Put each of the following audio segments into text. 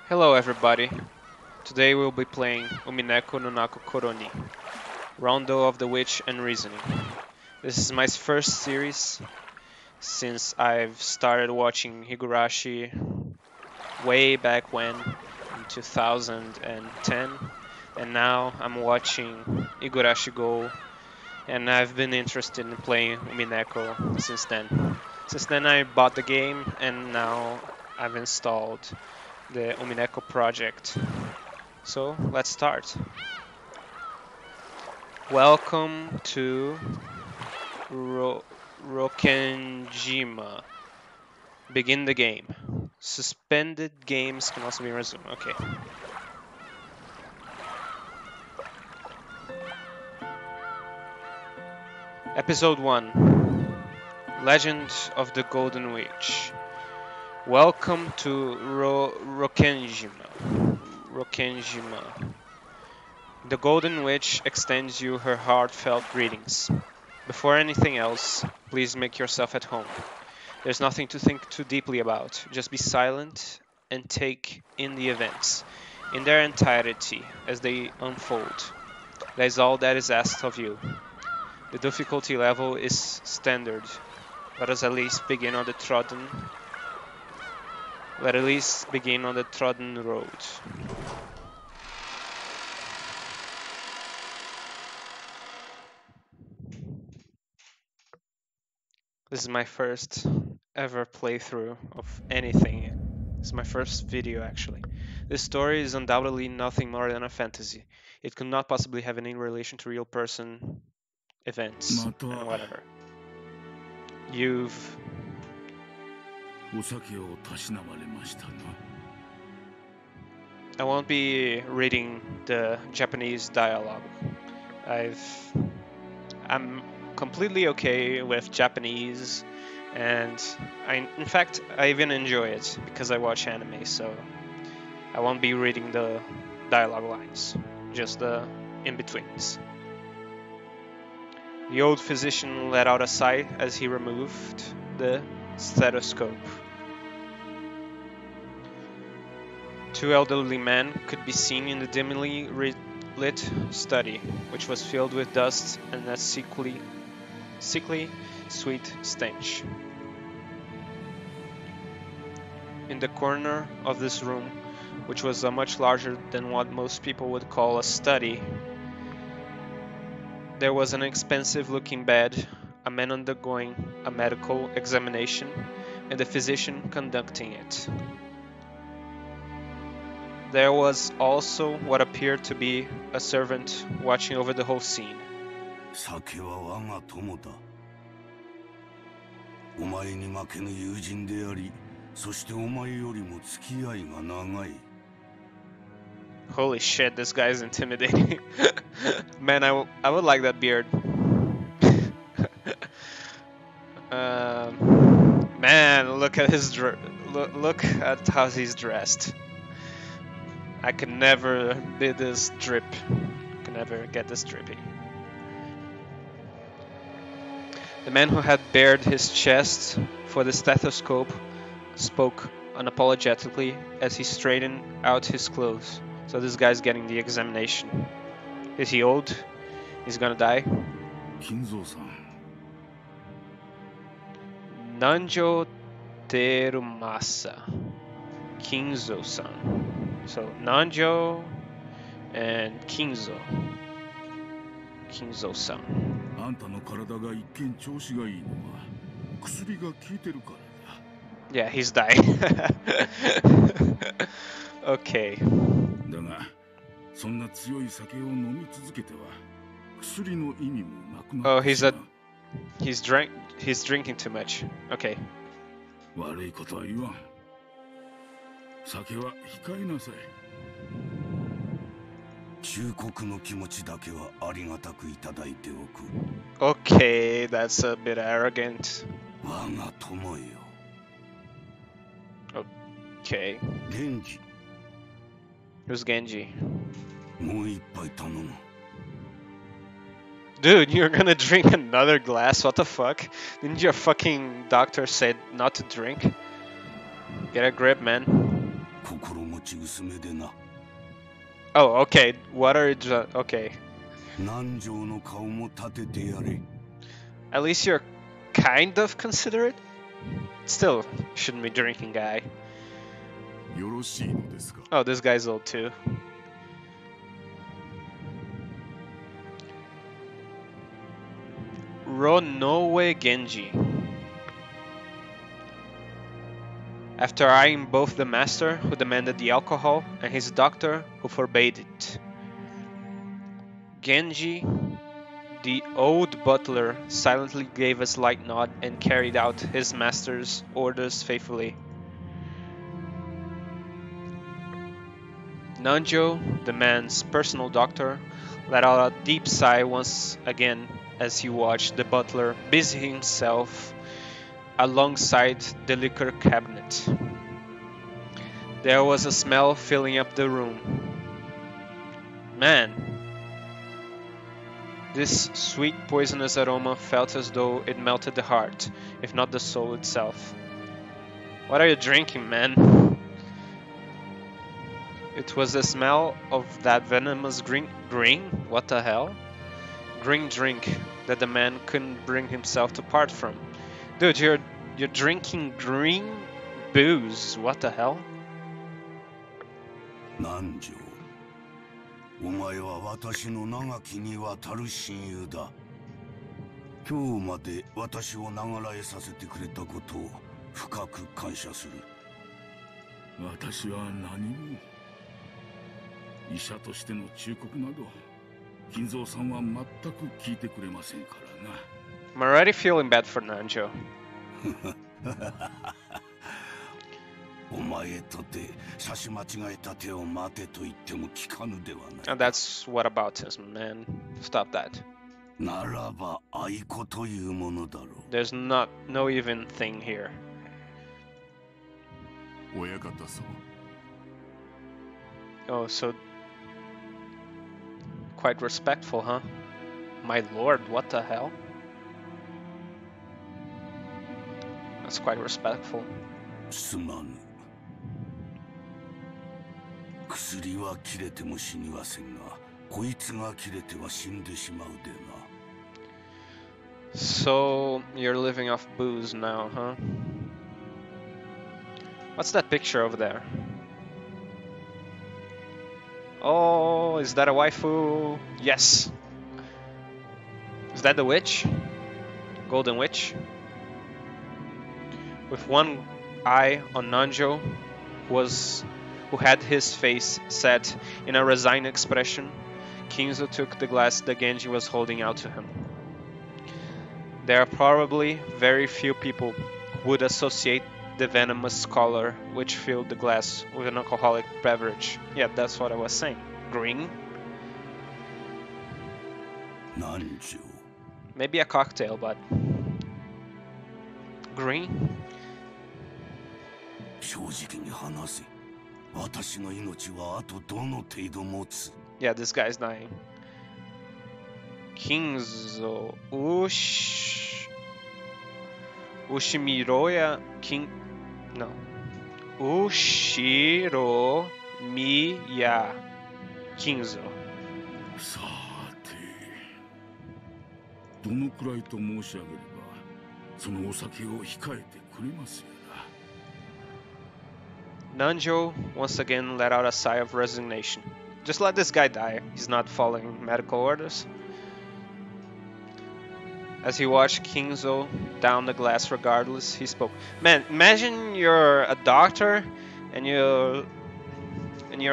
Hello everybody, today we'll be playing Umineko no Nako Koroni, Rondo of the Witch and Reasoning. This is my first series since I've started watching Higurashi way back when, in 2010, and now I'm watching Higurashi Go, and I've been interested in playing Umineko since then. Since then I bought the game and now I've installed the Umineko project. So let's start. Welcome to Rokkenjima. Begin the game. Suspended games can also be resumed. Okay. Episode 1. Legend of the Golden Witch. Welcome to Rokkenjima. The Golden Witch extends you her heartfelt greetings. Before anything else, please make yourself at home. There's nothing to think too deeply about. Just be silent and take in the events in their entirety as they unfold. That is all that is asked of you. The difficulty level is standard. Let us at least begin on the trodden. Let at least begin on the trodden road. This is my first ever playthrough of anything. This is my first video actually. This story is undoubtedly nothing more than a fantasy. It could not possibly have any relation to real person events and whatever. You've I won't be reading the Japanese dialogue. I'm completely okay with Japanese, and in fact, I even enjoy it because I watch anime, so I won't be reading the dialogue lines, just the in-betweens. The old physician let out a sigh as he removed the stethoscope. Two elderly men could be seen in the dimly lit study, which was filled with dust and a sickly, sweet stench. In the corner of this room, which was much larger than what most people would call a study, there was an expensive-looking bed, a man undergoing a medical examination, and a physician conducting it. There was also what appeared to be a servant watching over the whole scene. Holy shit, this guy is intimidating. Man, I would like that beard. Man, look at his look at how he's dressed. I could never be this drip. Could never get this drippy. The man who had bared his chest for the stethoscope spoke unapologetically as he straightened out his clothes. So this guy's getting the examination. Is he old? He's gonna die? Kinzo-san. Nanjo Terumasa. Kinzo-san. So Nanjo and Kinzo. Kinzo-san. Yeah, he's dying. Okay. Oh, he's drinking too much. Okay. Okay, that's a bit arrogant. Okay. Who's Genji? Dude, you're gonna drink another glass? What the fuck? Didn't your fucking doctor say not to drink? Get a grip, man. Oh, okay. What are you okay. At least you're kind of considerate. Still, shouldn't be drinking, guy. Oh, this guy's old too. Ronoue Genji. After eyeing both the master, who demanded the alcohol, and his doctor, who forbade it, Genji, the old butler, silently gave a slight nod and carried out his master's orders faithfully. Nanjo, the man's personal doctor, let out a deep sigh once again as he watched the butler busy himself alongside the liquor cabinet. There was a smell filling up the room. Man, this sweet poisonous aroma felt as though it melted the heart, if not the soul itself. What are you drinking, man? It was the smell of that venomous green? What the hell? Green drink that the man couldn't bring himself to part from. Dude, you're drinking green booze. What the hell? Nanjo, お前は私の長きにわたる親友だ。今日まで私を長らえさせてくれたことを深く感謝する。私は何も。医者としての忠告など、金蔵さんは全く聞いてくれませんからな。I'm already feeling bad for Nanjo. お前とて差し間違えた手を待てと言っても聞かぬではない。And that's what aboutism, man. Stop that. ならば愛子というものだろう。There's no even thing here. 親方様。Oh, so quite respectful, huh? My lord, what the hell? That's quite respectful. すまぬ。薬は切れても死にはせんが、こいつが切れては死んでしまうでな。So you're living off booze now, huh? What's that picture over there? Oh, is that a waifu? Yes. Is that the witch? Golden Witch? With one eye on Nanjo, who had his face set in a resigned expression, Kinzo took the glass that Genji was holding out to him. There are probably very few people who would associate the venomous color which filled the glass with an alcoholic beverage. Yeah, that's what I was saying. Green? Nanjo. Maybe a cocktail, but... green? 正直に話せ。私の命はあとどの程度持つ。Yeah, this guy's dying. Kinzo. Ushimiroya No. Ushiromiya Kinzo. さて、どのくらいと申し上げれば、そのお酒を控えてくれますよな。 Nanjo once again let out a sigh of resignation. Just let this guy die. He's not following medical orders. As he watched Kinzo down the glass regardless, he spoke. Man, imagine you're a doctor and you're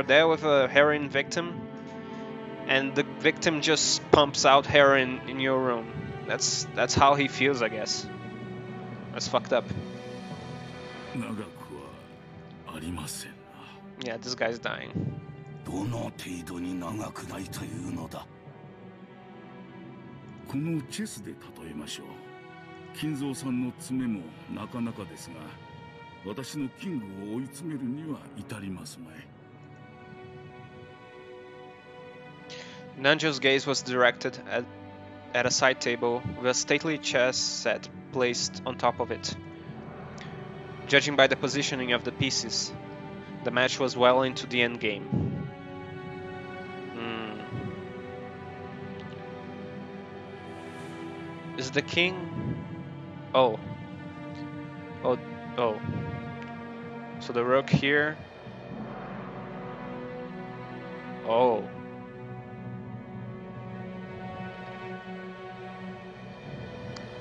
there with a heroin victim and the victim just pumps out heroin in your room. That's how he feels, I guess. That's fucked up. Yeah, this guy's dying. どの程度に長くないというのだ。このチェスで例えましょう。金蔵さんの爪もなかなかですが、私のキングを追い詰めるには至りますまい。Nanjo's gaze was directed at a side table with a stately chess set placed on top of it. Judging by the positioning of the pieces, The match was well into the end game. Is the king? Oh. Oh. Oh. So the rook here. Oh.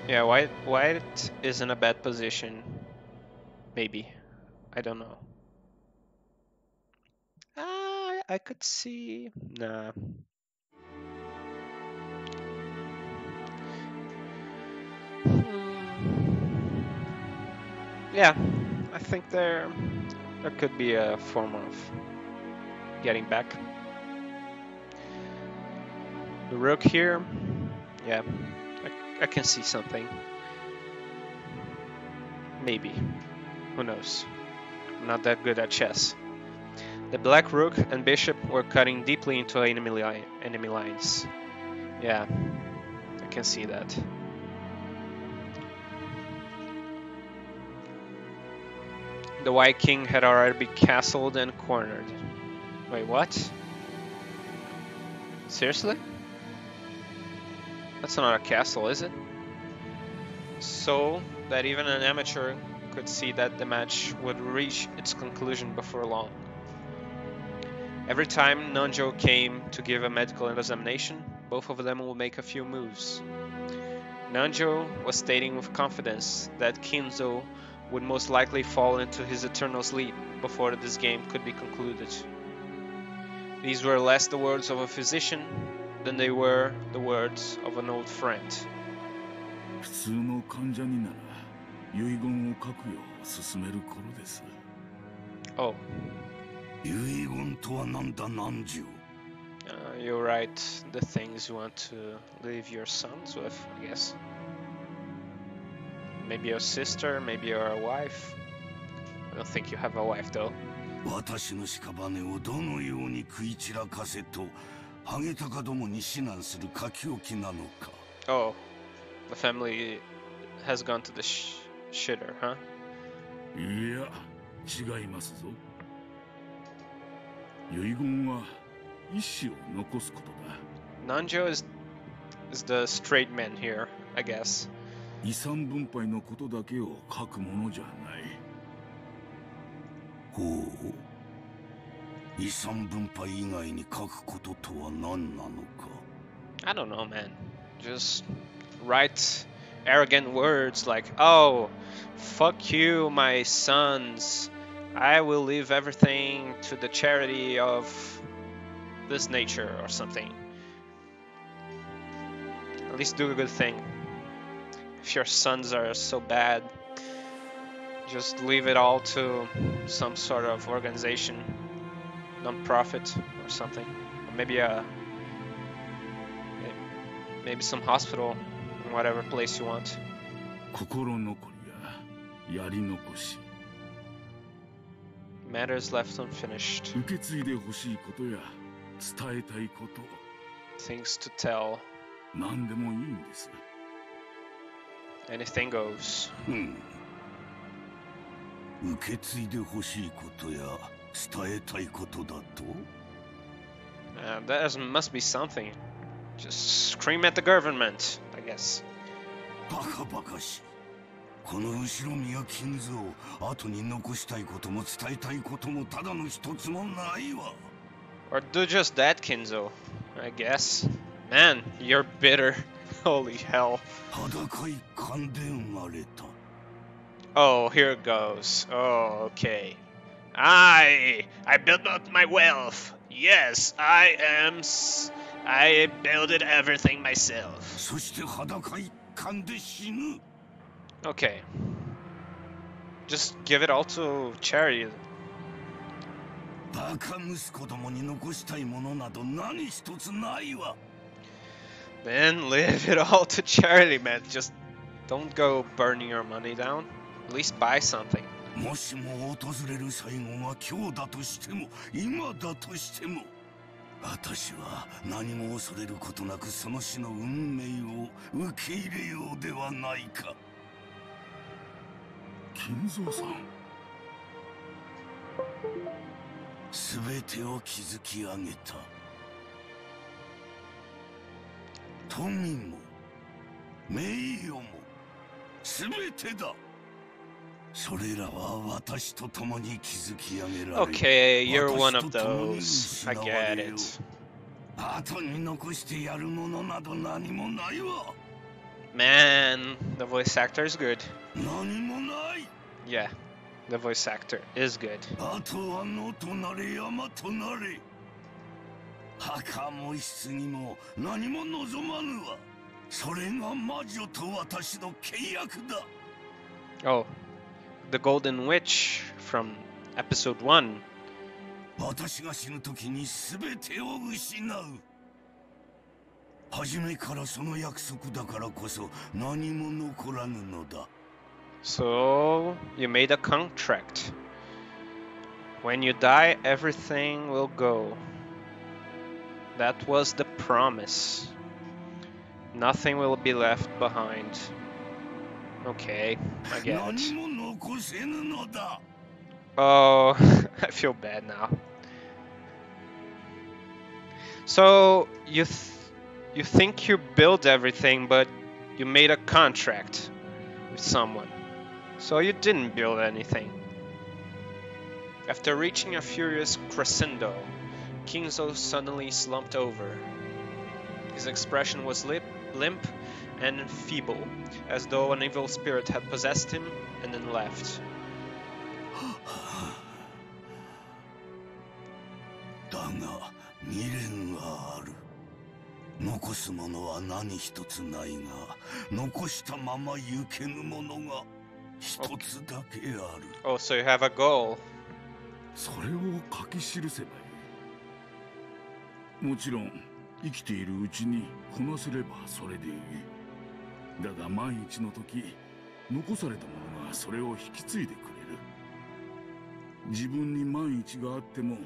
Yeah, white is in a bad position. Maybe. I don't know. I could see. Nah. Yeah, I think there could be a form of getting back. The rook here. Yeah, I can see something. Maybe. Who knows? I'm not that good at chess. The black rook and bishop were cutting deeply into enemy lines. Yeah, I can see that. The white king had already been castled and cornered. Wait, what? Seriously? That's not a castle, is it? So that even an amateur could see that the match would reach its conclusion before long. Every time Nanjo came to give a medical examination, both of them would make a few moves. Nanjo was stating with confidence that Kinzo would most likely fall into his eternal sleep before this game could be concluded. These were less the words of a physician than they were the words of an old friend. Oh. You write the things you want to leave your sons with, I guess. Maybe your sister, maybe your wife. I don't think you have a wife though. Oh, the family has gone to the shitter, huh? Nanjo is the straight man here, I guess. I don't know, man. Just write arrogant words like, oh, fuck you, my sons. I will leave everything to the charity of this nature or something. At least do a good thing. If your sons are so bad, just leave it all to some sort of organization, non-profit or something, or maybe some hospital, in whatever place you want. Matters left unfinished. Things to tell. Anything goes. That must be something. Just scream at the government, I guess. Or do just that, Kinzo, I guess. Man, you're bitter. Holy hell. Oh, here it goes. Oh, okay. I built up my wealth. Yes, I built everything myself. Okay. Just give it all to charity. Then leave it all to charity, man. Just don't go burning your money down. At least buy something. 全てを築き上げた。富も名誉も全てだ。それらは私と共に築き上げられ、Okay, you're one 私 of と共に those. 失 I わ get れよう。 it. 後に残してやるものなど何もないわ。 Man, the voice actor is good. 何もない。 Yeah, the voice actor is good. あとは野となれ山となれ。墓も棺も何も望まぬわ。それが魔女と私の契約だ。 Oh, the Golden Witch from episode 1. 私が死ぬ時に全てを失う。初めからその約束だからこそ何も残らぬのだ。 So, you made a contract. When you die, everything will go. That was the promise. Nothing will be left behind. Okay, I get 何 it. も残せぬのだ。 Oh, I feel bad now. So, you think you built everything, but you made a contract with someone. So you didn't build anything. After reaching a furious crescendo, Kinzo suddenly slumped over. His expression was limp and feeble, as though an evil spirit had possessed him and then left. だが未練がある。残すものは何一つないが、残したまま行けぬものが一つだけある。 Oh, so you have a goal. それを書き記せばいい。もちろん生きているうちにこなせればそれでいい。だが万一の時、残された者がそれを引き継いでくれる。自分に万一があっても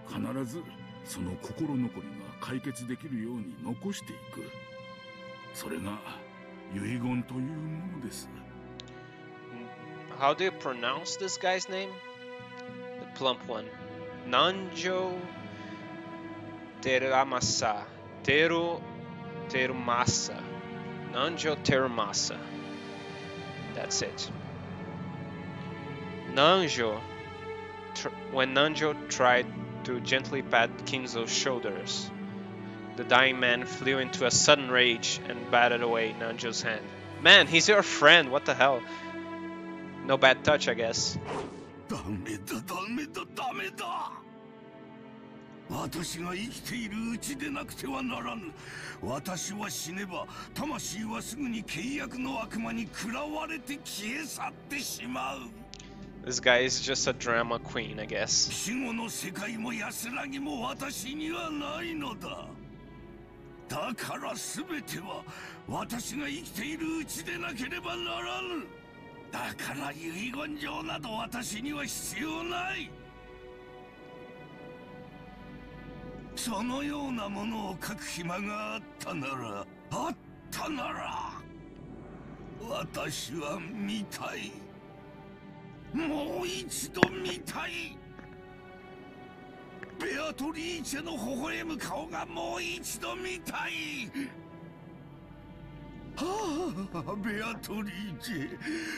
必ずその心残りが解決できるように残していく。それが遺言というものです。 How do you pronounce this guy's name? The plump one. Nanjo Teramasa. Terumasa. Nanjo Terumasa. That's it. When Nanjo tried to gently pat Kinzo's shoulders, the dying man flew into a sudden rage and batted away Nanjo's hand. Man, he's your friend, what the hell? No bad touch, I guess. ダメだダメだダメだ。私が生きているうちでなくてはならぬ。私は死ねば魂はすぐに契約の悪魔に食らわれて消え去ってしまう。 This guy is just a drama queen, I guess. 死後の世界も安らぎも私にはないのだ。だから全ては私が生きているうちでなければならぬ。だから遺言状など私には必要ない。そのようなものを書く暇があったなら私は見たい。もう一度見たい。ベアトリーチェの微笑む顔がもう一度見たい。はあ、ベアトリーチ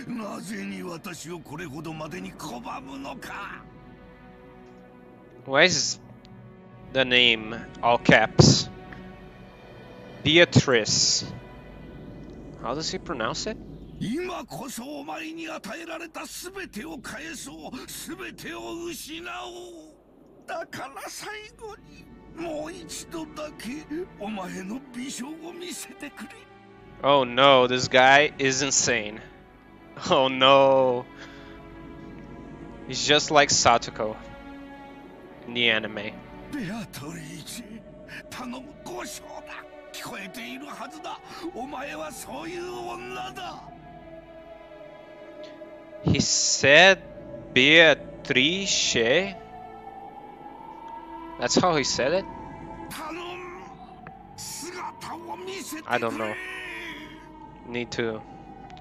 ェ、なぜに私をこれほどまでに拒むのか。 Why is the name all caps? Beatrice. How does he pronounce it? 今こそお前に与えられた全てを返そう。全てを失おう。だから最後にもう一度だけお前の美少を見せてくれ。 Oh no, this guy is insane. Oh no. He's just like Satoko in the anime. ベアトリーチェ、頼む交渉だ。聞こえているはずだ。お前はそういう女だ。 He said Beatrice? That's how he said it? 頼む。姿を見せてくれ。 I don't know. Need to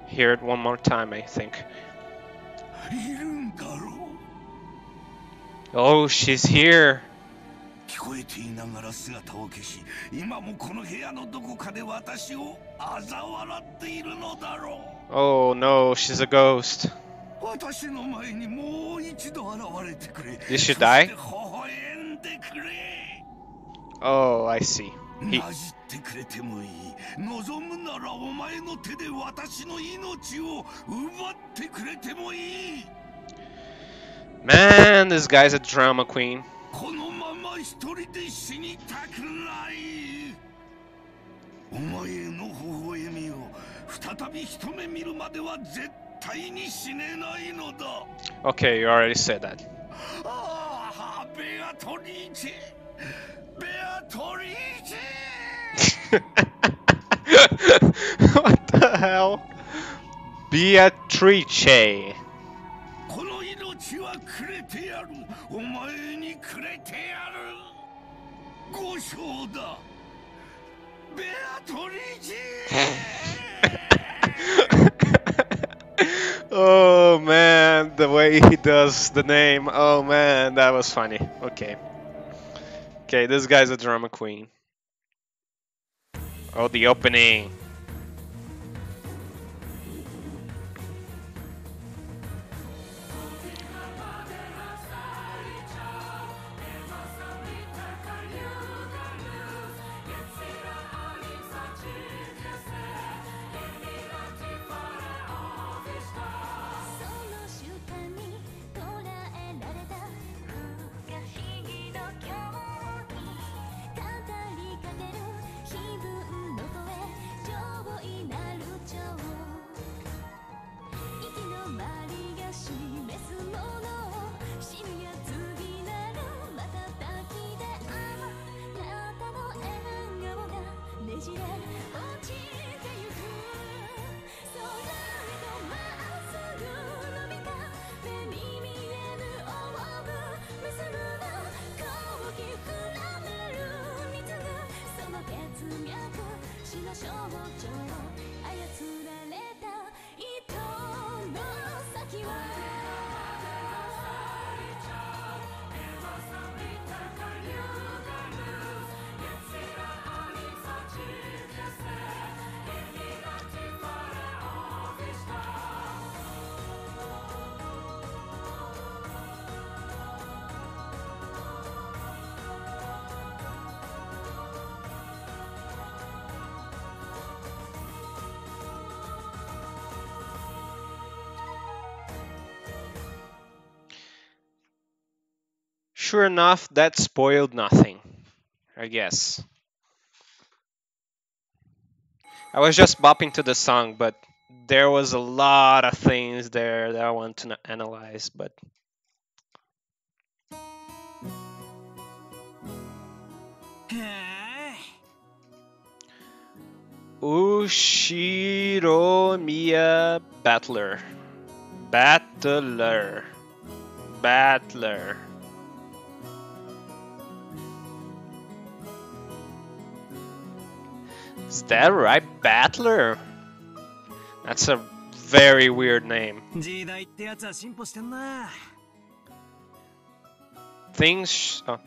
hear it one more time, I think. いるんだろう。Oh, she's here. 聞こえていながら姿を消し、今もこの部屋のどこかで私を嘲笑っているのだろう。 Oh no, she's a ghost. 私の前にもう一度現れてくれ。 Did she そして die? 微笑んでくれ。 Oh, I see. なじってくれてもいい。望むならお前の手で私の命を奪ってくれてもいい。 Man, this guy's a drama queen. このまま一人で死にたくない。お前の微笑みを再び一目見るまでは絶対に死ねないのだ。 Okay, you already said that. ああ、ベアトリーチェ、ベアトリーチェ。 What the hell? Beatrice. この命はくれてやる。お前にくれてやる。五章だ。ベアトリーチェ。 Oh man, the way he does the name. Oh man, that was funny. Okay. Okay, this guy's a drama queen. Oh, the opening. Sure enough, that spoiled nothing, I guess. I was just bopping to the song, but there was a lot of things there that I want to analyze, but... Ushiromiya Battler. Battler. Is that right? Battler? That's a very weird name. Things... Oh.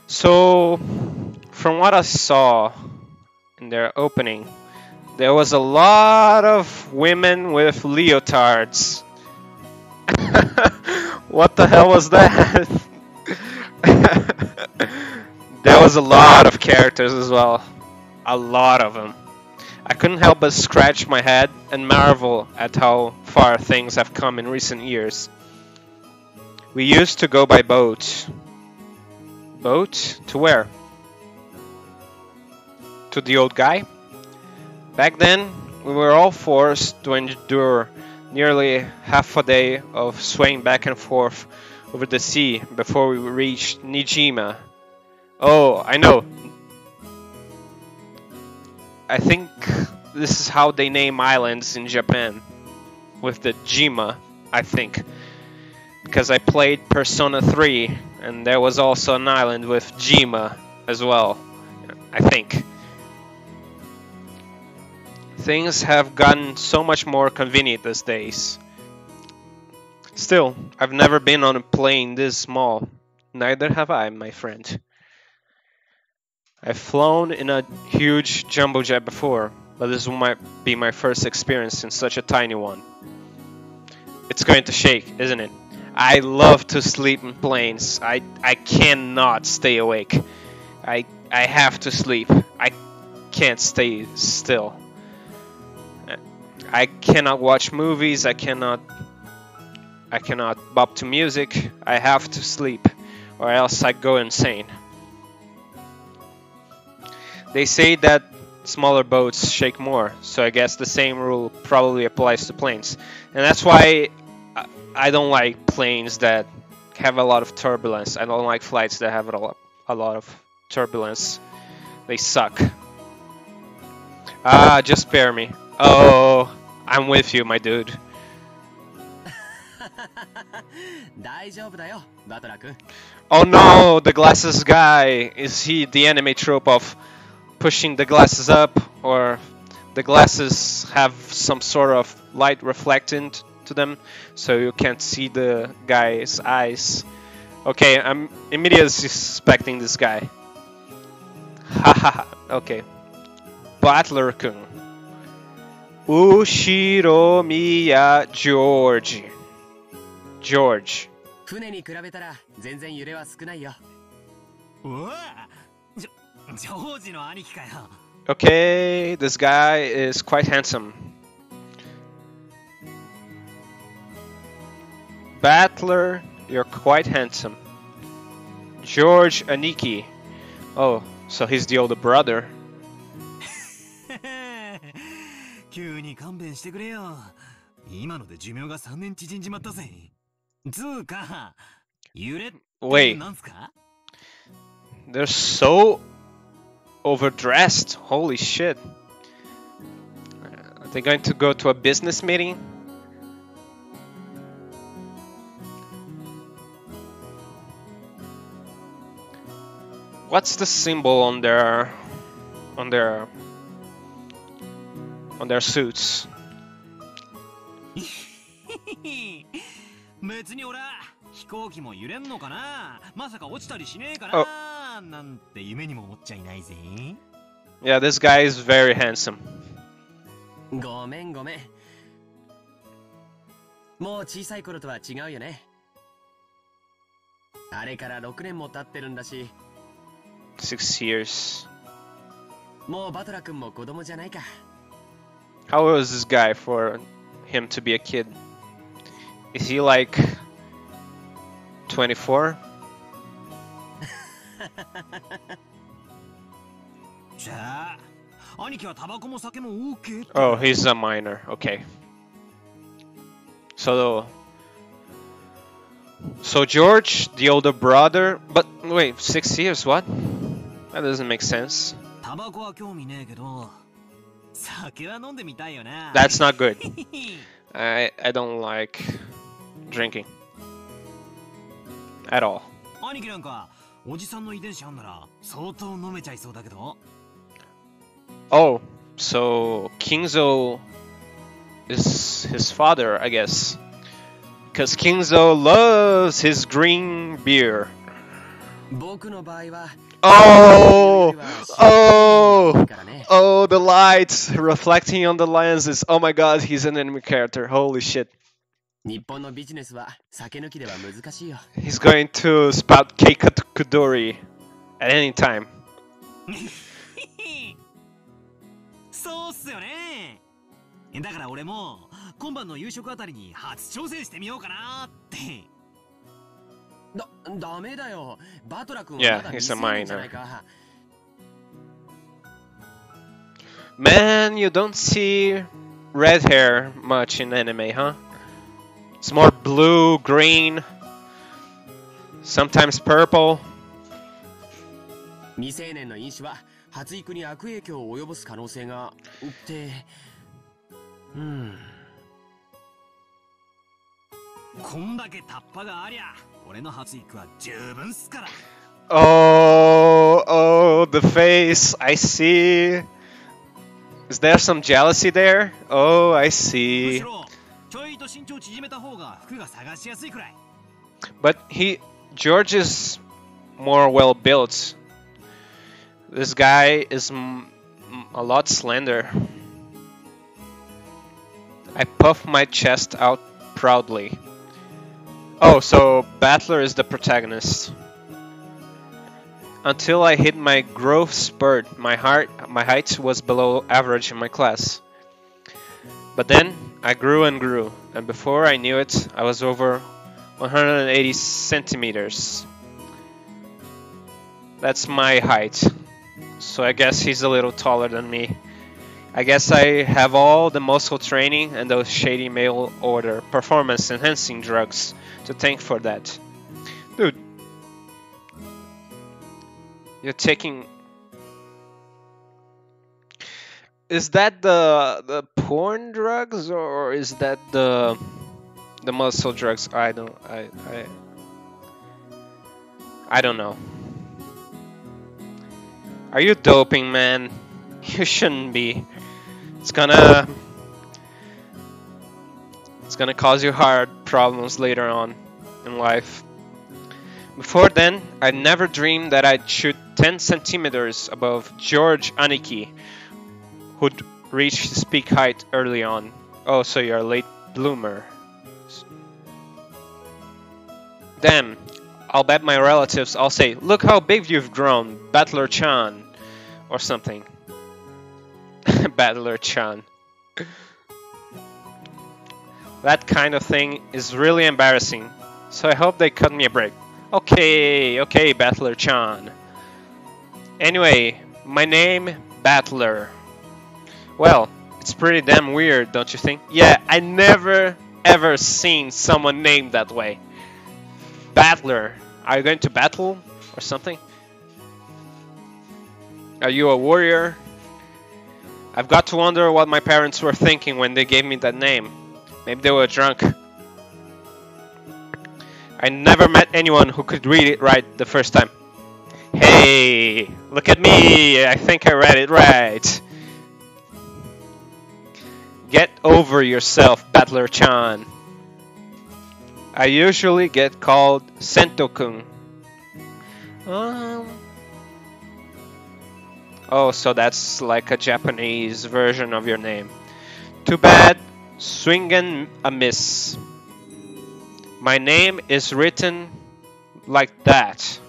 So, from what I saw in their opening, there was a lot of women with leotards. What the hell was that? There was a lot of characters as well. A lot of them. I couldn't help but scratch my head and marvel at how far things have come in recent years. We used to go by boat. Boat? To where? To the old guy? Back then, we were all forced to endure nearly half a day of swaying back and forth over the sea before we reached Nijima. Oh, I know. I think this is how they name islands in Japan. With the Jima, I think. Because I played Persona 3, and there was also an island with Jima as well, I think. Things have gotten so much more convenient these days. Still, I've never been on a plane this small. Neither have I, my friend. I've flown in a huge jumbo jet before, but this might be my first experience in such a tiny one. It's going to shake, isn't it? I love to sleep in planes. I cannot stay awake. I have to sleep. I can't stay still. I cannot watch movies. I cannot bop to music. I have to sleep, or else I go insane. They say that smaller boats shake more, so I guess the same rule probably applies to planes. And that's why I don't like planes that have a lot of turbulence. I don't like flights that have a lot of turbulence. They suck. Ah, just spare me. Oh, I'm with you, my dude. Oh no, the glasses guy. Is he the anime trope of pushing the glasses up, or the glasses have some sort of light reflecting to them so you can't see the guy's eyes? Okay, I'm immediately suspecting this guy. Haha, okay. Battler-kun. Ushiromiya George. 船に比べたら全然揺れは少ないよ。うわ、ジョージの兄貴かよ。Okay, this guy is quite handsome. Battler, you're quite handsome. George Aniki. Oh, so he's the older brother. 急に勘弁してくれよ。今ので寿命が3年縮んじまったぜ。つうか、揺れってなんすか？ They're so overdressed. Holy shit. Are they going to go to a business meeting? What's the symbol on their suits? 別に俺飛行機も揺れんのかな、まさか落ちたりしねえかな、なんて夢にも思っちゃいないぜ。 Yeah, this guy is very handsome. ごめんごめん。もう小さい頃とは違うよね。あれから6年も経ってるんだし。6 years. もうバトラ君も子供じゃないか。 How old is this guy for him to be a kid? Is he like 24? じゃあ、兄貴はタバコも酒も OK? Oh, he's a minor. Okay. So George, the older brother, but wait, 6 years? What? That doesn't make sense. タバコは興味ねえけど、酒は飲んでみたいよな。 That's not good. I don't like drinking at all. 兄貴なんかおじさんの遺伝子あんなら相当飲めちゃいそうだけど。 Oh, so Kinzo is his father, I guess. Because Kinzo loves his green beer. 僕の場合は Oh, the lights reflecting on the lenses. Oh my god, he's an anime character. Holy shit. 日本のビジネスは酒抜きでは難しいよ。 He's going to spout Keikadori at any time. そうっすよね。だから俺も今晩の夕食あたりに初挑戦してみようかなって。ダメだよ。バトラ君はまだ未成年じゃないか。 Man, you don't see red hair much in anime, huh? It's more blue, green, sometimes purple. 未成年の飲酒は発育に悪影響を及ぼす可能性がって。こんだけタッパがありゃ、俺の発育は十分っすから。 Oh, the face, I see. Is there some jealousy there? Oh, I see. But George is more well built. This guy is a lot slender. I puff my chest out proudly. Oh, so Battler is the protagonist. Until I hit my growth spurt, my height was below average in my class. But then I grew and grew, and before I knew it, I was over 180 centimeters. That's my height. So I guess he's a little taller than me. I guess I have all the muscle training and those shady mail order performance enhancing drugs to thank for that. Dude, you're taking... Is that the porn drugs or is that the muscle drugs? I don't know. Are you doping, man? You shouldn't be. It's gonna cause you hard problems later on in life. Before then, I never dreamed that I'd shoot 10 centimeters above George Aniki, who'd reach his peak height early on. Oh, so you're a late bloomer. Damn, I'll bet my relatives all say, "Look how big you've grown, Battler-chan," or something. Battler-chan. That kind of thing is really embarrassing, so I hope they cut me a break. Okay, Battler-chan. Anyway, my name, Battler. Well, it's pretty damn weird, don't you think? Yeah, I never ever seen someone named that way. Battler. Are you going to battle or something? Are you a warrior? I've got to wonder what my parents were thinking when they gave me that name. Maybe they were drunk. I never met anyone who could read it right the first time. Hey, look at me! I think I read it right. Get over yourself, Battler-chan. I usually get called Sento-kun. Oh, so that's like a Japanese version of your name. Too bad, swing and a miss. My name is written like that.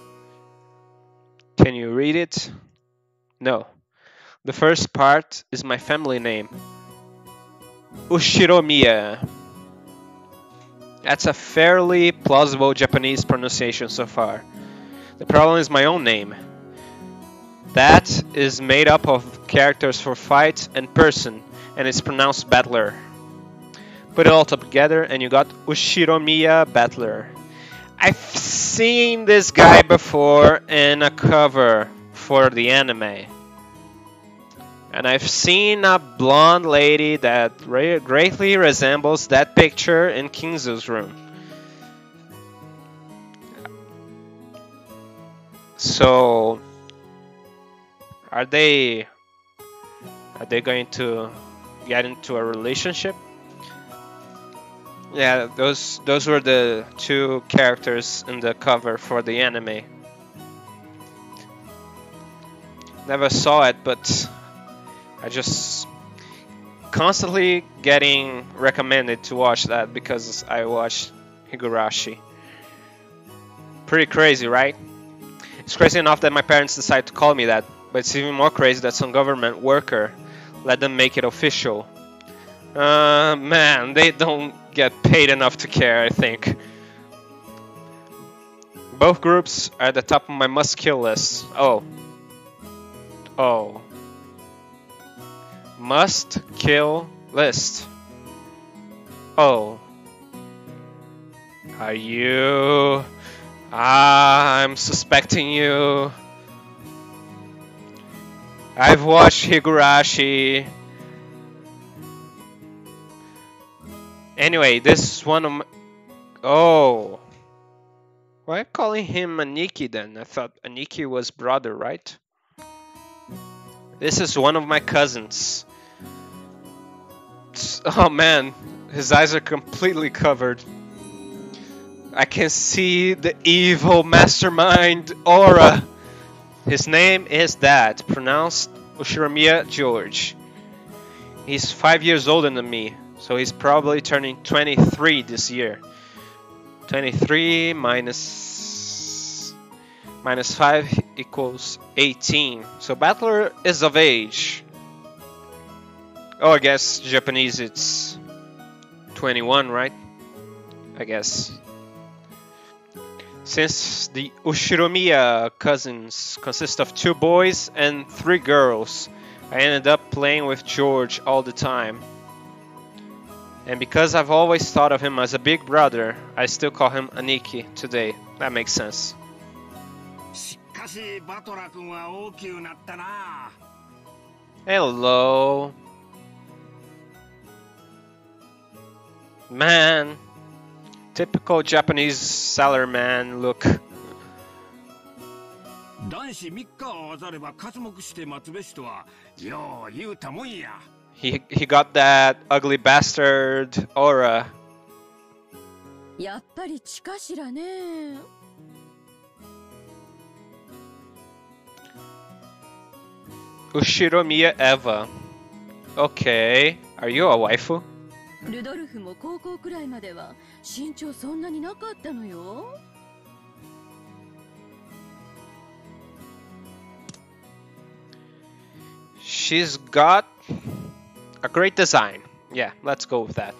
Can you read it? No. The first part is my family name. Ushiromiya. That's a fairly plausible Japanese pronunciation so far. The problem is my own name. That is made up of characters for fight and person, and it's pronounced Battler. Put it all together and you got Ushiromiya Battler. I've seen this guy before in a cover for the anime. And I've seen a blonde lady that greatly resembles that picture in Kinzo's room. So, are they going to get into a relationship? Yeah, those were the two characters in the cover for the anime. Never saw it, but I just constantly getting recommended to watch that because I watched Higurashi. Pretty crazy, right? It's crazy enough that my parents decided to call me that, but it's even more crazy that some government worker let them make it official. Man, they don't get paid enough to care, I think. Both groups are at the top of my must-kill list. Oh. Must kill list. Oh. Are you... I'm suspecting you. I've watched Higurashi. Anyway, this is one of my... Oh. Why are you calling him Aniki then? I thought Aniki was brother, right? This is one of my cousins. Oh man, his eyes are completely covered. I can see the evil mastermind aura. His name is that, pronounced Ushiromiya George. He's 5 years older than me, so he's probably turning 23 this year. 23 minus 5 equals 18. So Battler is of age. Oh, I guess Japanese it's 21, right? I guess. Since the Ushiromiya cousins consist of 2 boys and 3 girls, I ended up playing with George all the time. And because I've always thought of him as a big brother, I still call him Aniki today. That makes sense. Hello. Man. Typical Japanese salaryman look. He got that ugly bastard aura. Ushiromiya Eva. Okay, are you a waifu? ルドルフも高校くらいまでは身長そんなになかったのよ。She's got a great design. Yeah, let's go with that.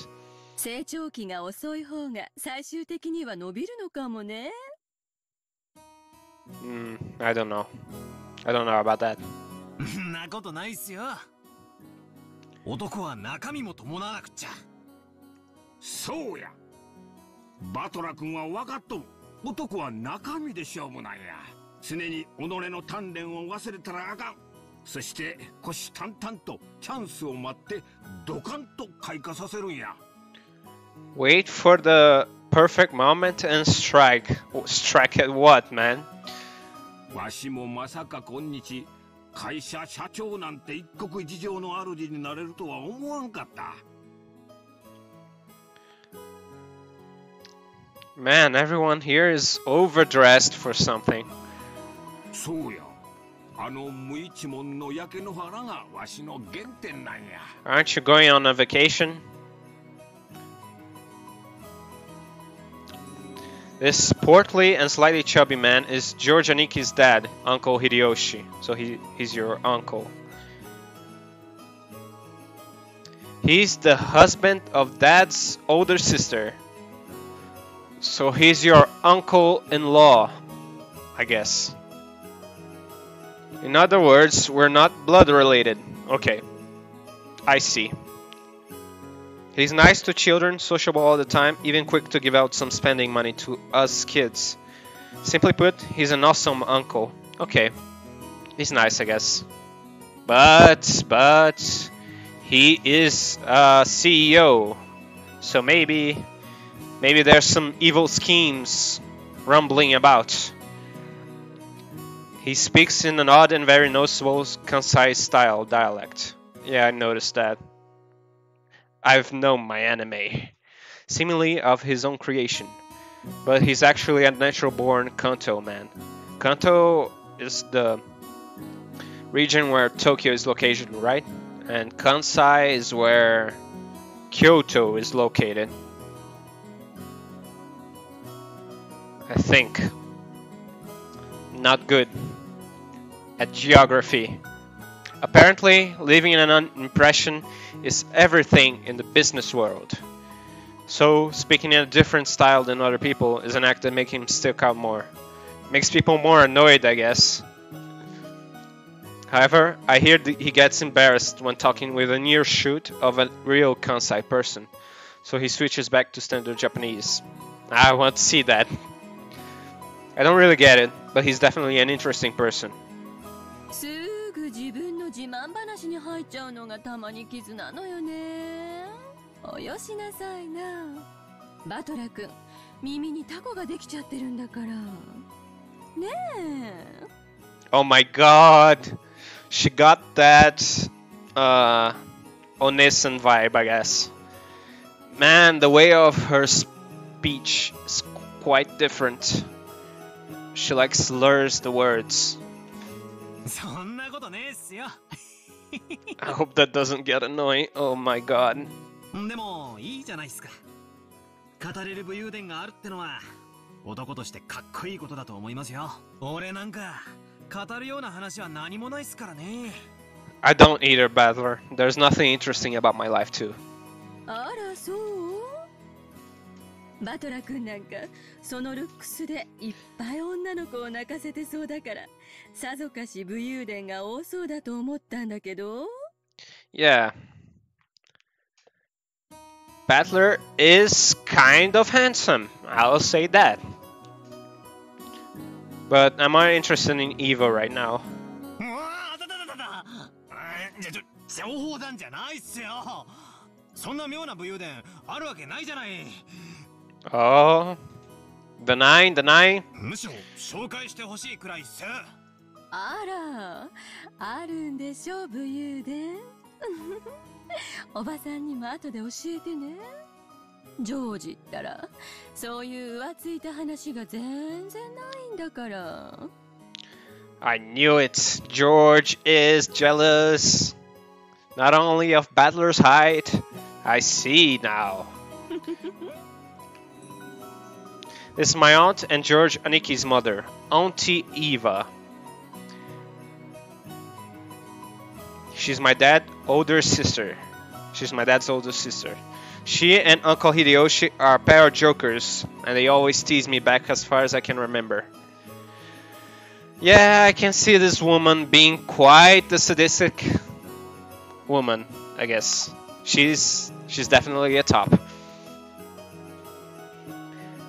成長期が遅い方が最終的には伸びるのかもね。I don't know. I don't know about that. なことないっすよ。男は中身も伴わなくっちゃ。そうや。バトラ君は分かっとる。男は中身で勝負なんや。常に己の鍛錬を忘れたらあかん。そして虎視眈々とチャンスを待ってドカンと開花させるんや。Wait for the perfect moment and strike. Strike at what, man? わしもまさか今日会社社長なんて一国一城の主になれるとは思わんかった。Man, everyone here is overdressed for something. そうや。あの無一文の焼け野原がわしの原点なんや。Aren't you going on a vacation? This portly and slightly chubby man is George Aniki's dad, Uncle Hideyoshi. So he's your uncle. He's the husband of Dad's older sister. So he's your uncle-in-law, I guess. In other words, we're not blood related. Okay, I see. He's nice to children, sociable all the time, even quick to give out some spending money to us kids. Simply put, he's an awesome uncle. Okay, he's nice, I guess. But he is a CEO, so maybe there's some evil schemes rumbling about. He speaks in an odd and very noticeable Kansai style dialect. Yeah, I noticed that. I've known my anime, seemingly of his own creation, but he's actually a natural-born Kanto man. Kanto is the region where Tokyo is located, right? And Kansai is where Kyoto is located. I think. Not good at geography. Apparently, leaving an impression is everything in the business world. So, speaking in a different style than other people is an act that makes him stick out more. Makes people more annoyed, I guess. However, I hear he gets embarrassed when talking with a near shoot of a real Kansai person. So he switches back to standard Japanese. I want to see that. I don't really get it, but he's definitely an interesting person. すぐ自分の自慢話に入っちゃうのがたまに傷なのよね。およしなさいな。バトラ君、耳にタコができちゃってるんだから。ねえ。Oh my god! She got that Onesan vibe, I guess. Man, the way of her speech is quite different. She like slurs the words. I hope that doesn't get annoying. Oh my god. でもいいじゃないですか。語れる武勇伝があるってのは男としてかっこいいことだと思いますよ。俺なんか語るような話は何もないっすからね。I don't either, Battler. There's nothing interesting about my life too. あらそう？バトラ君なんかそのルックスでいっぱい女の子を泣かせてそうだからさぞかし武勇伝が多そうだと思ったんだけど。Yeah. Battler is kind of handsome, I'll say that. But I'm more interested in Eva right now. 情報弾じゃないっすよ。そんな妙な武勇伝あるわけないじゃない。Oh, the nine. むしろ紹介してほしいくらいっす。あら、あるんでしょ武勇伝。おばさんにも後で教えてね。ジョージったらそういう浮ついた話が全然ないんだから。I knew it. George is jealous. Not only of Battler's height. I see now. This is my aunt and George Aniki's mother, Auntie Eva. She's my dad's older sister. She and Uncle Hideyoshi are a pair of jokers, and they always tease me back as far as I can remember. Yeah, I can see this woman being quite the sadistic woman, I guess. She's definitely a top.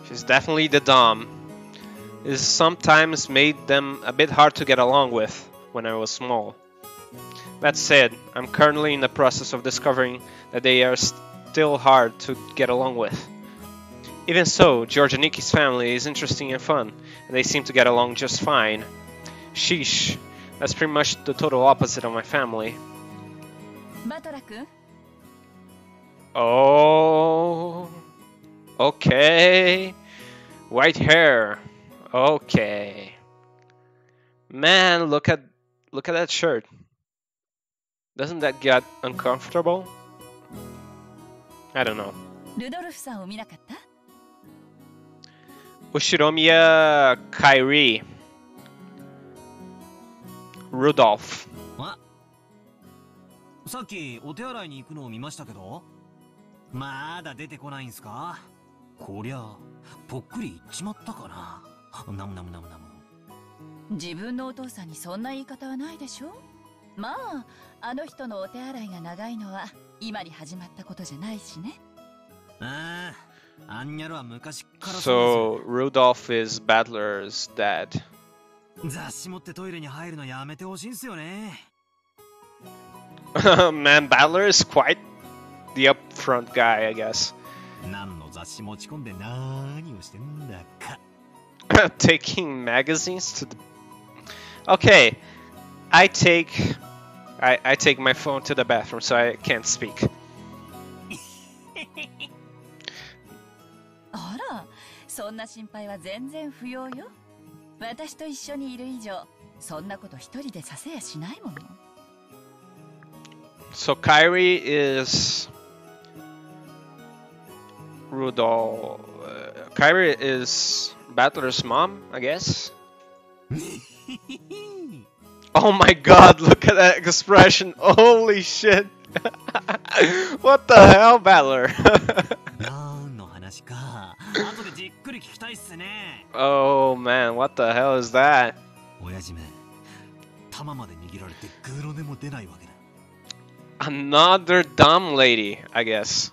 She's definitely the dom. It sometimes made them a bit hard to get along with when I was small. That said, I'm currently in the process of discovering that they are still hard to get along with. Even so, George and Nikki's family is interesting and fun, and they seem to get along just fine. Sheesh, that's pretty much the total opposite of my family. Oh, okay. White hair. Okay. Man, look at that shirt. Doesn't that get uncomfortable? I don't know. Ushiromiya Kyrie. Rudolf. さっきお手洗いに行くのを見ましたけど、まだ出てこないんすか？こりゃぽっくりいっちまったかな。ナムナムナムナム。自分のお父さんにそんな言い方はないでしょ。まああの人のお手洗いが長いのは今に始まったことじゃないしね。ああ、あんにゃろは昔から。So Rudolf is Battler's dad. 雑誌持ってトイレに入るのやめてほしいんすよね。Man, Battler is quite the upfront guy, I guess. 何の雑誌持ち込んで何をしてんだか。Taking magazines to the... Okay, I take my phone to the bathroom, so I can't speak. あら、そんな心配は全然不要よ。私と一緒にいる以上、そんなこと一人でさせやしないもの。So Kyrie is Rudolph. Kyrie is Battler's mom, I guess. Oh my god, look at that expression. Holy shit. What the hell, Battler? Oh man, what the hell is that? Another dumb lady, I guess.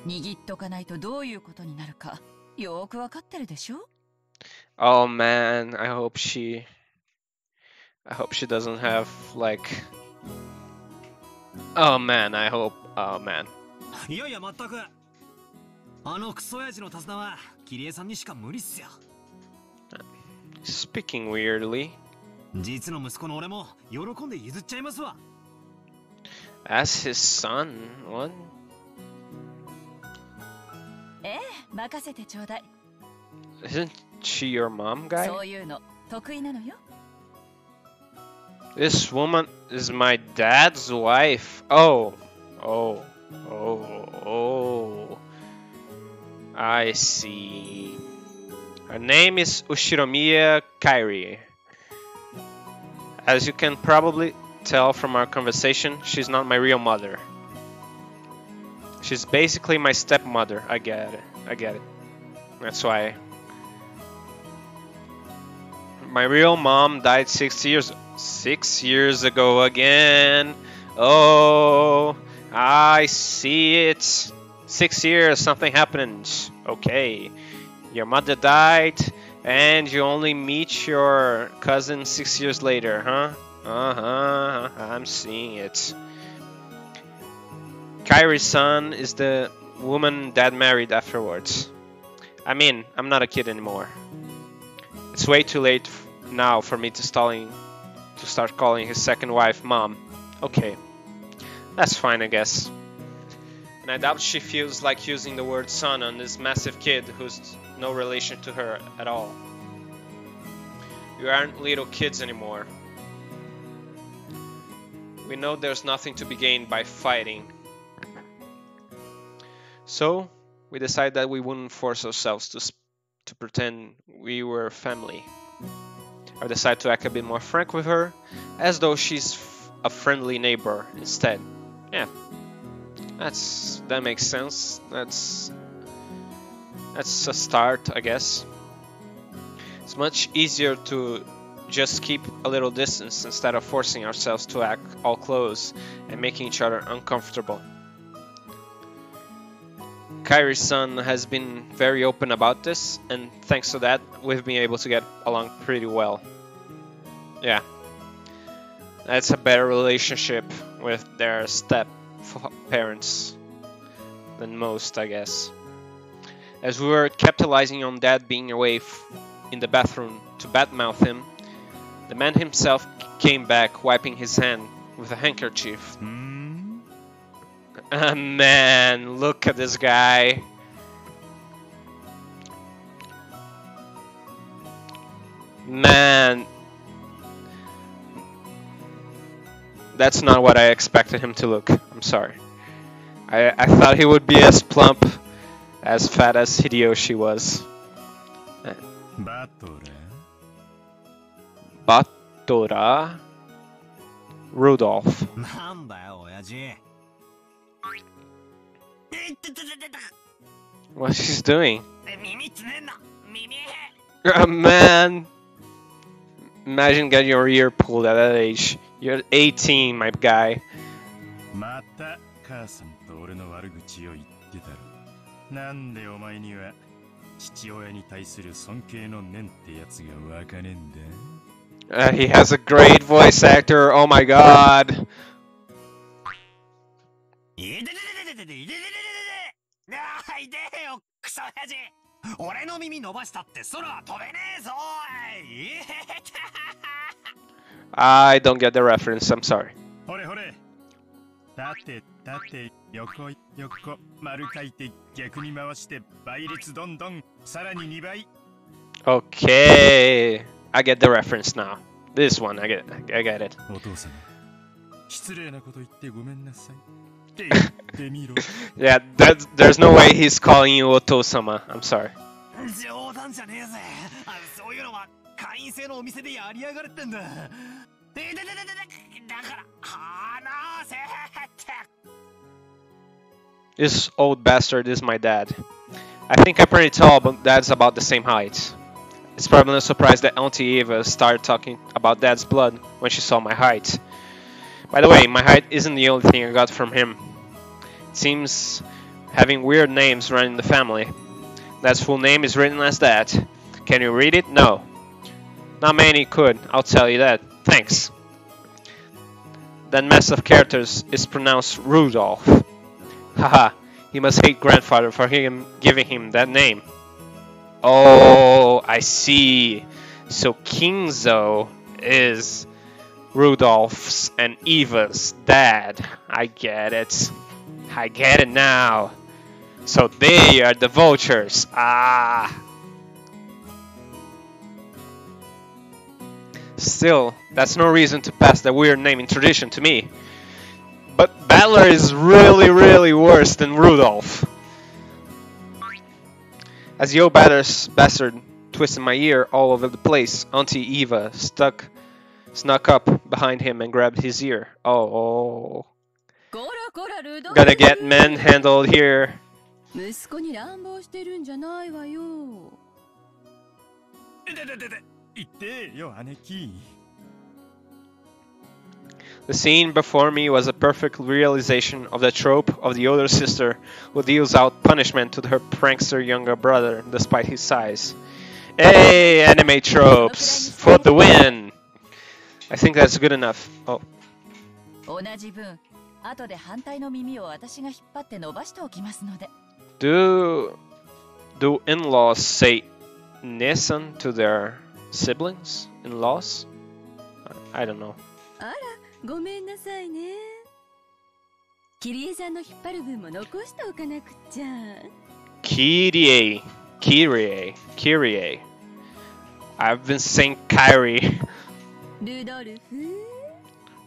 握っとかないとどういうことになるかよーくわかってるでしょ? Oh man, I hope she doesn't have like... Oh man, I hope... Oh man. いやいや全く。あのクソ親父の手綱はキリエさんにしか無理っすよ。Speaking weirdly. 実の息子の俺も喜んで譲っちゃいますわ。As his son? What? ええ、任せてちょうだい。 Isn't she your mom, guy? そういうの得意なのよ。 This woman is my dad's wife. Oh. Oh. Oh. Oh. I see. Her name is Ushiromiya Kyrie. As you can probably tell from our conversation, she's not my real mother. She's basically my stepmother. I get it. I get it. That's why. My real mom died 6 years ago again. Oh, I see it. 6 years, something happened. Okay. Your mother died, and you only meet your cousin 6 years later, huh? Uh-huh, I'm seeing it. Kyrie's son is the woman Dad married afterwards. I mean, I'm not a kid anymore. It's way too late now for me to start calling his second wife Mom. Okay, that's fine, I guess. And I doubt she feels like using the word son on this massive kid who's no relation to her at all. You aren't little kids anymore. We know there's nothing to be gained by fighting. So, we decided that we wouldn't force ourselves to pretend we were family. I decided to act a bit more frank with her, as though she's a friendly neighbor instead. Yeah, that makes sense. That's a start, I guess. It's much easier to just keep a little distance instead of forcing ourselves to act all close and making each other uncomfortable. Kyrie's son has been very open about this, and thanks to that, we've been able to get along pretty well. Yeah, that's a better relationship with their step parents than most, I guess. As we were capitalizing on Dad being away in the bathroom to badmouth him, the man himself came back, wiping his hand with a handkerchief. Man, look at this guy. Man, that's not what I expected him to look. I'm sorry. I thought he would be as plump, as fat as Hideyoshi was. Batora? Rudolf. What's she doing? Man! Imagine getting your ear pulled at that age. You're 18, my guy. He has a great voice actor, oh my god. I don't get the reference, I'm sorry. Okay, I get the reference now. This one, I get it. Yeah, there's no way he's calling you Oto-sama. I'm sorry. This old bastard is my dad. I think I'm pretty tall, but Dad's about the same height. It's probably no surprise that Auntie Eva started talking about Dad's blood when she saw my height. By the way, my height isn't the only thing I got from him. It seems having weird names run in the family. Dad's full name is written as that. Can you read it? No. Not many could, I'll tell you that. Thanks. That mess of characters is pronounced Rudolf. Haha, he must hate grandfather for giving him that name. Oh, I see. So Kinzo is Rudolph's and Eva's dad. I get it. I get it now. So they are the vultures. Ah. Still, that's no reason to pass that weird naming tradition to me. But Battler is really, really worse than Rudolf. As the old bastard twisted my ear all over the place, Auntie Eva snuck up behind him and grabbed his ear. Oh. Gotta get manhandled here. 息子に乱暴してるんじゃないわよ。言ってよ、姉貴。The scene before me was a perfect realization of the trope of the older sister who deals out punishment to her prankster younger brother despite his size. Hey, anime tropes! For the win! I think that's good enough. Oh. 同じ分、後で反対の耳を私が引っ張って伸ばしておきますので。Do in-laws say Nissan to their siblings? In-laws? I don't know. あら、ごめんなさいね。キリエさんの引っ張る分も残しておかなくっちゃ。Kyrie. I've been saying Kyrie. ルドル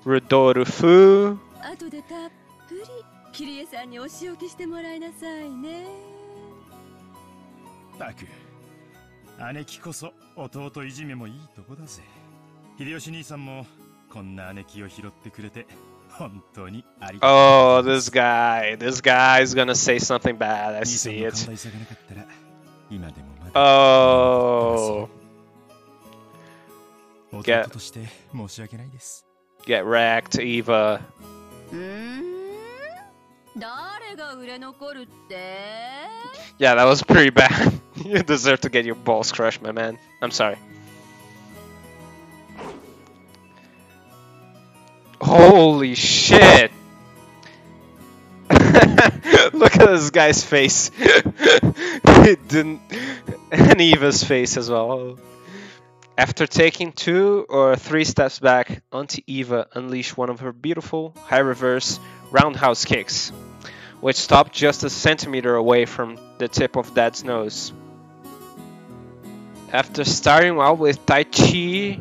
フ。Rudolf. 後でたっぷりキリエさんにお仕置きしてもらいなさいね。たく、姉貴こそ弟いじめもいいとこだぜ。秀吉兄さんもこんな姉貴を拾ってくれて本当にありがとう。Oh, this guy is gonna say something bad. I see it. Oh. Get wrecked, Eva. 誰が売れ残るって？ Yeah, that was pretty bad. You deserve to get your balls crushed, my man. I'm sorry. Holy shit! Look at this guy's face. He didn't... And Eva's face as well. After taking 2 or 3 steps back, Auntie Eva unleashed one of her beautiful, high reverse, roundhouse kicks, which stopped just a centimeter away from the tip of Dad's nose. After starting out with Tai Chi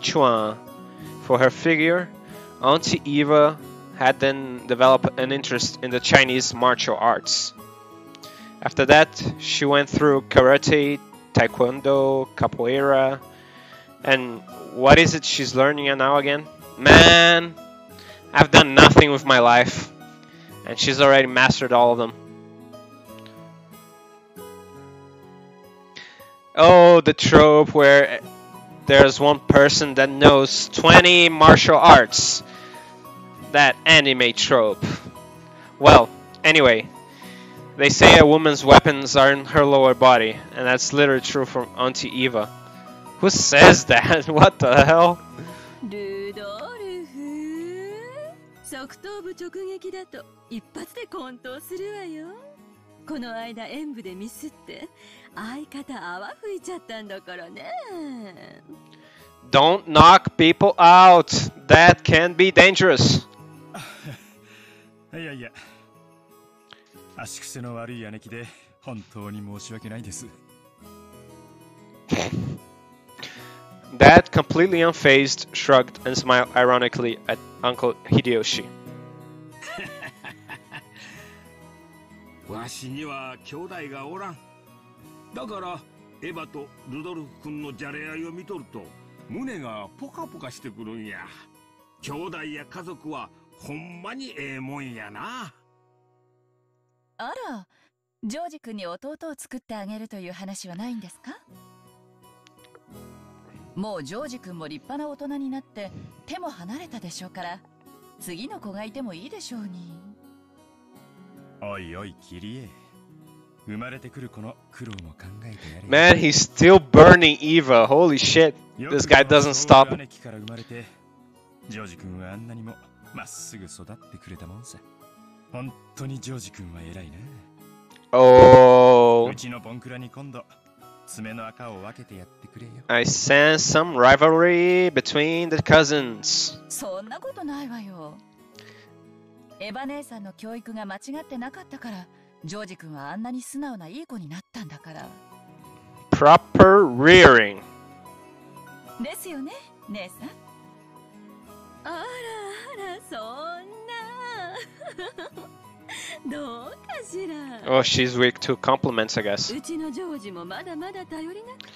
Chuan for her figure, Auntie Eva had then developed an interest in the Chinese martial arts. After that, she went through karate, taekwondo, capoeira, and what is it she's learning now again? Man, I've done nothing with my life, and she's already mastered all of them. Oh, the trope where there's one person that knows 20 martial arts. That anime trope. Well, anyway, they say a woman's weapons are in her lower body, and that's literally true from Auntie Eva. Who says that? What the hell? ルドルフ、側頭部直撃だと一発で混沌するわよ。この間演舞でミスって相方泡吹いちゃったんだからね。Don't knock people out. That can be dangerous. いやいや、足癖の悪い姉貴で本当に申し訳ないです。Dad, completely unfazed, shrugged and smiled ironically at Uncle Hideyoshi. わしには兄弟がおらん。だからエヴァとルドルフ君のじゃれ合いを見とると胸がポカポカしてくるんや。兄弟や家族はほんまにええもんやな。あら、ジョージ君に弟を作ってあげるという話はないんですか？もうジョージ君も立派な大人になって手も離れたでしょうから、次の子がいてもいいでしょうに。おいおい、キリエ。生まれてくる子の苦労も考えてやれ。Man, he's still burning Eva. Holy shit. This guy doesn't stop. 姉貴から生まれて、ジョージ君はあんなにもまっすぐ育ってくれたもんさ。本当にジョージ君は偉いな。Oh. うちのボンクラに今度 I sense some rivalry between the cousins. そんなことないわよ。エヴァ姉さんの教育が間違ってなかったから、ジョージ君はあんなに素直ないい子になったんだから。Proper rearing. ですよね、姉さん。あらあら、そんな。どうかしら。Oh, she's weak to compliments, I guess. うちのジョージもまだまだ頼りなくて。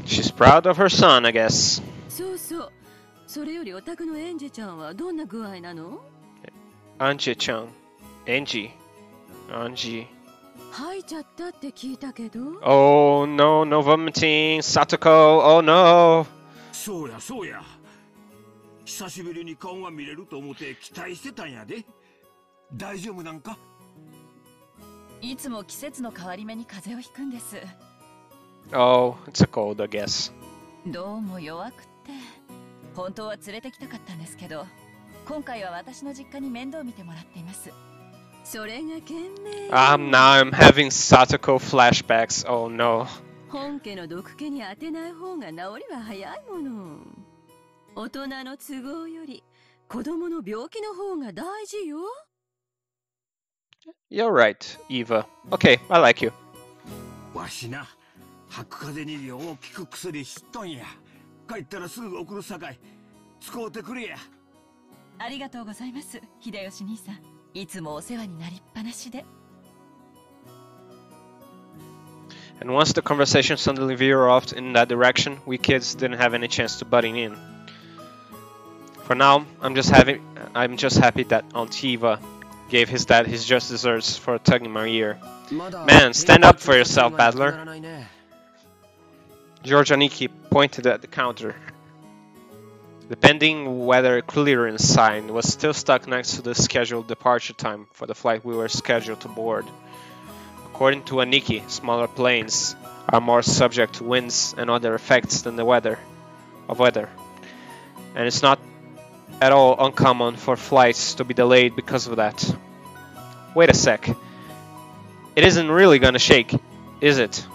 She's proud of her son, I guess. そうそう。それよりお宅のエンジェちゃんはどんな具合なの？ Anji-chan. Angie. 吐いちゃったって聞いたけど。Oh no, no vomiting. Satoko, oh no. そうやそうや。久しぶりに顔が見れると思って期待してたんやで。大丈夫なんか？いつも季節の変わり目に風邪をひくんです。Oh, it's a cold, I guess. どうも弱くって本当は連れてきたかったんですけど、今回は私の実家に面倒見てもらっています。それが賢明。Now I'm having Satoko flashbacks. Oh no. 本家の毒気に当てない方が治りは早いもの。大人の都合より子供の病気の方が大事よ。You're right, Eva. Okay, I like you. わしな、吐く風邪によう効く薬知っとんや。帰ったらすぐ送るさかい。使うてくれや。ありがとうございます、秀吉兄さん。いつもお世話になりっぱなしで。And once the conversation suddenly veered off in that direction, we kids didn't have any chance to butting in. For now, I'm just happy that Aunt Eva gave his dad his just desserts for tugging my ear. Man, stand up for yourself, Battler. George Aniki pointed at the counter. The pending weather clearance sign was still stuck next to the scheduled departure time for the flight we were scheduled to board. According to Aniki, smaller planes are more subject to winds and other effects than the weather. And it's not at all uncommon for flights to be delayed because of that. Wait a sec. It isn't really gonna shake, is it?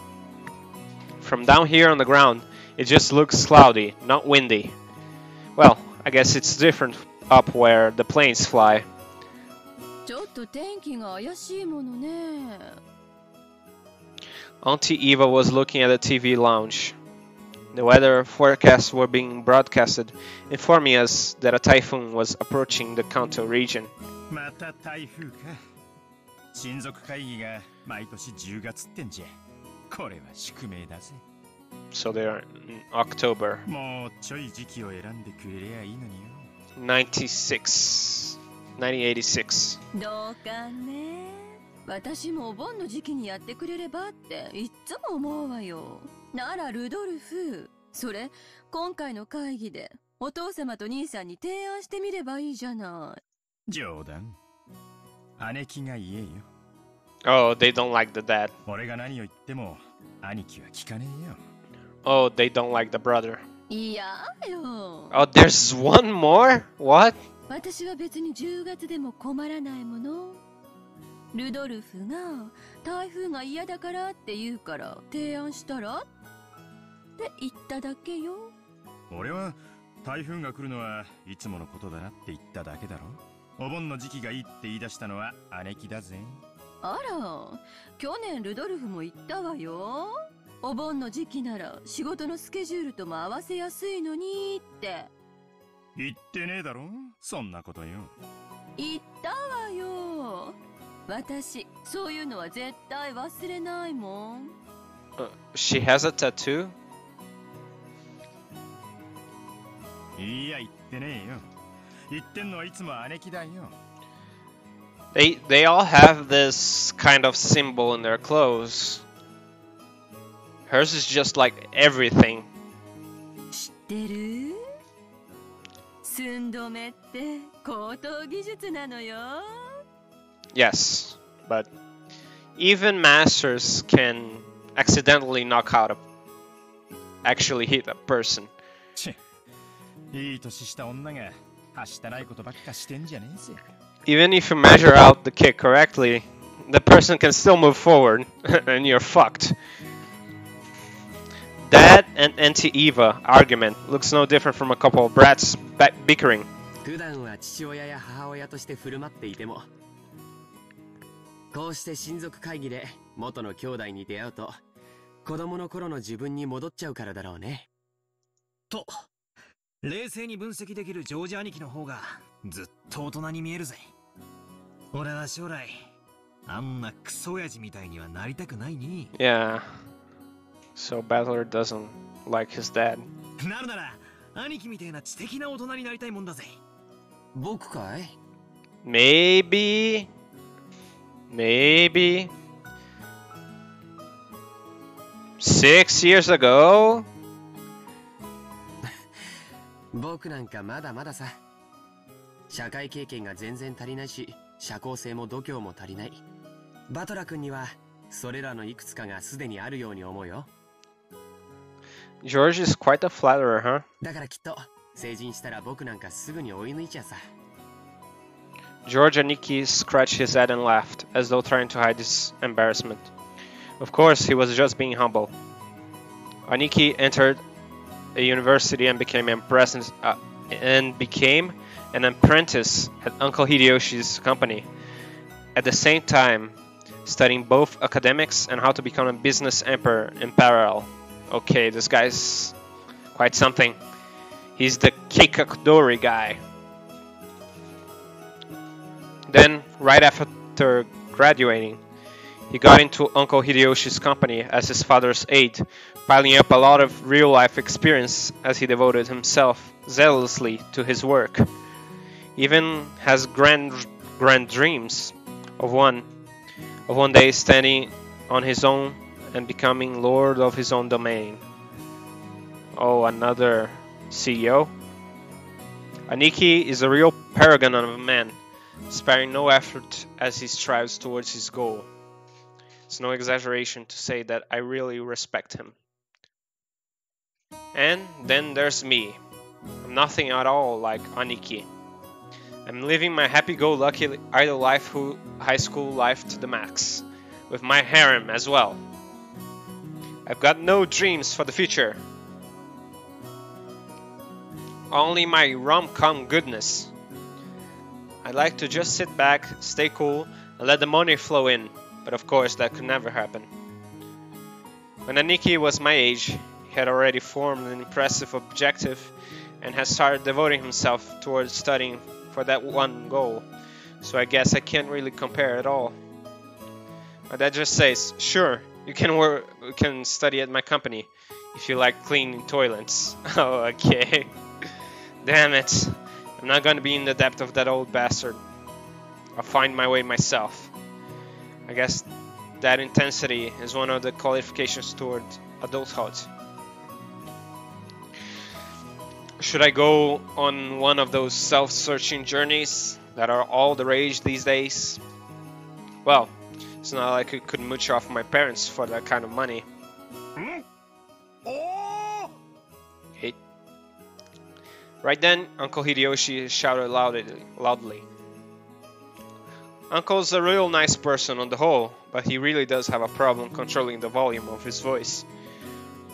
From down here on the ground, it just looks cloudy, not windy. Well, I guess it's different up where the planes fly. ちょっと天気が怪しいものね。Auntie Eva was looking at the TV lounge. The weather forecasts were being broadcasted, informing us that a typhoon was approaching the Kanto region. また台風か。親族会議が毎年10月ってんじゃ。これは宿命だぜ。So they're in October. もうちょい時期を選んでくれりゃいいのによ。1986. どうかね。私もお盆の時期にやってくれればっていっつも思うわよ。ならルドルフ、それ今回の会議でお父様と兄さんに提案してみればいいじゃない。冗談。姉貴が言えよ。Oh, they don't like the dad. 俺が何を言っても兄貴は聞かねえよ。Oh, they don't like the brother. いやよ。Oh, there's one more? What? 私は別に10月でも困らないもの。ルドルフが台風が嫌だからって言うから提案したらって言っただけよ。俺は台風が来るのはいつものことだなって言っただけだろ。お盆の時期がいいって言い出したのは姉貴だぜ。あら、去年ルドルフも言ったわよ。お盆の時期なら仕事のスケジュールとも合わせやすいのにって。言ってねえだろ、そんなことよ。言ったわよ。私、そういうのは絶対忘れないもん。She has a tattoo? いや、言ってねえよ。言ってんのはいつも姉貴だよ。They all have this kind of symbol in their clothes. Hers is just like everything. 知ってる？寸止めって高等技術なのよ。Yes, but even masters can accidentally knock out actually hit a person. いい年した女がはしたないことばっかしてんじゃねえぜ。Even if you measure out the kick correctly, the person can still move forward and you're fucked. Dad and Auntie Eva argument looks no different from a couple of brats bickering. 普段は父親や母親として振る舞っていても、こうして親族会議で元の兄弟に出会うと、子供の頃の自分に戻っちゃうからだろうね。と、冷静に分析できるジョージ兄貴の方がずっと大人に見えるぜ。俺は将来あんなクソ親父みたいにはなりたくないね。Yeah. So Battler doesn't like his dad. なるなら兄貴みたいな知的な大人になりたいもんだぜ。僕かい？ Maybe. 6 years ago? 僕なんかまだまださ。社会経験が全然足りないし、社交性も度胸も足りない。バトラ君にはそれらのいくつかがすでにあるように思うよ。George is quite a flatterer, huh? だからきっと成人したら僕なんかすぐに追い抜いちゃうさ。George and Nikki scratched his head and laughed, as though trying to hide his embarrassment. Of course, he was just being humble. Aniki entered a university and became an apprentice at Uncle Hideyoshi's company. At the same time, studying both academics and how to become a business emperor in parallel. Okay, this guy's quite something. He's the Keikakudori guy. Then, right after graduating, he got into Uncle Hideyoshi's company as his father's aide, piling up a lot of real-life experience as he devoted himself zealously to his work. He even has grand dreams of one day standing on his own and becoming lord of his own domain. Oh, another CEO? Aniki is a real paragon of a man, sparing no effort as he strives towards his goal. It's no exaggeration to say that I really respect him. And then there's me. I'm nothing at all like Aniki. I'm living my happy-go-lucky idle life, high school life to the max, with my harem as well. I've got no dreams for the future. Only my rom-com goodness. I'd like to just sit back, stay cool, and let the money flow in, but of course that could never happen. When Aniki was my age, he had already formed an impressive objective and had started devoting himself towards studying for that one goal, so I guess I can't really compare at all. My dad just says, sure, you can study at my company if you like cleaning toilets. Oh, okay. Damn it. I'm not gonna be in the depth of that old bastard. I'll find my way myself. I guess that intensity is one of the qualifications toward adulthood. Should I go on one of those self-searching journeys that are all the rage these days? Well, it's not like I could mooch off my parents for that kind of money. Hey. Right then, Uncle Hideyoshi shouted loudly. Uncle's a real nice person on the whole, but he really does have a problem controlling the volume of his voice.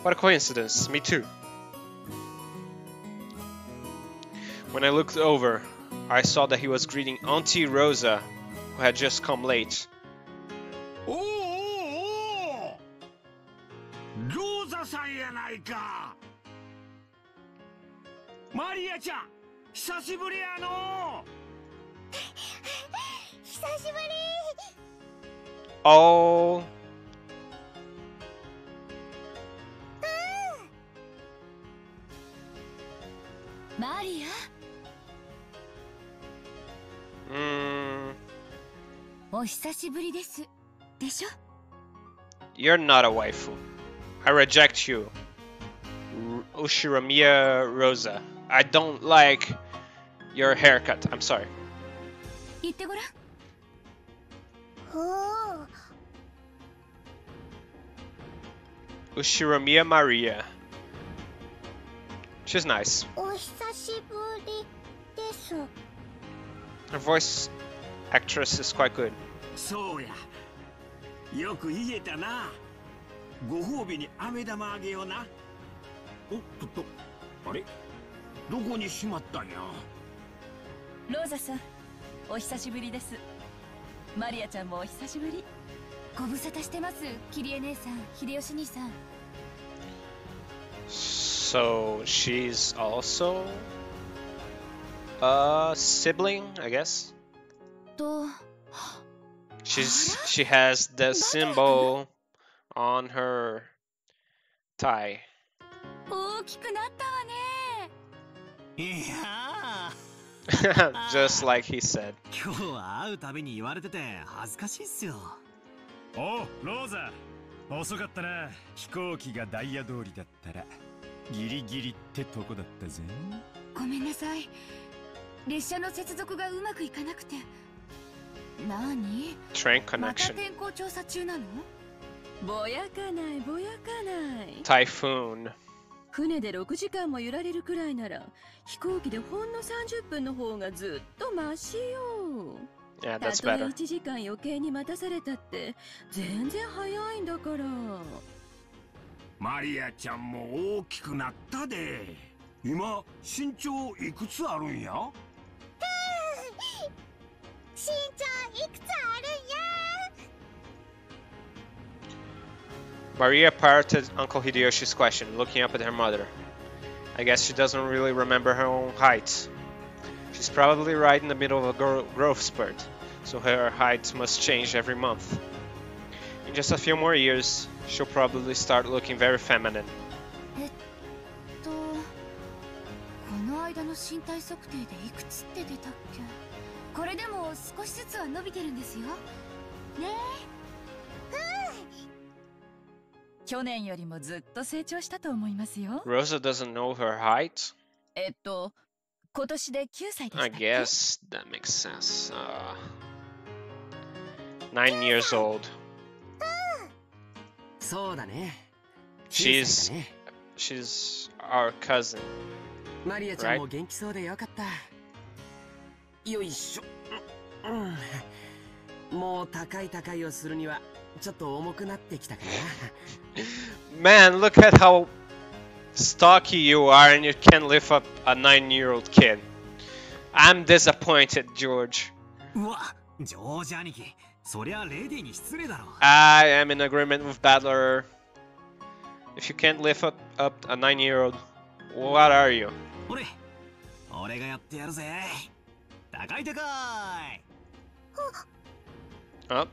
What a coincidence, me too. When I looked over, I saw that he was greeting Auntie Rosa, who had just come late. Oh! Rosa-san ya nai ka! Maria-chan! Hisashiburi ya no! Oh. Maria? You're not a waifu. I reject you. Ushiromiya Rosa. I don't like your haircut. I'm sorry. Ushiromiya Maria. She's nice. Her voice actress is quite good. そうや。よく言えたな。ご褒美に飴玉あげような。おっと、あれどこにしまったんや。ローザさん、お久しぶりです。マリアちゃんもお久しぶり。ご無沙汰してます、キリエ姉さん、秀吉兄さん。So she's also a sibling, I guess. と、She has the symbol on her thigh. 大きくなったわね。いや Just like he said. 今日は会うたびに言われてて恥ずかしいっすよ。おう、ローザ、遅かったな。飛行機がダイヤ通りだったらギリギリってとこだったぜ。ごめんなさい。列車の接続がうまくいかなくて。何？ Train また connection. 天候調査中なの？ぼやかないぼやかない。 Typhoon. 船で6時間も揺られるくらいなら飛行機でほんの30分の方がずっとマシよ。 Yeah, た that's とえ better. 1時間余計に待たされたって全然早いんだから。マリアちゃんも大きくなったで。今身長いくつあるんや。身長いくつあるんや。 Maria parroted Uncle Hideyoshi's question, looking up at her mother. I guess she doesn't really remember her own height. She's probably right in the middle of a growth spurt, so her height must change every month. In just a few more years, she'll probably start looking very feminine. この間の身体測定でいくつって出たっけ？これでも少しずつは伸びてるんですよ。ね去年よりもずっと成長したと思いますよ。 Rosa doesn't know her height? 今年で9歳でした I っけ？ guess that makes sense. 9 years old. そうだね。 She's 9歳だね。 she's our cousin. マリアちゃんも元気そうでよかった。よいしょ。もう高いをするにはちょっと重くなってきたかな。Man, look at how stocky you are and you can't lift up a 9-year-old kid. I'm disappointed, George. うわ、ジョージ兄貴、そりゃレディに失礼だろ。I am in agreement with Battler. If you can't lift up a 9-year-old, what are you? 俺がやってやるぜ。高い。Up.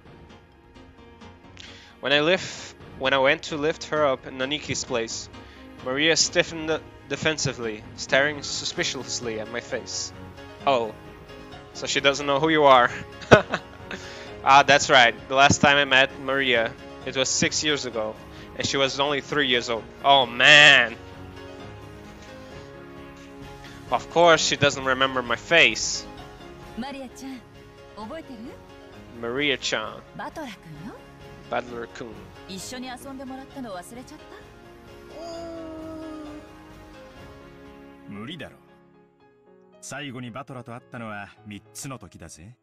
When I went to lift her up in Naniki's place, Maria stiffened defensively, staring suspiciously at my face. Oh, so she doesn't know who you are. Ah, that's right. The last time I met Maria, it was 6 years ago, and she was only 3 years old. Oh man. Of course she doesn't remember my face. マリアちゃん、覚えてる？ Maria-chan, バトラ君よ。 Battler-kun. 一緒に遊んでもらったの忘れちゃった？無理だろ。最後にバトラと会ったのは3つの時だぜ。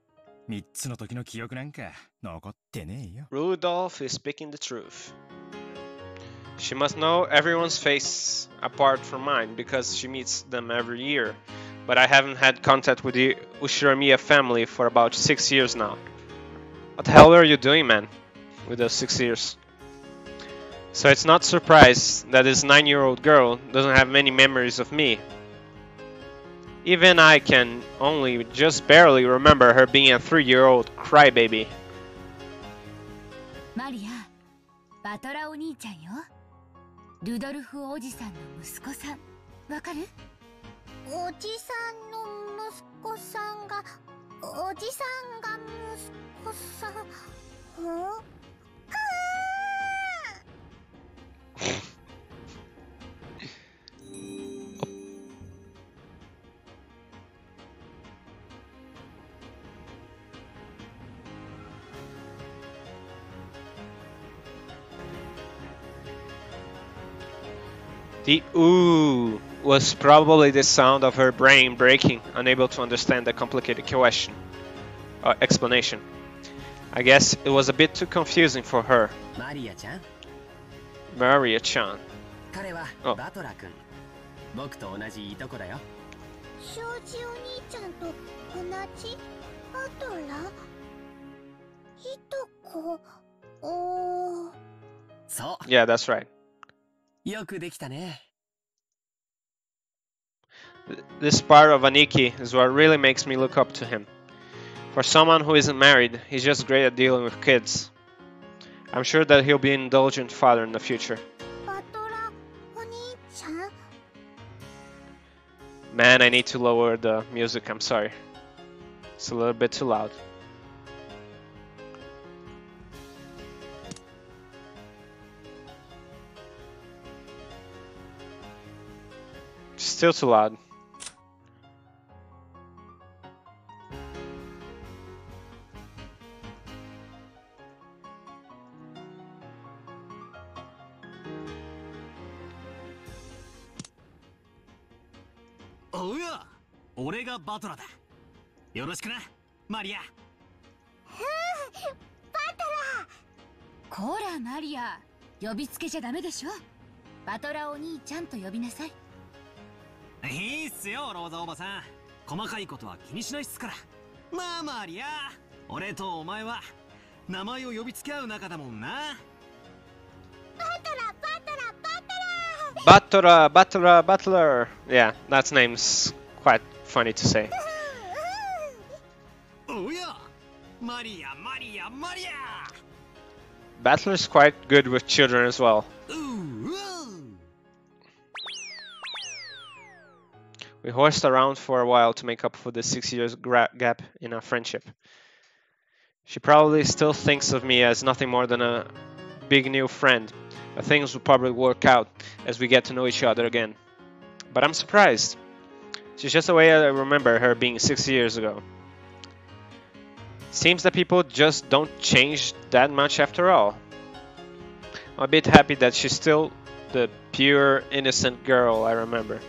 3つの時の記憶なんか残ってねえよ。 Rudolf is speaking the truth. She must know everyone's face apart from mine because she meets them every year. But I haven't had contact with the Ushiromiya family for about 6 years now. What the hell are you doing, man, with those 6 years? So it's not surprise that this 9-year-old girl doesn't have many memories of me. Even I can only just barely remember her being a 3-year-old crybaby. マリア、バトラお兄ちゃんよ。ルドルフおじさんの息子さん、わかる？おじさんの息子さんが、おじさんが息子さん、はThe ooh was probably the sound of her brain breaking, unable to understand the complicated question explanation. I guess it was a bit too confusing for her. マリアちゃん、 Maria-chan. 彼は Oh. バトラ君。僕と同じいとこだよ。庄司お兄ちゃんと同じバトラいとこ。おー。そ Yeah, that's right. う。よくできたね。This part of Aniki is what really makes me look up to him. For someone who isn't married, he's just great at dealing with kids. I'm sure that he'll be an indulgent father in the future. バトラお兄ちゃん Man, I need to lower the music, I'm sorry. It's a little bit too loud. Still too loud. Oh yeah! 俺がバトラだ。よろしくな、マリア。こらマリア、呼びつけちゃダメでしょ。バトラお兄ちゃんと呼びなさい。いいっすよ、ローザおばさん。細かいことは気にしないっすから。まあマリア、俺とお前は名前を呼びつけ合う仲だもんな。Battler. Yeah, that name's quite funny to say. おや、マリア、マリア、マリア。Battler's quite good with children as well. We horsed around for a while to make up for the 6 years gap in our friendship. She probably still thinks of me as nothing more than a big new friend, but things will probably work out as we get to know each other again. But I'm surprised. She's just the way I remember her being 6 years ago. Seems that people just don't change that much after all. I'm a bit happy that she's still the pure, innocent girl I remember.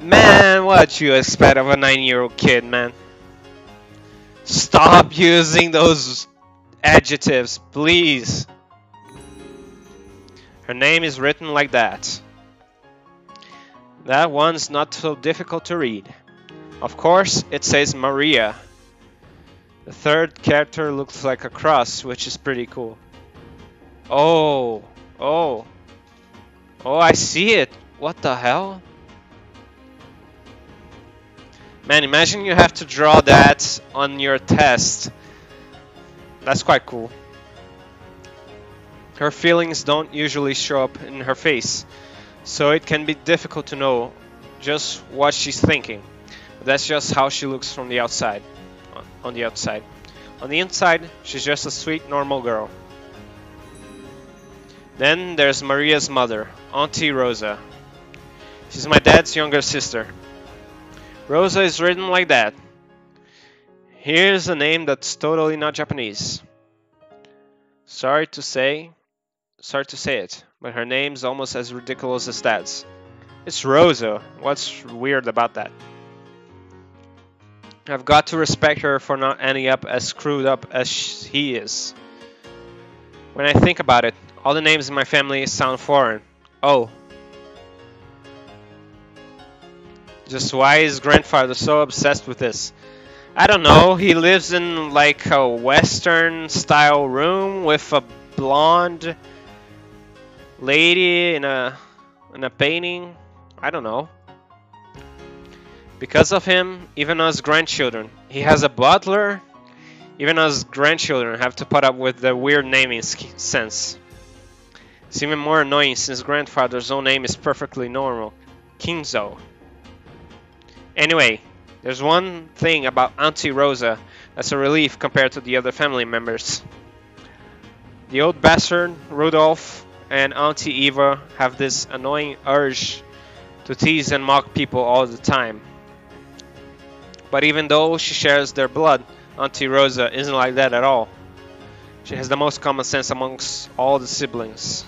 Man, what you expect of a 9-year-old kid, man? Stop using those adjectives, please. Her name is written like that. That one's not so difficult to read. Of course, it says Maria. The third character looks like a cross, which is pretty cool. Oh, I see it. What the hell? Man, imagine you have to draw that on your test. That's quite cool. Her feelings don't usually show up in her face, so it can be difficult to know just what she's thinking. But that's just how she looks from the outside. On the outside. On the inside, she's just a sweet, normal girl. Then there's Maria's mother, Auntie Rosa. She's my dad's younger sister. Rosa is written like that. Here's a name that's totally not Japanese. Sorry to say it, but her name's almost as ridiculous as Dad's. It's Rosa. What's weird about that? I've got to respect her for not ending up as screwed up as he is. When I think about it, all the names in my family sound foreign. Oh. Just why is grandfather so obsessed with this? I don't know, he lives in like a western style room with a blonde lady in a painting. I don't know. Because of him, even us grandchildren, he has a butler. Even us grandchildren have to put up with the weird naming sense. It's even more annoying since grandfather's own name is perfectly normal, Kinzo. Anyway, there's one thing about Auntie Rosa that's a relief compared to the other family members. The old bastard, Rudolf, and Auntie Eva have this annoying urge to tease and mock people all the time. But even though she shares their blood, Auntie Rosa isn't like that at all. She has the most common sense amongst all the siblings.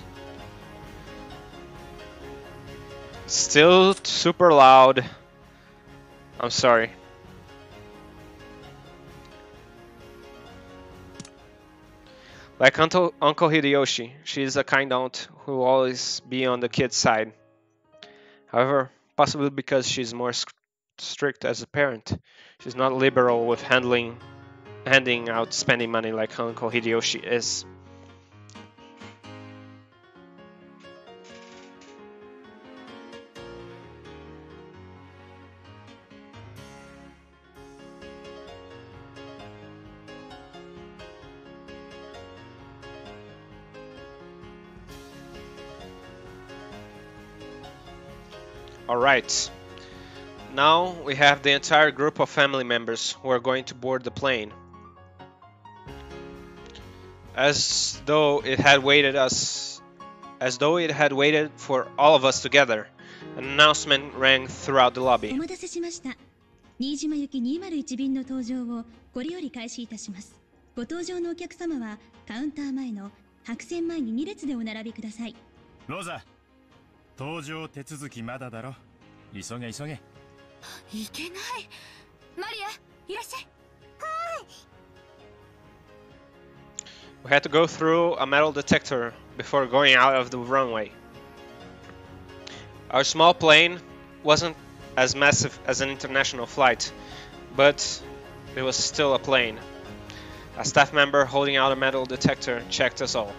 Still super loud. I'm sorry. Like Uncle Hideyoshi, she is a kind aunt who will always be on the kid's side. However, possibly because she's more strict as a parent, she's not liberal with handing out spending money like Uncle Hideyoshi is. Alright, now we have the entire group of family members who are going to board the plane. As though it had waited for all of us together, an announcement rang throughout the lobby. お待たせしました。新島行き201便の搭乗をこれより開始いたします。ご搭乗のお客様はカウンター前の白線前に2列でお並びください。ローザ、搭乗手続きまだだろ。急げ急げ。いけない。マリア、いらっしゃい。We had to go through a metal detector before going out of the runway. Our small plane wasn't as massive as an international flight, but it was still a plane. A staff member holding out a metal detector checked us all.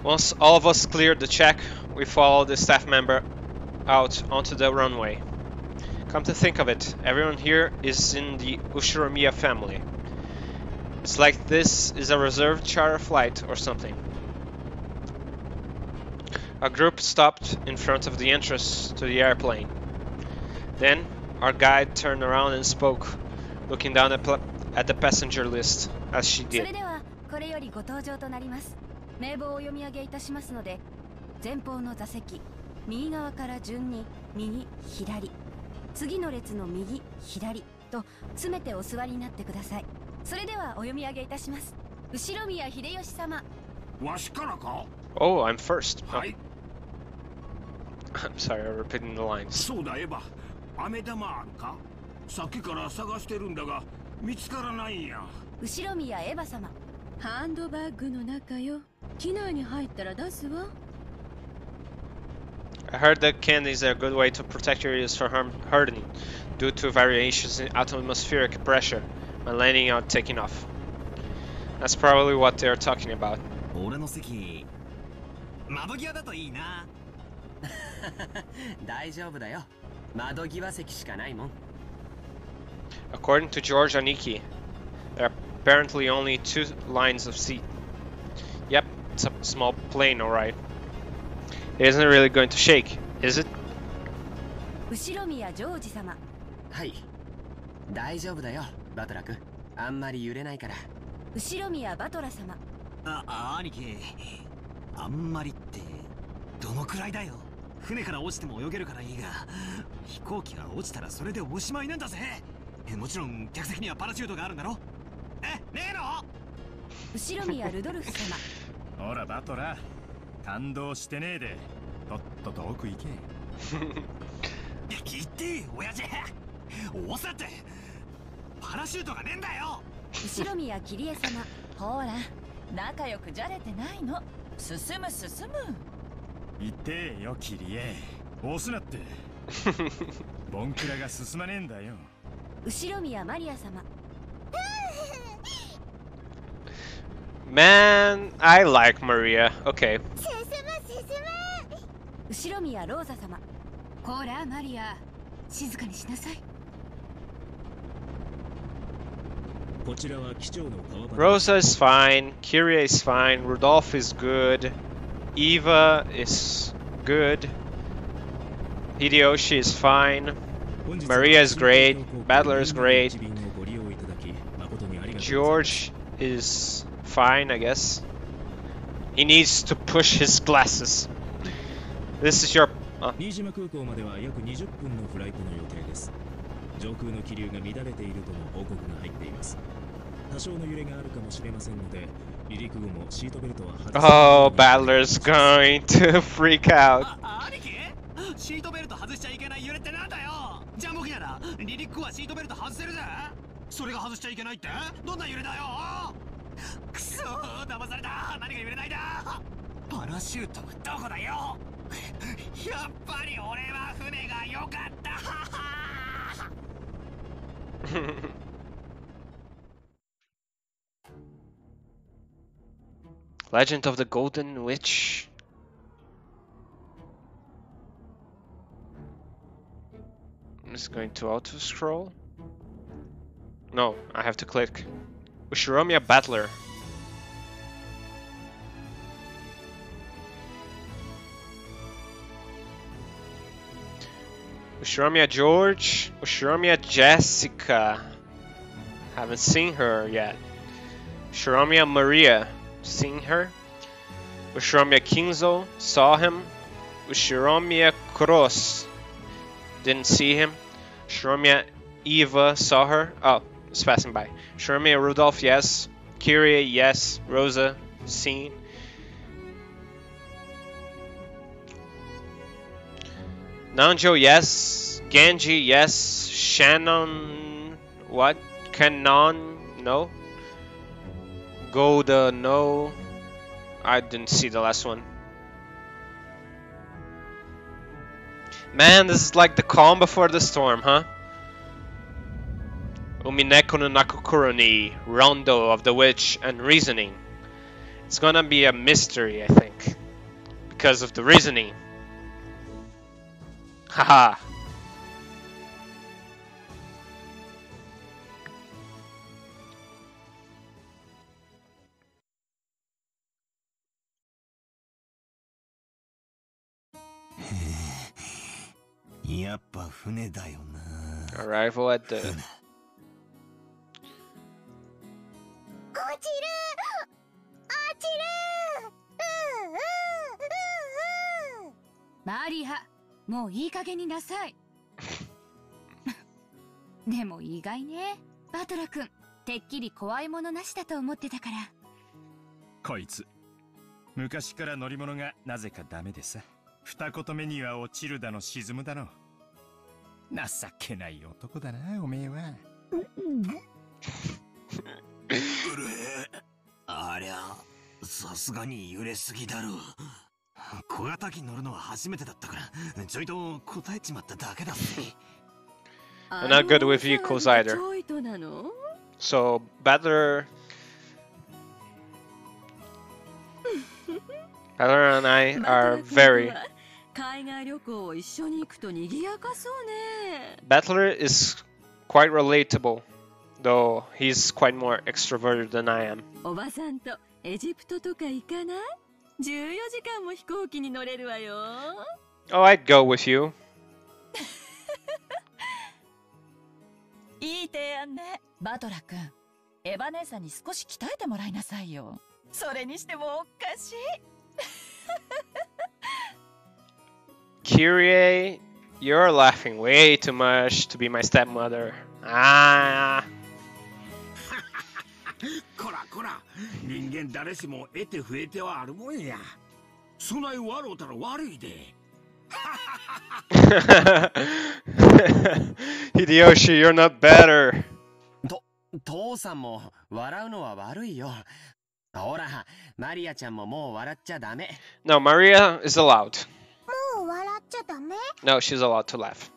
Once all of us cleared the check, we followed the staff member out onto the runway. Come to think of it, everyone here is in the Ushiromiya family. It's like this is a reserved charter flight or something. Our group stopped in front of the entrance to the airplane. Then, our guide turned around and spoke, looking down at the passenger list as she did. それではこれよりご搭乗となります。名簿を読み上げいたしますので、前方の座席、右側から順に右、左、次の列の右、左と詰めてお座りになってください。それではお読み上げいたします。後宮秀吉様。わしからか? Oh, I'm first. Oh. はい。I'm sorry, I'm repeating the lines. そうだ、エヴァ。飴玉あるか? さっきから探してるんだが見つからないんや。後宮エヴァ様。ハンドバッグの中よ。機内に入ったら出すわ。I heard that candies are a good way to protect your ears from hurting due to variations in atmospheric pressure when landing or taking off. That's probably what they're talking about. 俺の席、窓際だといいな。大丈夫だよ。窓際席しかないもん。According to George Aniki, there are apparently only 2 lines of seat. Yep, it's a small plane, alright. It isn't really going to shake, is it? 後宮ジョージ様。はい。大丈夫だよ、バトラ君。あんまり揺れないから。後宮バトラ様。兄貴。あんまりってどのくらいだよ。船から落ちても泳げるからいいが、飛行機が落ちたらそれでおしまいなんだぜ。もちろん客席にはパラシュートがあるんだろ。ねえの？後宮ルドルフ様。ほらバトラ、感動してねえで、とっとと奥行け。聞いて、親父。おさって。パラシュートがねえんだよ。後宮キリエ様。ほら、仲良くじゃれてないの。進む進む。言ってよキリエ。押すなって。ボンクラが進まねえんだよ。後宮マリア様。Man, I like Maria. Okay. 後宮ローザ様。ほらマリア、静かにしなさい。Rosa is fine, Kyrie is fine, Rudolf is good, Eva is good, Hideyoshi is fine, Maria is great, Battler is great, George is fine, I guess. He needs to push his glasses. This is your... 新島空港までは約20分のフライトの予定です。上空の気流が乱れているとの報告が入っています。多少の揺れがあるかもしれませんので、離陸後もシートベルトは外して。Oh, Battler's going to freak out. 兄貴、シートベルト外しちゃいけない揺れってなんだよ。ジャンボ機なら離陸後はシートベルト外せるぜ。それが外しちゃいけないって？どんな揺れだよ。くそー、騙された。何が揺れないだ。パラシュートどこだよ。やっぱり俺は船が良かった。Legend of the Golden Witch. I'm just going to auto scroll. No, I have to click. Ushiromiya Battler. Ushiromiya George. Ushiromiya Jessica. Haven't seen her yet. Ushiromiya Maria. Seen her. Ushiromiya Kinzo. Saw him. Ushiromiya Cross. Didn't see him. Ushiromiya Eva. Saw her. Oh, it's passing by. Ushiromiya Rudolf. Yes. Kyrie. Yes. Rosa. Seen. Nanjo, yes. Genji, yes. Shannon, what? Kanon, no. Golda, no. I didn't see the last one. Man, this is like the calm before the storm, huh? Umineko no Nakokuro ni Rondo of the Witch and Reasoning. It's gonna be a mystery, I think. Because of the reasoning. Haha. Arrival at the マリア、もういい加減になさい。でも意外ね。バトラ君、てっきり怖いものなしだと思ってたから。こいつ昔から乗り物がなぜかダメでさ。二言目には落ちるだの沈むだの。情けない男だな、おめえは。ありゃ、さすがに揺れすぎだろう。小型機乗るのは初めてだったから、ちょいと答えちまっただけだぜ。I'm not good with vehicles either. So, Battler and I are very... Battler is quite relatable, though he's quite more extroverted than I am. おばさんとエジプトとか行かない？ 14時間も飛行機に乗れるわよ。Oh, I'd go with you. いい提案ね。バトラ君、エヴァ姉さんに少し鍛えてもらいなさいよ。それにしてもおかしい。Kyrie, you're laughing way too much to be my stepmother. Ah. こらこら、人間誰しも得て増えてはあるもんや。そない笑うたら悪いで。Hideyoshi, you're not better. 父さんも笑うのは悪いよ。ほら、マリアちゃんももう笑っちゃダメ。No, Maria is allowed. もう笑っちゃダメ？ No, she's allowed to laugh.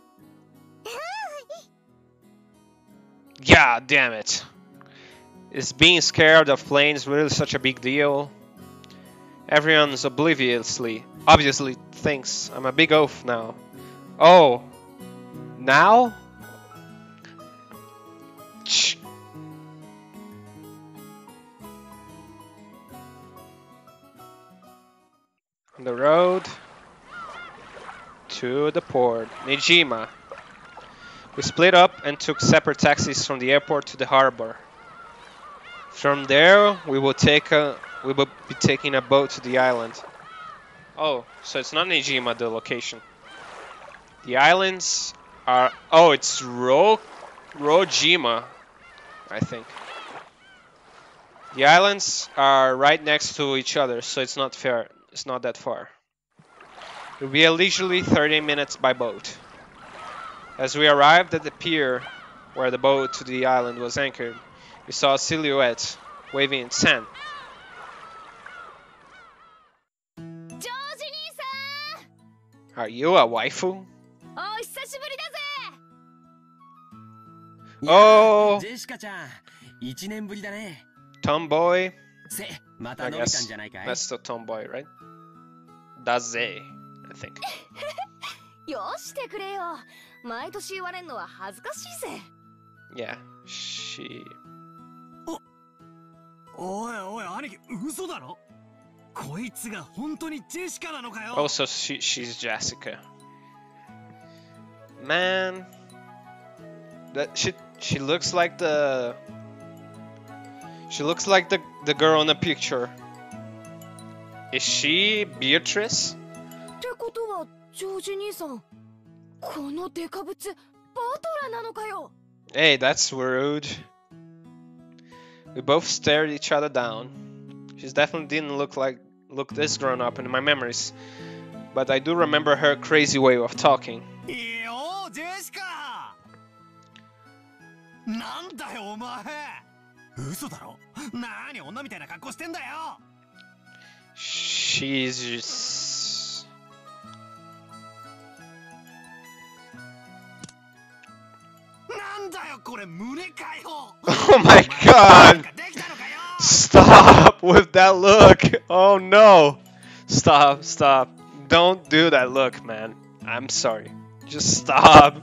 God damn it. Is being scared of planes really such a big deal? Everyone's obviously thinks I'm a big oaf now. Oh, now? On the road to the port, Nijima. We split up and took separate taxis from the airport to the harbor. From there, we will be taking a boat to the island. Oh, so it's not Nijima, the location. The islands are... Oh, it's Rokkenjima, I think. The islands are right next to each other, so it's not fair. It's not that far. It will be a leisurely 30 minutes by boat. As we arrived at the pier, where the boat to the island was anchored, we saw a silhouette waving in sand. Are you a waifu? Oh, ジェシカちゃん、1年ぶりだね。 tomboy. せ、また I 伸びたん guess じゃないかい？ that's the tomboy, right? Daze, I think. よしてくれよ。毎年言われんのは恥ずかしいぜ。Yeah, she. おいおい兄貴、嘘だろ？こいつが本当にジェシカなのかよ。 Also, she's Jessica. Man, that she looks like the. She looks like the girl in the picture. Is she Beatrice? ってことはジョージ兄さん、このデカブツバトラーなのかよ。 Hey, that's rude. We both stared each other down. She definitely didn't look this grown up in my memories, but I do remember her crazy way of talking. いよジェシカ。なんだよお前。嘘だろ。なに女みたいな格好してんだよ。 She's just... Oh my god! Stop with that look! Oh no! Stop, stop. Don't do that look, man. I'm sorry. Just stop.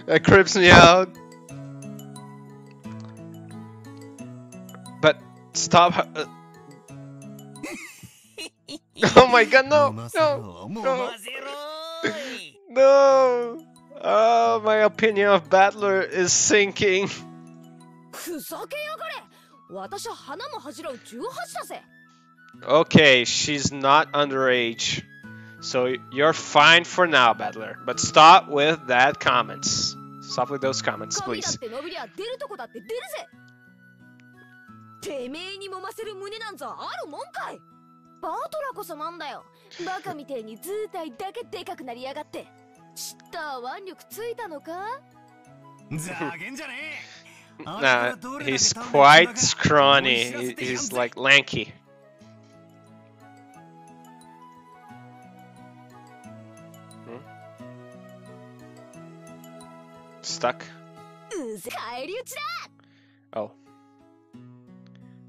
That creeps me out. But stop. Oh my god, no! No! No! No! Oh, my opinion of Battler is sinking. ふざけやがれ。私は花も恥じらう18だぜ。 Okay, she's not underage. So you're fine for now, Battler. But stop with that comments. Stop with those comments, 髪だっ please. て伸びりゃ出るとこだって出るぜ。てめえに揉ませる胸なんざあるもんかい。バトラこそなんだよ。バカみてえに図体だけでかくなりやがって。知った腕力ついたのか？ざけんじゃねえ。 Nah, he's quite scrawny. He's like lanky. Stuck? 返り討ちだ。 Oh.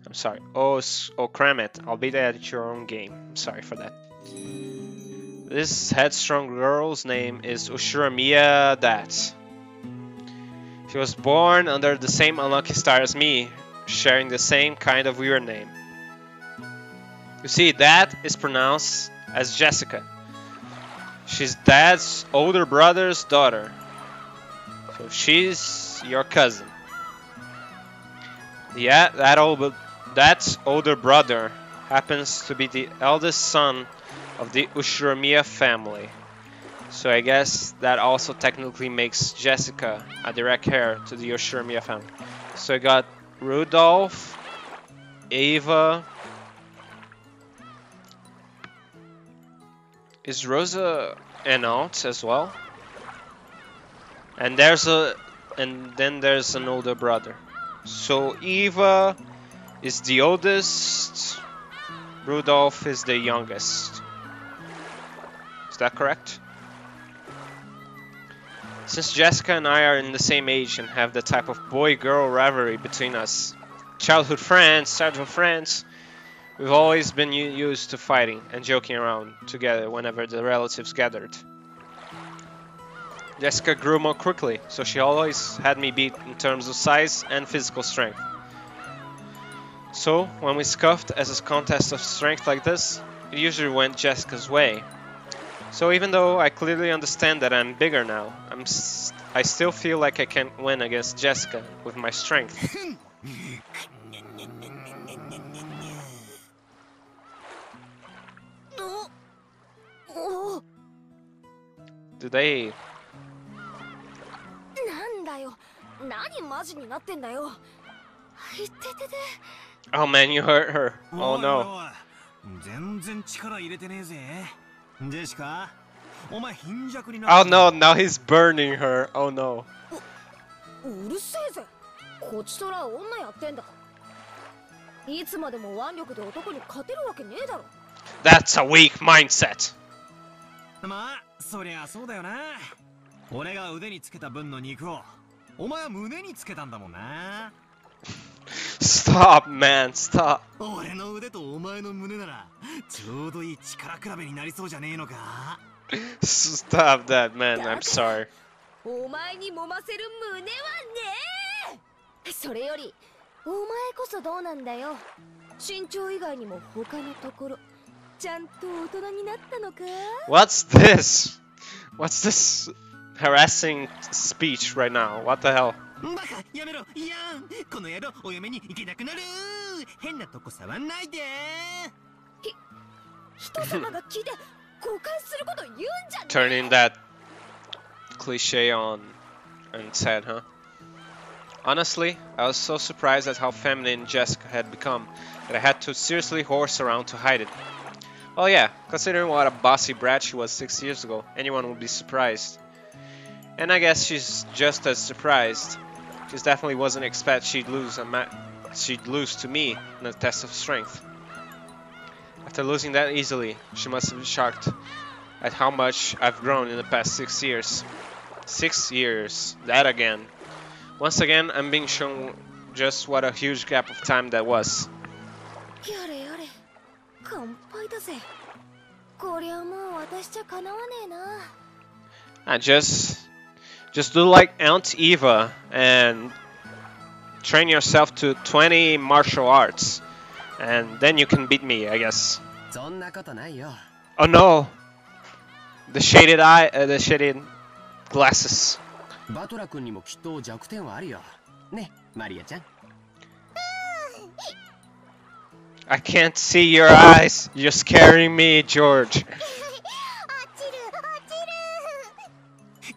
I'm sorry. Oh, cram it. I'll be there at your own game. I'm sorry for that. This headstrong girl's name is Ushiromiya that. She was born under the same unlucky star as me, sharing the same kind of weird name. You see, that is pronounced as Jessica. She's Dad's older brother's daughter. So she's your cousin. Yeah, that older brother happens to be the eldest son of the Ushiromiya family. So I guess that also technically makes Jessica a direct heir to the Ushiromiya family. So I got Rudolf, Ava. Is Rosa an aunt as well? And then there's an older brother. So Eva is the oldest. Rudolf is the youngest. Is that correct? Since Jessica and I are in the same age and have the type of boy-girl rivalry between us, childhood friends, we've always been used to fighting and joking around together whenever the relatives gathered. Jessica grew more quickly, so she always had me beat in terms of size and physical strength. So, when we scuffed as a contest of strength like this, it usually went Jessica's way. So even though I clearly understand that I'm bigger now, I still feel like I can't win against Jessica with my strength. Do they... なんだよ。何マジになってんだよ。いててて。 Oh man, you hurt her. Oh no. 全然力入れてねえぜ。ジェシカ、お前貧弱にな Oh no, now he's burning her. Oh no. うるせえぜ。こちとら女やってんだ。いつまでも腕力で男に勝てるわけねえだろ。 That's a weak mindset. まあそりゃそうだよな。俺が腕につけた分の肉をお前は胸につけたんだもんな。Stop, man, stop. 俺の腕とお前の胸ならちょうどいい力比べになりそうじゃねえのか。Stop that, man. I'm sorry. お前に揉ませる胸はねえ。それよりお前こそどうなんだよ。身長以外にも他のところちゃんと大人になったのか。 What's this? What's this harassing speech right now? What the hell? バカやめろ。いやんこの野郎お嫁に行けなくなる。変なとこ触んないで。人様が聞いて誤解すること言うんじゃねえ。 Turning that cliche on and said, huh? Honestly, I was so surprised at how feminine Jessica had become that I had to seriously horse around to hide it. Oh yeah, considering what a bossy brat she was 6 years ago, anyone would be surprised. And I guess she's just as surprised. She definitely wasn't expect she'd lose to me in a test of strength. After losing that easily, she must have been shocked at how much I've grown in the past 6 years. 6 years, that again. Once again, I'm being shown just what a huge gap of time that was. やれやれ、乾杯だぜ。こりゃもう私じゃかなわねえな。Just do like Aunt Eva and train yourself to 20 martial arts, and then you can beat me, I guess. そんなことないよ。 Oh no! The shaded eye, the shaded glasses. バトラ君にもきっと弱点はあるよ。ね、マリアちゃん。I can't see your eyes. You're scaring me, George.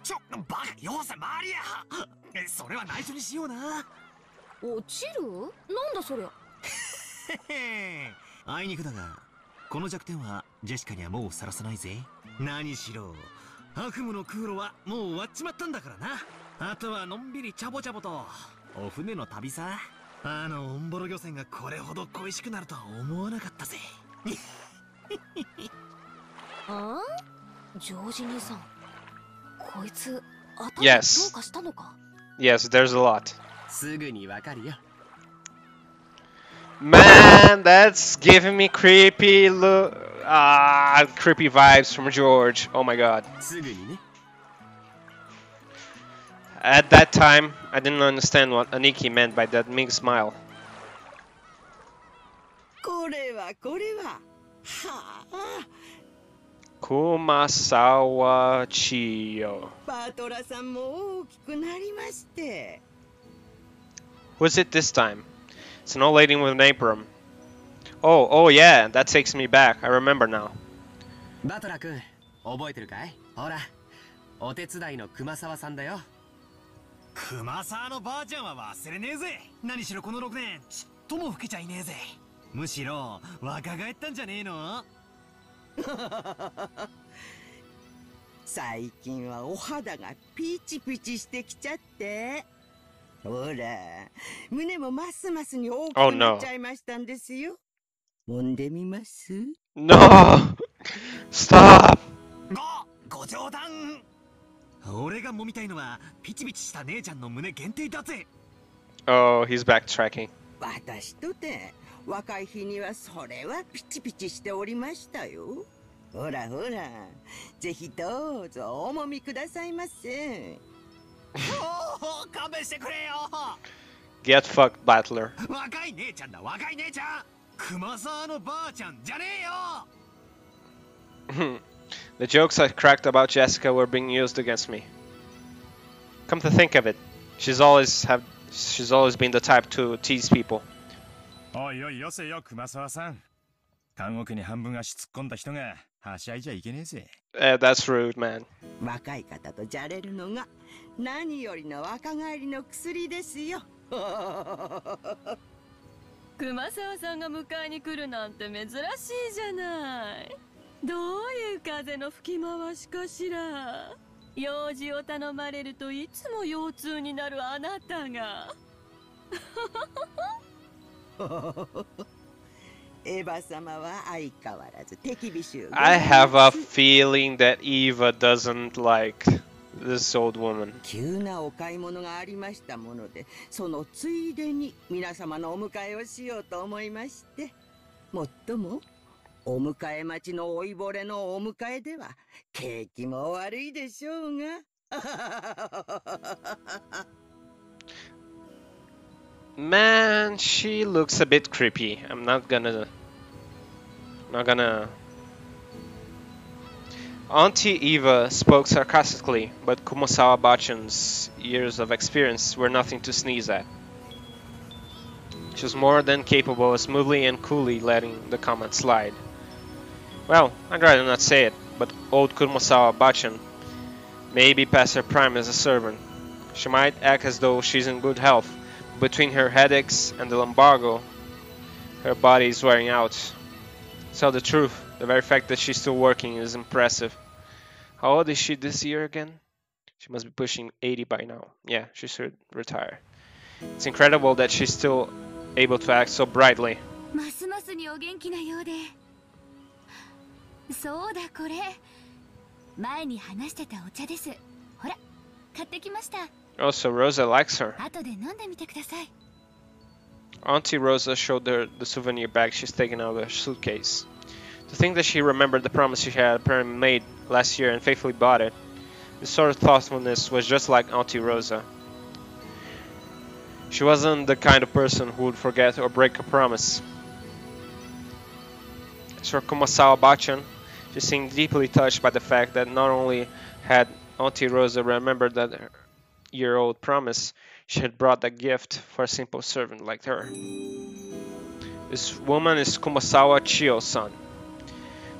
ちょバカよせマリア。それは内緒にしような。落ちる？なんだそりゃ。あいにくだがこの弱点はジェシカにはもうさらさないぜ。何しろ悪夢の空路はもう終わっちまったんだからな。あとはのんびりチャボチャボとお船の旅さ。あのオンボロ漁船がこれほど恋しくなるとは思わなかったぜ。ああ？ジョージ兄さん、こいつ頭どうかしたのか？ Yes, there's a lot. すぐにわかるよ。Man, that's giving me creepy creepy vibes from George. Oh my god. すぐにね。At that time, I didn't understand what Aniki meant by that meek smile. これははあ。Kumasawa Chiyo. バトラさんも大きくなりまして。 Who is it this time? It's an old lady with an apron. Oh yeah, that takes me back. I remember now. バトラ君、覚えてるかい？ほら、お手伝いの熊沢さんだよ。熊沢のばあちゃんは忘れねえぜ。何しろこの6年ちっとも老けちゃいねえぜ。むしろ若返ったんじゃねえの？最近はお肌がピチピチしてきちゃって。ほら、胸もますますに大きくなっちゃいましたんですよ。揉んでみます？ No! Stop! ご冗談。俺が揉みたいのはピチピチした姉ちゃんの胸限定だぜ。Oh, he's backtracking. 私とて若い日にはそれはピチピチしておりましたよ。ほらほら、ぜひどうぞお揉みくださいませ。おお、勘弁してくれよ。 Get fucked, Battler. 若い姉ちゃんだ、若い姉ちゃん。熊沢のばあちゃんじゃねえよ。The jokes I cracked about Jessica were being used against me. Come to think of it, she's always been the type to tease people. おいおいよせよ熊沢さん。監獄に半分足突っ込んだ人がはしゃいじゃいけねえぜ。That's rude, man. 若い方とじゃれるのが何よりの若返りの薬ですよ。熊沢さんが迎えに来るなんて珍しいじゃない。どういう風の吹き回しかしら。用事を頼まれるといつも腰痛になるあなたが。エヴァ様は相変わらず手厳しゅう。I have a feeling that Eva doesn't like this old woman. 急なお買い物がありましたもので、そのついでに皆様のお迎えをしようと思いまして。もっとも、お迎え待ちの老いぼれのお迎えでは景気も悪いでしょうが。Man, she looks a bit creepy. I'm not gonna. Auntie Eva spoke sarcastically, but Kumasawa Bachan's years of experience were nothing to sneeze at. She was more than capable of smoothly and coolly letting the comment slide. Well, I'd rather not say it, but old Kumasawa Bachan may be past her prime as a servant. She might act as though she's in good health. Between her headaches and the lumbago, her body is wearing out. To tell the truth, the very fact that she's still working is impressive. How old is she this year again? She must be pushing 80 by now. Yeah, she should retire. It's incredible that she's still able to act so brightly. ますますにお元気なようで。そうだこれ。前に話してたお茶です。ほら、買ってきました。Also, Rosa likes her. 後で飲んでみてください。Auntie Rosa showed her the souvenir bag she's taken out of her suitcase. To think that she remembered the promise she had apparently made last year and faithfully bought it. This sort of thoughtfulness was just like Auntie Rosa. She wasn't the kind of person who would forget or break a promise. As for Kumasawa Bachan, she seemed deeply touched by the fact that not only had Auntie Rosa remembered that year-old promise, she had brought a gift for a simple servant like her. This woman is Kumasawa Chiyo-san.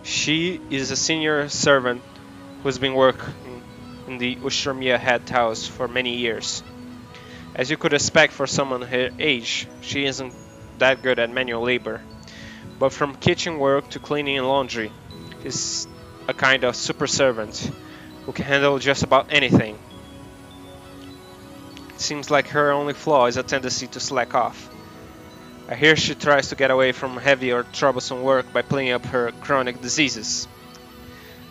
She is a senior servant who's been working in the Ushiromiya head house for many years. As you could expect for someone her age, she isn't that good at manual labor. But from kitchen work to cleaning and laundry, she's a kind of super servant who can handle just about anything. It seems like her only flaw is a tendency to slack off. I hear she tries to get away from heavy or troublesome work by playing up her chronic diseases.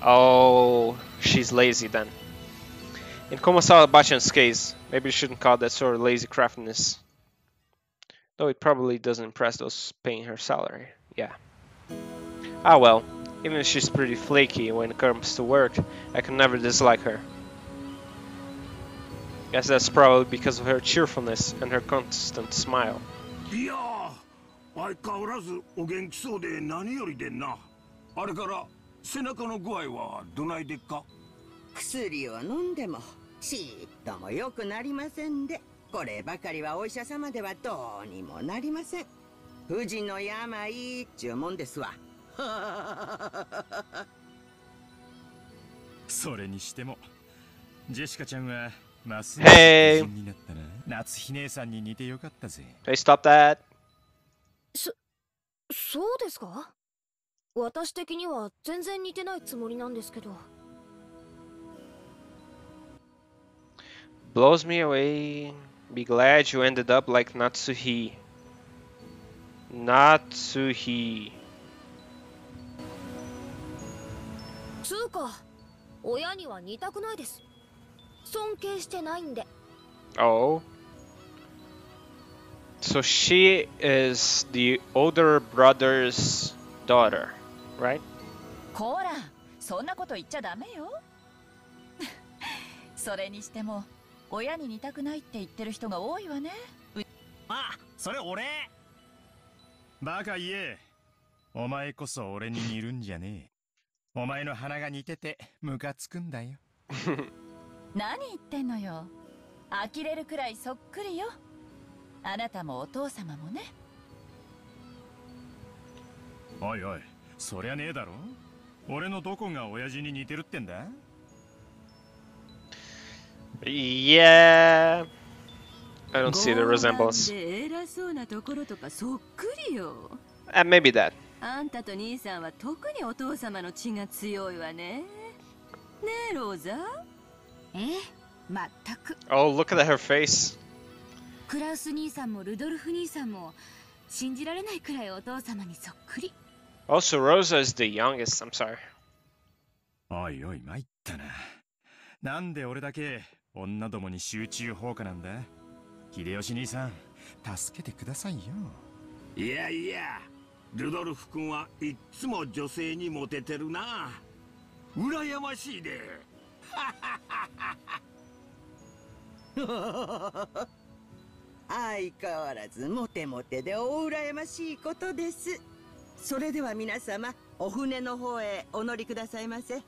Oh, she's lazy then. In Kumasawa Bachan's case, maybe you shouldn't call that sort of lazy craftiness. Though it probably doesn't impress those paying her salary. Yeah. Ah well, even if she's pretty flaky when it comes to work, I can never dislike her. Guess that's probably because of her cheerfulness and her constant smile. いやー、相変わらずお元気そうで何よりでんな。あれから背中の具合はどないでっか？薬を飲んでもちっとも良くなりませんで、こればかりはお医者様ではどうにもなりません。不治の病っちゅうもんですわ。それにしてもジェシカちゃんはますHey! になったな。夏日姉さんに似てよかったぜ。Hey, stop that! そうですか？私的には全然似てないつもりなんですけど。Blows me away. Be glad you ended up like Natsuhi. Natsuhi. つうか、親には似たくないです。尊敬してないんで。Oh. So she is the older brother's daughter, right? こら、そんなこと言っちゃダメよ。それにしても、親に似たくないって言ってる人が多いわね。あ、それ俺。バカ言え。お前こそ俺に似るんじゃねえ。お前の鼻が似ててムカつくんだよ。何言ってんのよ。呆れるくらいそっくりよ。あなたもお父様もね。おいおい、そりゃねえだろ。俺のどこが親父に似てるってんだ？ Yeah. I don't see the resemblance. Maybe that. あんたと兄さんは特にお父様の血が強いわね。ねえローザ。Oh, look at her face. クラウス兄さんもルドルフ兄さんも信じられないくらいお父様にそっくり。Also, Rosa is the youngest. I'm sorry. おいおい、参ったな。なんで俺だけ女どもに集中放火なんだ？秀吉兄さん、助けてくださいよ。いやいや、ルドルフ君はいっつも女性にモテてるな。羨ましいで。相変わらずモテモテでお羨ましいことです。それでは皆様、お船の方へお乗りくださいませ。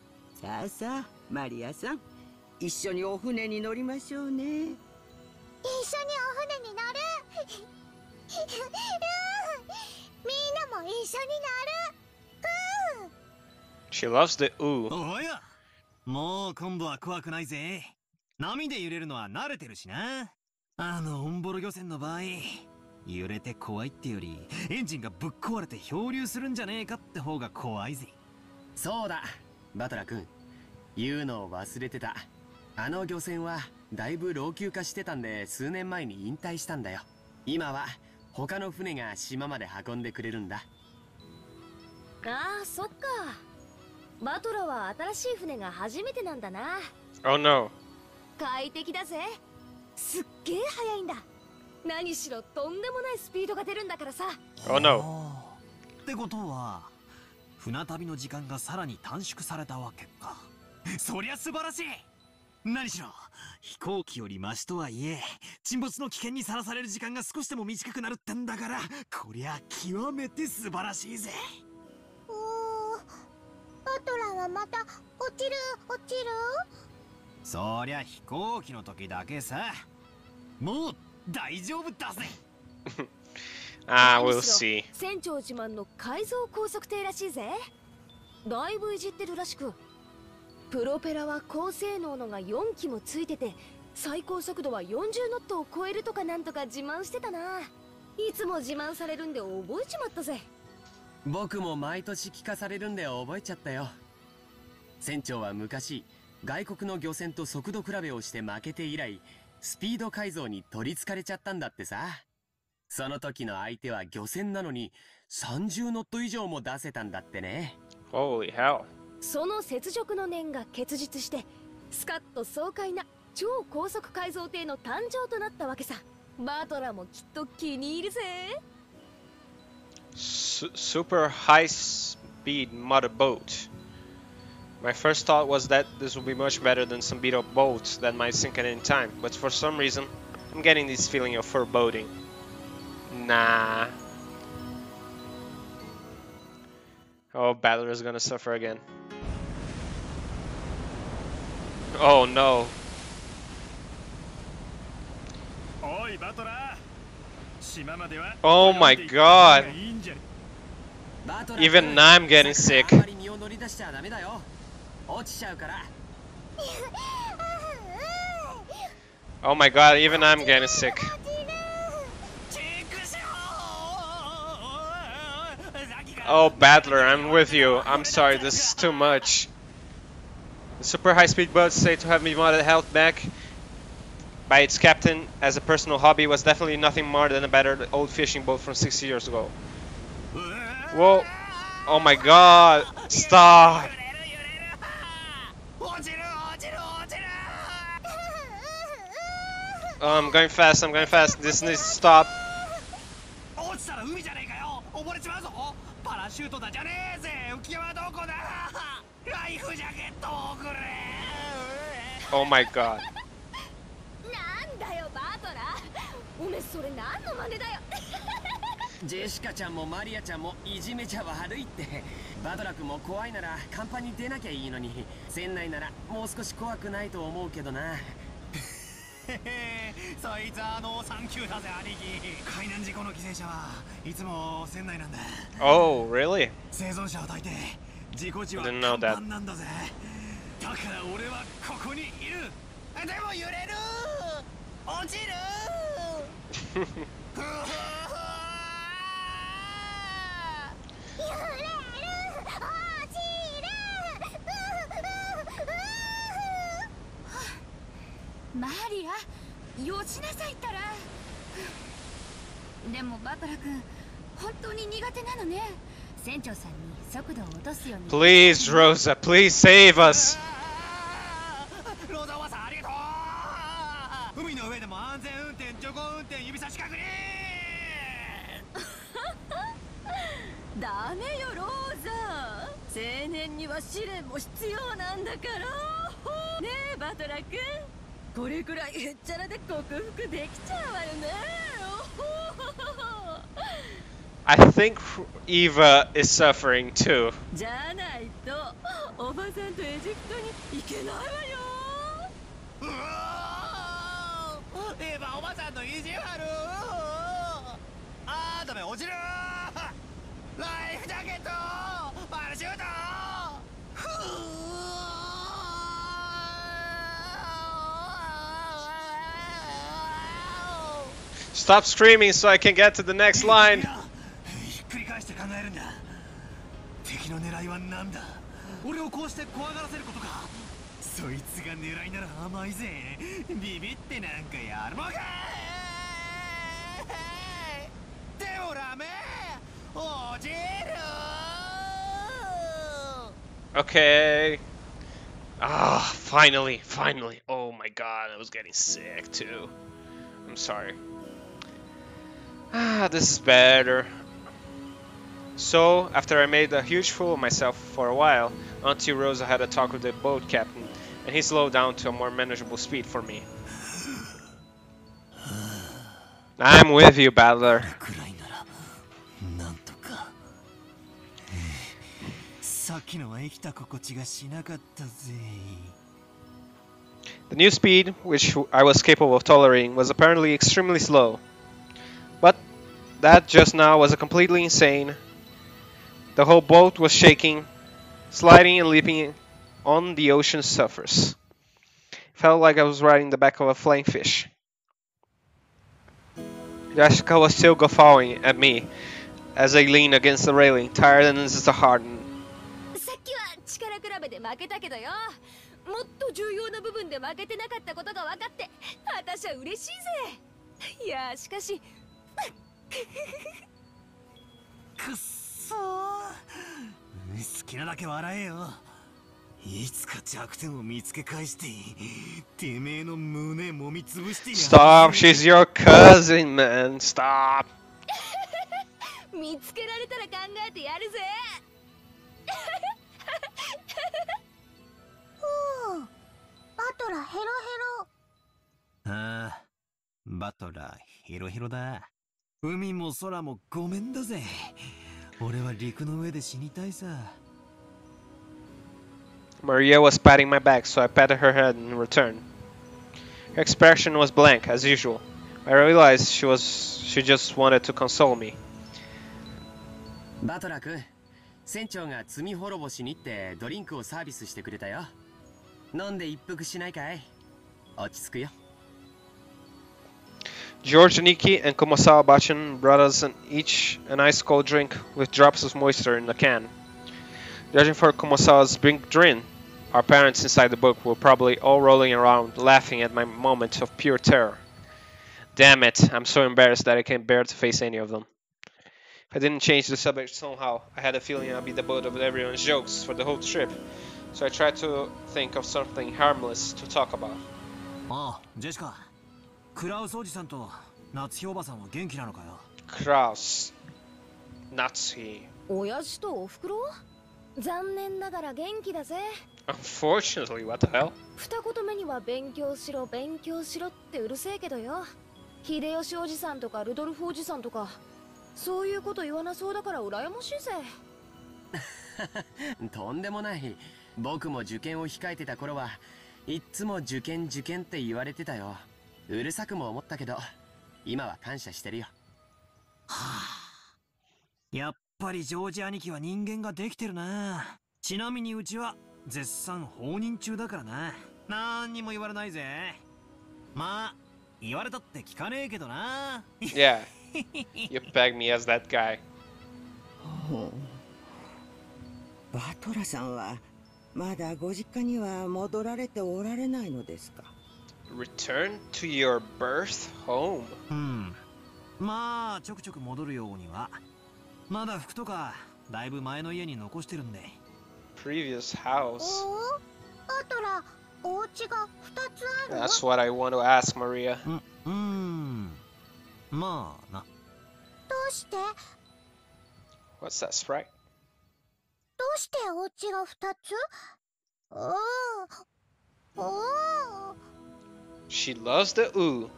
さあさあ、マリアさん、一緒にお船に乗りましょうね。一緒にお船に乗る。みんなも一緒に乗る。She loves the ooh. おや、もう今度は怖くないぜ。波で揺れるのは慣れてるしな。オンボロ漁船の場合、揺れて怖いってよりエンジンがぶっ壊れて漂流するんじゃねえかって方が怖いぜ。そうだ、バトラ君、言うのを忘れてた。あの漁船はだいぶ老朽化してたんで、数年前に引退したんだよ。今は他の船が島まで運んでくれるんだ。ああ、そっか。バトラは新しい船が初めてなんだな。 Oh no. 快適だぜ。すっげえ速いんだ。何しろとんでもないスピードが出るんだからさ。Oh no. ってことは船旅の時間がさらに短縮されたわけか。そりゃ素晴らしい。何しろ飛行機よりマシとはいえ、沈没の危険にさらされる時間が少しでも短くなるってんだから、こりゃ極めて素晴らしいぜ。バトラはまた落ちる。そりゃ飛行機の時だけさ。もう大丈夫だぜ。We'll see. 船長自慢の改造高速艇らしいぜ。だいぶいじってるらしく、プロペラは高性能のが4機もついてて、最高速度は40ノットを超えるとかなんとか自慢してたな。いつも自慢されるんで覚えちまったぜ。僕も毎年聞かされるんで覚えちゃったよ。船長は昔外国の漁船と速度比べをして負けて以来、スピード改造に取りつかれちゃったんだってさ。その時の相手は漁船なのに30ノット以上も出せたんだってね。 Holy hell. その雪辱の念が結実して、スカッと爽快な超高速改造艇の誕生となったわけさ。バトラもきっと気に入るぜ。Super high speed motorboat. My first thought was that this would be much better than some beat up boats that might sink at any time, but for some reason I'm getting this feeling of foreboding. Nah. Oh, Battler is gonna suffer again. Oh no. Oh my god. Even I'm getting sick. Oh my god, even I'm getting sick. Oh, Battler, I'm with you. I'm sorry, this is too much. The super high-speed boats say to have me modded held back by its captain as a personal hobby was definitely nothing more than a battered old fishing boat from 60 years ago. Whoa. Oh my god. Stop. Oh, I'm going fast, I'm going fast. This needs to stop. Oh my god. なんだよバトラ、おめえそれ何の真似だよ。ジェシカちゃんもマリアちゃんもいじめちゃ悪いって。バトラ君も怖いなら甲板に出なきゃいいのに、船内ならもう少し怖くないと思うけどな。そいつはサンキューだぜ兄貴。海難事故の犠牲者はいつも船内なんだ。Oh, really? 生存者を抱いて事故時は Didn't 甲 know that. 板なんだぜ。だから俺はここにいる。でも揺れる。落ちる。マリア、よしなさいったら。でもバトラ君、本当に苦手なのね。船長さんに速度を落とすように。Please, Rosa, please save us. ローザおばさんありがとう。海の上でも安全運転、徐行運転、指差し確認。ダメよローザ。青年には試練も必要なんだから。ねえバトラ君、これくらいへっちゃらで克服できちゃうわよね。I think Eva is suffering too. じゃないとおばさんとエジプトに行けないわよ。エヴァおばさんの意地悪。ダメ落ちる。ライフジャケット、パラシュート。Stop screaming so I can get to the next line. ひっくり返して考えるんだ。敵の狙いは何だ。俺をこうして怖がらせることか。そいつが狙いなら甘いぜ。ビビってなんかやるもんか。でもダメ、落ちる。Okay. Ah, finally. Oh my god, I was getting sick too. I'm sorry. Ah, this is better. So, after I made a huge fool of myself for a while, Auntie Rosa had a talk with the boat captain, and he slowed down to a more manageable speed for me. I'm with you, Battler. The new speed, which I was capable of tolerating, was apparently extremely slow. But that just now was completely insane. The whole boat was shaking, sliding and leaping on the ocean's surface. Felt like I was riding the back of a flying fish. Jessica was still guffawing at me as I leaned against the railing, tired and disheartened. さっきは力比べで負けたけどよ。もっと重要な部分で負けてなかったことが分かって、私は嬉しいぜ。いやしかし。くっそー。好きなだけ笑えよ。いつか弱点を見つけ返して、てめえの胸揉みつぶしてやる。Stop, she's your cousin, man. Stop. 見つけられたら考えてやるぜ。バトラヘロヘロ。ああ、バトラヘロヘロだ。海も空もごめんだぜ。俺は陸の上で死にたいさ。Maria was patting my back, so I patted her head in return. Her expression was blank, as usual. I realized she just wanted to console me. バトラー君、船長が罪滅ぼしにってドリンクをサービスしてくれたよ。飲んで一服しないかい？落ち着くよ。George Niki and Kumasawa Bachan brought us each an ice cold drink with drops of moisture in a can. Judging for Kumasawa's big grin, our parents inside the book were probably all rolling around, laughing at my moment of pure terror. Damn it, I'm so embarrassed that I can't bear to face any of them. If I didn't change the subject somehow, I had a feeling I'd be the butt of everyone's jokes for the whole trip, so I tried to think of something harmless to talk about. ああ、ジェシカ、クラウスおじさんと夏日おばさんは元気なのかよ。Kraus. Natsuhi. 親父とおふくろ？残念ながら元気だぜ。Unfortunately, what the hell? 二言目には勉強しろ勉強しろってうるせえけどよ。秀吉おじさんとかルドルフおじさんとかそういうこと言わなそうだから羨ましいぜ。とんでもない。僕も受験を控えてた頃はいっつも受験って言われてたよ。うるさくも思ったけど今は感謝してるよ。はあ、やっぱりジョージ兄貴は人間ができてるな。ちなみにうちは絶賛放任中だからな。なんにも言われないぜ。まあ言われたって聞かねえけどな。Yeah, you pegged me as that guy. バトラさんはまだご実家には戻られておられないのですか？ Return to your birth home. まあちょくちょく戻るようには。まだ服とかだいぶ前の家に残してるんで。Previous house. バトラ、お家が2つある？ That's what I want to ask Maria. まあな。どうして？ What's that sprite? どうしてお家が2つ？She loves the ooh.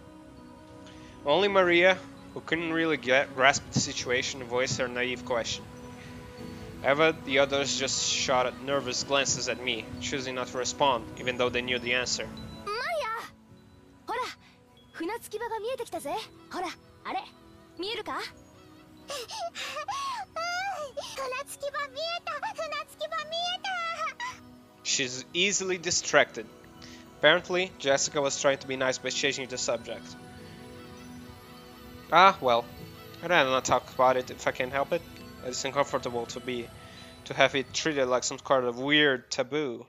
Only Maria, who couldn't really grasp the situation, voiced her naive question. However, the others just shot nervous glances at me, choosing not to respond, even though they knew the answer. Maria! ほら、船着き場が見えてきたぜ。ほら、あれ、見えるか？船着き場見えた！船着き場見えた！ She's easily distracted. Apparently, Jessica was trying to be nice by changing the subject. Ah, well, I'd rather not talk about it if I can't help it. It's uncomfortable to have it treated like some kind of weird taboo.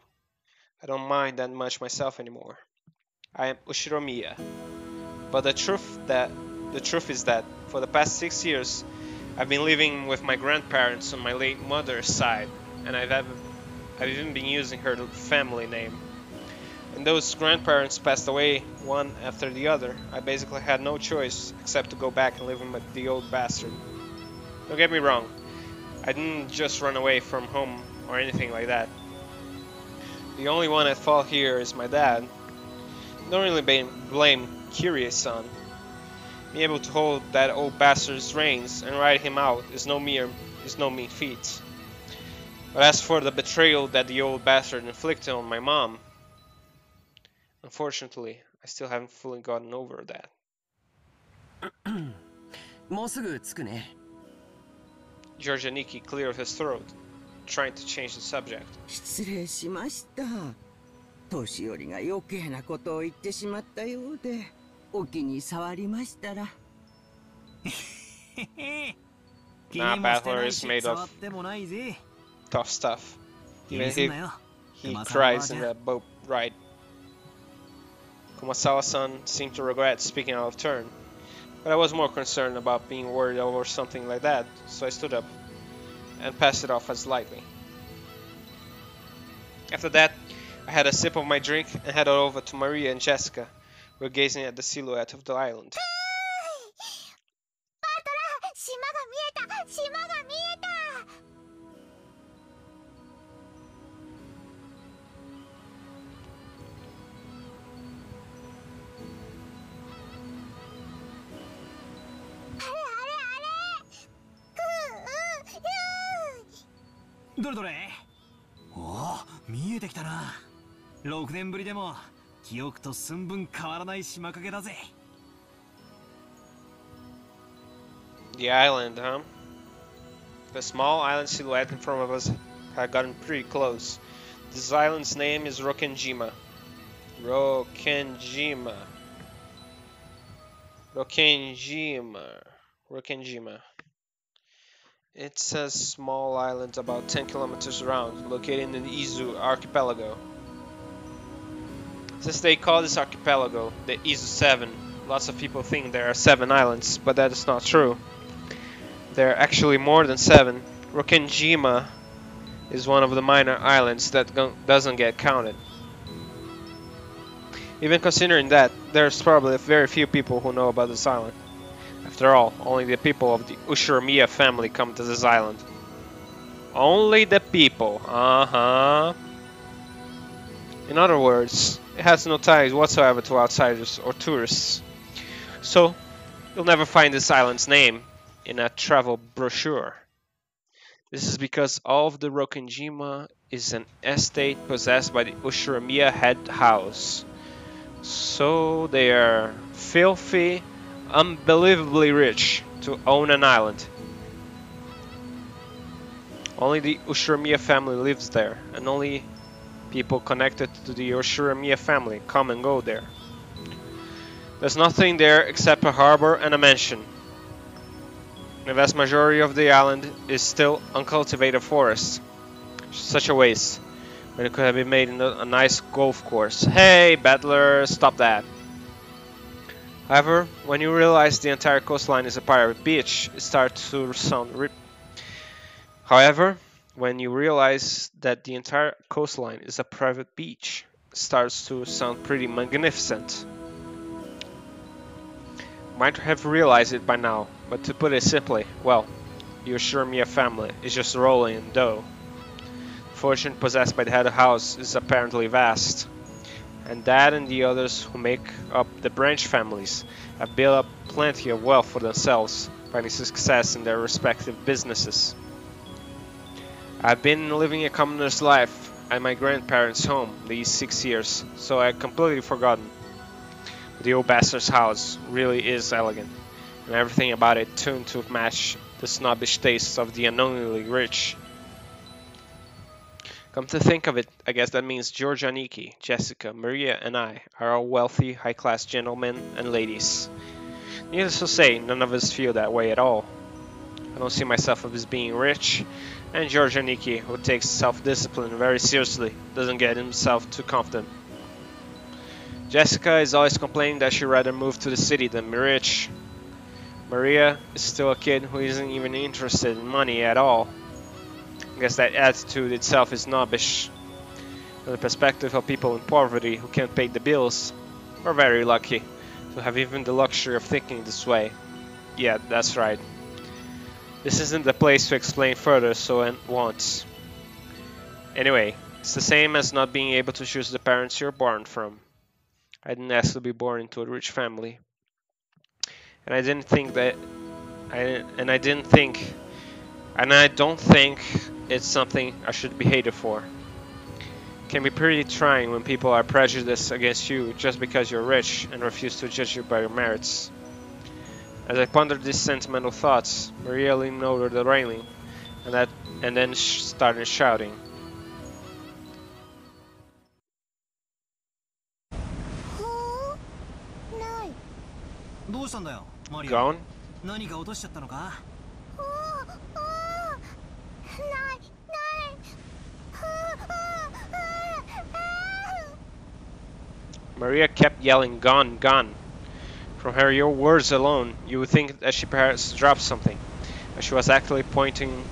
I don't mind that much myself anymore. I am Ushiromiya. But the truth is that for the past 6 years, I've been living with my grandparents on my late mother's side, and I've even been using her family name. And those grandparents passed away one after the other. I basically had no choice except to go back and live with the old bastard. Don't get me wrong, I didn't just run away from home or anything like that. The only one at fault here is my dad. Don't really blame Kyrie-san. Being able to hold that old bastard's reins and ride him out is no mean feat. But as for the betrayal that the old bastard inflicted on my mom, unfortunately, I still haven't fully gotten over that. もうすぐ着くね。Georgianiki cleared his throat, trying to change the subject. 失礼しました。年寄りが余計なことを言ってしまったようで、お気に障りましたら。Nah, Battler is made of tough stuff. Even he cries in the boat ride. Kumasawa-san seemed to regret speaking out of turn, but I was more concerned about being worried over something like that, so I stood up and passed it off as lightly. After that, I had a sip of my drink and headed over to Maria and Jessica, who were gazing at the silhouette of the island. 島が見えた！島が見えた！ どれどれ？おお、見えてきたな。6年ぶりでも記憶と寸分変わらない島影だぜ。The island, huh? The small island silhouette in front of us had gotten pretty close. This island's name is Rokkenjima. Rokkenjima. It's a small island about 10 kilometers around, located in the Izu archipelago. Since they call this archipelago the Izu 7, lots of people think there are 7 islands, but that is not true. There are actually more than 7. Rokkenjima is one of the minor islands that doesn't get counted. Even considering that, there's probably very few people who know about this island. After all, only the people of the Ushiromiya family come to this island. Only the people, In other words, it has no ties whatsoever to outsiders or tourists. So, you'll never find this island's name in a travel brochure. This is because all of the Rokkenjima is an estate possessed by the Ushiromiya head house. So they are filthy, unbelievably rich to own an island. Only the Ushiromiya family lives there, and only people connected to the Ushiromiya family come and go there. There's nothing there except a harbor and a mansion. The vast majority of the island is still uncultivated forest. Such a waste, when it could have been made into a nice golf course. Hey, Battler, stop that. However, when you realize the entire coastline is a pirate beach, it starts to sound However, when you realize that the entire coastline is a private beach, it starts to sound pretty magnificent. Might have realized it by now, but to put it simply, well, the Ushiromiya family is just rolling in dough. The fortune possessed by the head of house is apparently vast, and Dad and the others who make up the branch families have built up plenty of wealth for themselves, finding success in their respective businesses. I've been living a commoner's life at my grandparents' home these 6 years, so I had completely forgotten. The old bastard's house really is elegant, and everything about it tuned to match the snobbish tastes of the unknowingly rich. Come to think of it, I guess that means Georgia, Nikki, Jessica, Maria, and I are all wealthy, high-class gentlemen and ladies. Needless to say, none of us feel that way at all. I don't see myself as being rich, and Georgia Nikki, who takes self-discipline very seriously, doesn't get himself too confident. Jessica is always complaining that she'd rather move to the city than be rich. Maria is still a kid who isn't even interested in money at all. I guess that attitude itself is snobbish. From the perspective of people in poverty who can't pay the bills, we're very lucky to have even the luxury of thinking this way. Yeah, that's right. This isn't the place to explain further, so I won't. Anyway, it's the same as not being able to choose the parents you're born from. I didn't ask to be born into a rich family, and I don't think it's something I should be hated for. It can be pretty trying when people are prejudiced against you just because you're rich and refuse to judge you by your merits. As I pondered these sentimental thoughts, Maria leaned over the railing, and then started shouting. Gone? Maria kept yelling, "Gone, gone." From her words alone, you would think that she perhaps dropped something, but she was actually pointing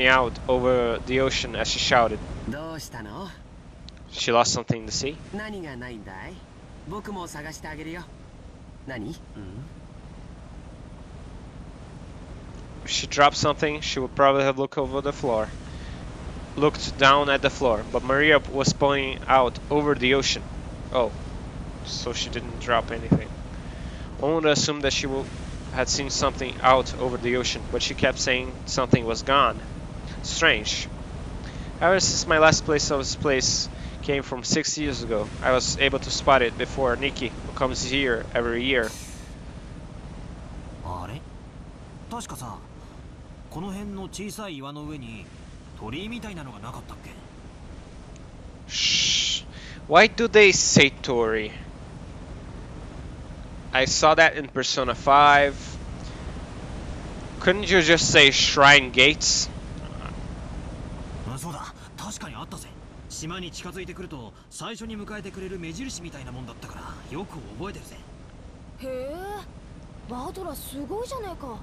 out over the ocean as she shouted. She lost something in the sea? If she dropped something, she would probably have looked down at the floor, but Maria was pointing out over the ocean. Oh, so she didn't drop anything. One would assume that she had seen something out over the ocean, but she kept saying something was gone. Strange. However, since my last place came from 6 years ago, I was able to spot it before Nikki, who comes here every year. Shh. Why do they say Tori? I saw that in Persona 5. Couldn't you just say Shrine Gates? 島に近づいてくると最初に迎えてくれる目印みたいなもんだったからよく覚えてるぜ。へえ、バトラすごいじゃねえか。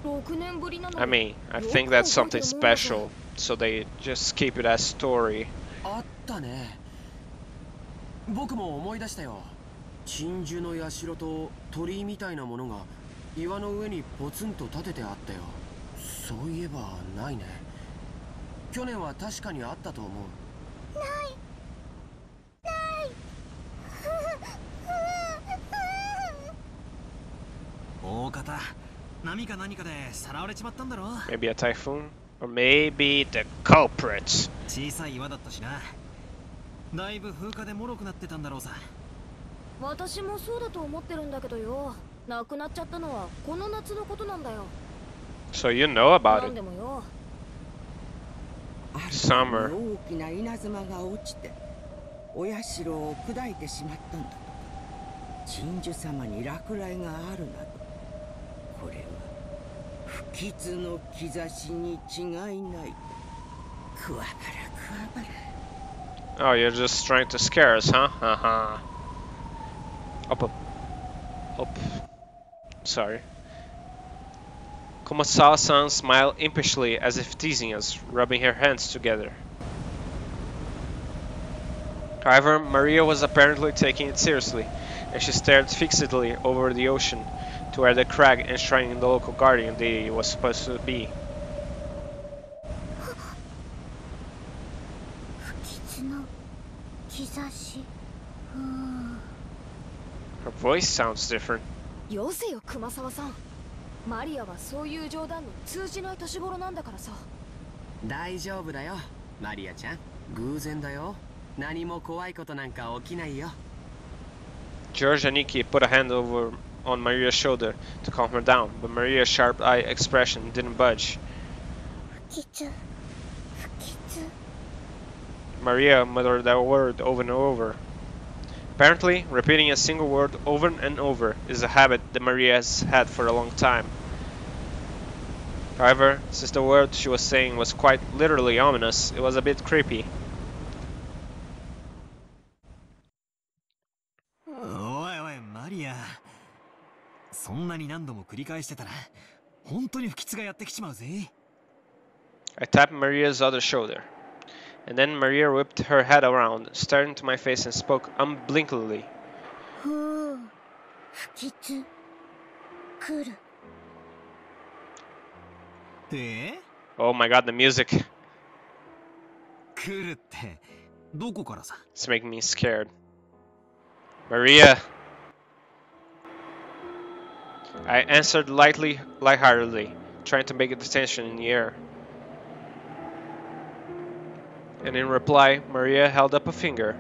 6年ぶりなの。I mean, I think that's something special, so they just keep it as story. あったね。僕も思い出したよ。鎮守の社と鳥居みたいなものが岩の上にポツンと立ててあったよ。そういえばないね。去年は確かにあったと思う。大方、波か何かでさらわれちまったんだろ。Maybe a typhoon, or maybe the culprits. 小さい岩だったしな。だいぶ風化で脆くなってたんだろうさ。私もそうだと思ってるんだけどよ。亡くなっちゃったのはこの夏のことなんだよ。So you know about it. なんでもよ。Summer. 大きな稲妻が落ちてお社を砕いてしまったんだとか。鎮守様に落雷があるなど、これは不吉の兆しに違いない。くわばらくわばら。Oh, you're just trying to scare us, huh? Haha. Up, up, up. Sorry. Kumasawa-san smiled impishly as if teasing us, rubbing her hands together. However, Maria was apparently taking it seriously, and she stared fixedly over the ocean to where the crag enshrining the local guardian deity was supposed to be. Her voice sounds different. よせよ熊沢さん。マリアはそういう冗談の通じない年頃なんだからさ。大丈夫だよ、マリアちゃん。偶然だよ。何も怖いことなんか起きないよ。George and Nikki put a hand over on Maria's shoulder to calm her down, but Maria's sharp-eyed expression didn't budge. Maria muttered that word over and over. Apparently, repeating a single word over and over is a habit that Maria has had for a long time. However, since the word she was saying was quite literally ominous, it was a bit creepy. おいおいマリア、そんなに何度も繰り返してたら本当に不吉がやってきちまうぜ。I tapped Maria's other shoulder, and then Maria whipped her head around, stared into my face and spoke unblinkingly. Oh my god, the music. 来るってどこからさ？ It's making me scared. Maria! I answered lightheartedly, trying to make a tension in the air. And in reply, Maria held up a finger,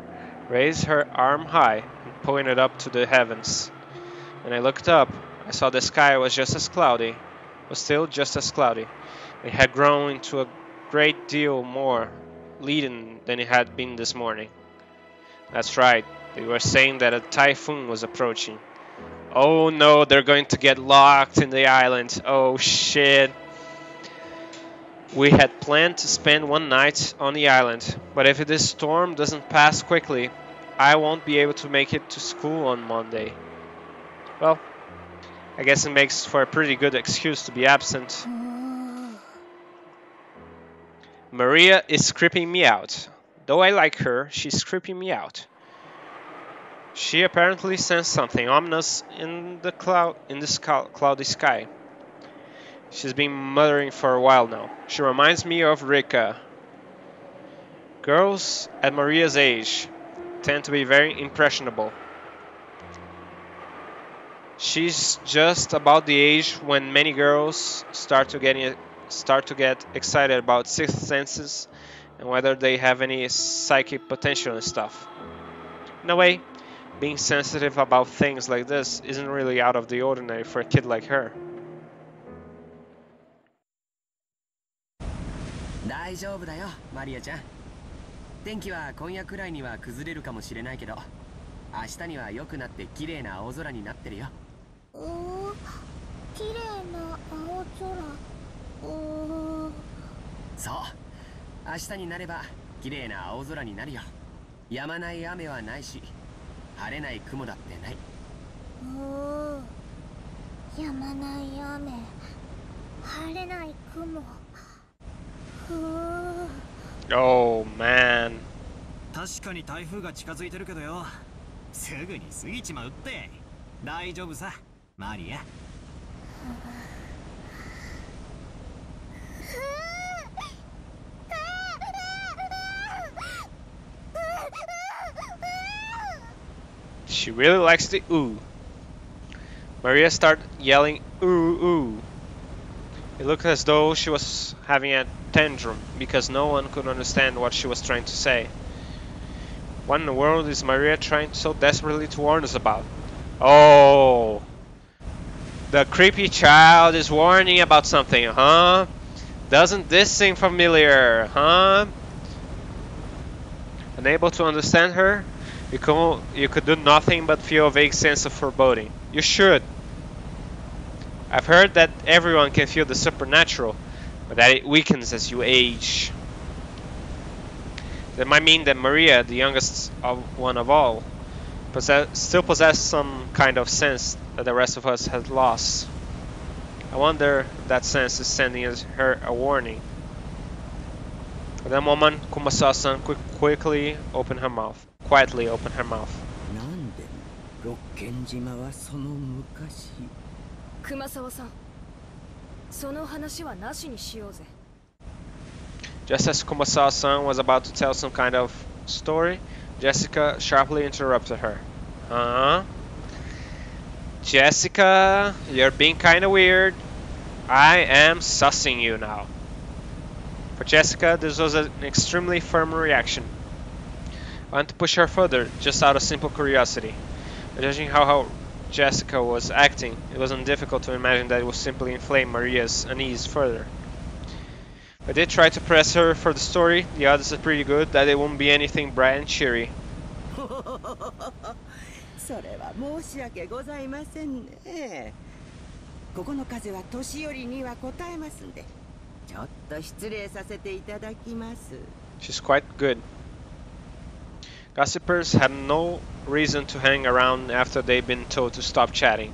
raised her arm high, and pointed up to the heavens. When I looked up, I saw the sky was still just as cloudy. It had grown into a great deal more leaden than it had been this morning. That's right, they were saying that a typhoon was approaching. Oh no, they're going to get locked in the island. Oh shit. We had planned to spend one night on the island, but if this storm doesn't pass quickly, I won't be able to make it to school on Monday. Well, I guess it makes for a pretty good excuse to be absent. Maria is creeping me out. Though I like her, she's creeping me out. She apparently sensed something ominous in this cloudy sky. She's been muttering for a while now. She reminds me of Rika. Girls at Maria's age tend to be very impressionable. She's just about the age when many girls start to get excited about sixth senses and whether they have any psychic potential and stuff. In a way, being sensitive about things like this isn't really out of the ordinary for a kid like her. 大丈夫だよ、マリアちゃん。天気は今夜くらいには崩れるかもしれないけど、明日には良くなって綺麗な青空になってるよ。綺麗な青空。そう、明日になれば綺麗な青空になるよ。止まない雨はないし、晴れない雲だってない。止まない雨、晴れない雲。Oh man. 確かに台風が近づいてるけどよ。すぐに過ぎちまうって。大丈夫さ、マリア。She really likes the ooh. Maria started yelling ooh ooh. It looked as though she was having a tantrum because no one could understand what she was trying to say. What in the world is Maria trying so desperately to warn us about? Oh, the creepy child is warning about something, huh? Doesn't this seem familiar, huh? Unable to understand her, you could do nothing but feel a vague sense of foreboding. You should. I've heard that everyone can feel the supernatural, but that it weakens as you age. That might mean that Maria, the youngest one of all, still possess some kind of sense that the rest of us had lost. I wonder if that sense is sending her a warning. At that moment, Kumasawa-san quietly opened her mouth. なんでロッケン島はその昔。熊沢さん、その話はなしにしようぜ。Just as Kumasawa-san was about to tell some kind of story, Jessica sharply interrupted her. Huh? Jessica, you're being kinda weird. I am sussing you now. For Jessica, this was an extremely firm reaction. I went to push her further, just out of simple curiosity. But judging how Jessica was acting, it wasn't difficult to imagine that it would simply inflame Maria's unease further. I did try to press her for the story. The odds are pretty good that it won't be anything bright and cheery. それは申し訳ございませんね。ここの風は年寄りには応えますんで、ちょっと失礼させていただきます。 She's quite good. Gossipers had no reason to hang around after they'd been told to stop chatting.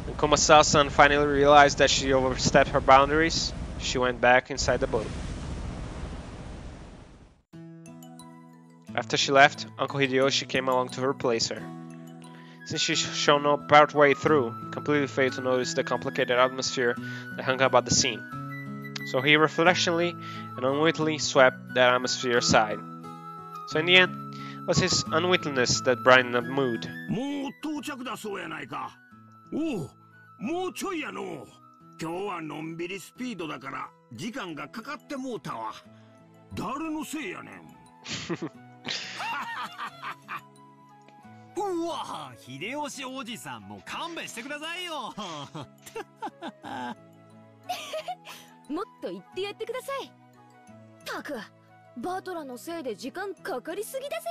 When Kumasawa-san finally realized that she overstepped her boundaries, she went back inside the boat. After she left, Uncle Hideyoshi came along to replace her. Since she shone up partway through, he completely failed to notice the complicated atmosphere that hung about the scene. So he reflexionally and unwittingly swept that atmosphere aside. So in the end, it was his unwittingness that brightened the mood. もう到着だそうやないか。おう、もうちょいやの。今日はのんびりスピードだから時間がかかってもうたわ。誰のせいやねん。うわ、秀吉おじさんもう勘弁してくださいよ。もっと言ってやってください。たく、バトラのせいで時間かかりすぎだぜ。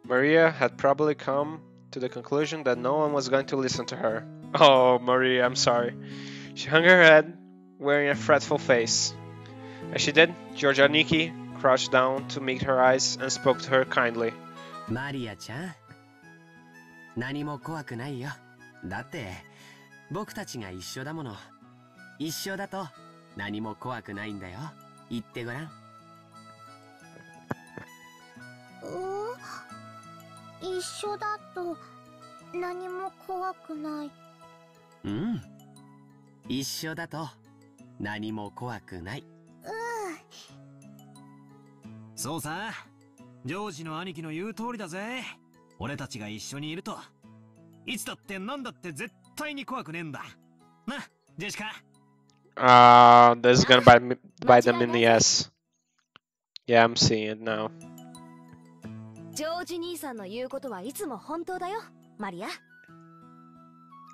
Maria had probably come to the conclusion that no one was going to listen to her. Oh, Maria, I'm sorry. She hung her head, wearing a fretful face. As she did, Georgia Nikki crouched down to meet her eyes and spoke to her kindly. マリアちゃん、何も怖くないよ。だって僕たちが一緒だもの。一緒だと何も怖くないんだよ。言ってごらん。一緒だと何も怖くない。うん。一緒だと何も怖くない。そうさ、ジョージの兄貴の言う通りだぜ。俺たちが一緒にいるといつだって何だって絶対に怖くねえんだな、ジェシカ。This is gonna bite them in the ass. Yeah, I'm seeing it now. ジョージ兄さんの言うことはいつも本当だよ、マリア。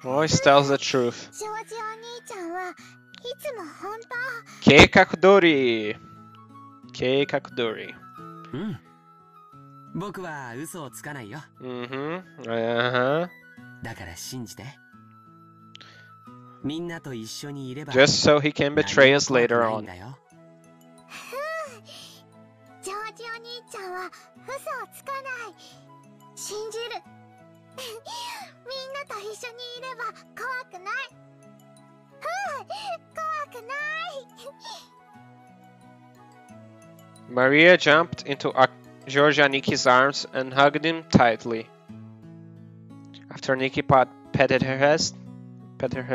Always tells the truth. ジョージお兄ちゃんはいつも本当。計画通り。計画通り。うん。僕は嘘をつかないよ。だから信じて。みんなと一緒にいれば。Just so he can betray us later on. ジョージお兄ちゃんは嘘をつかない。信じる。みんなと一緒にいれば怖くない。怖くない。Maria jumped into Georgia Nikki's arms and hugged him tightly. After Nikki petted her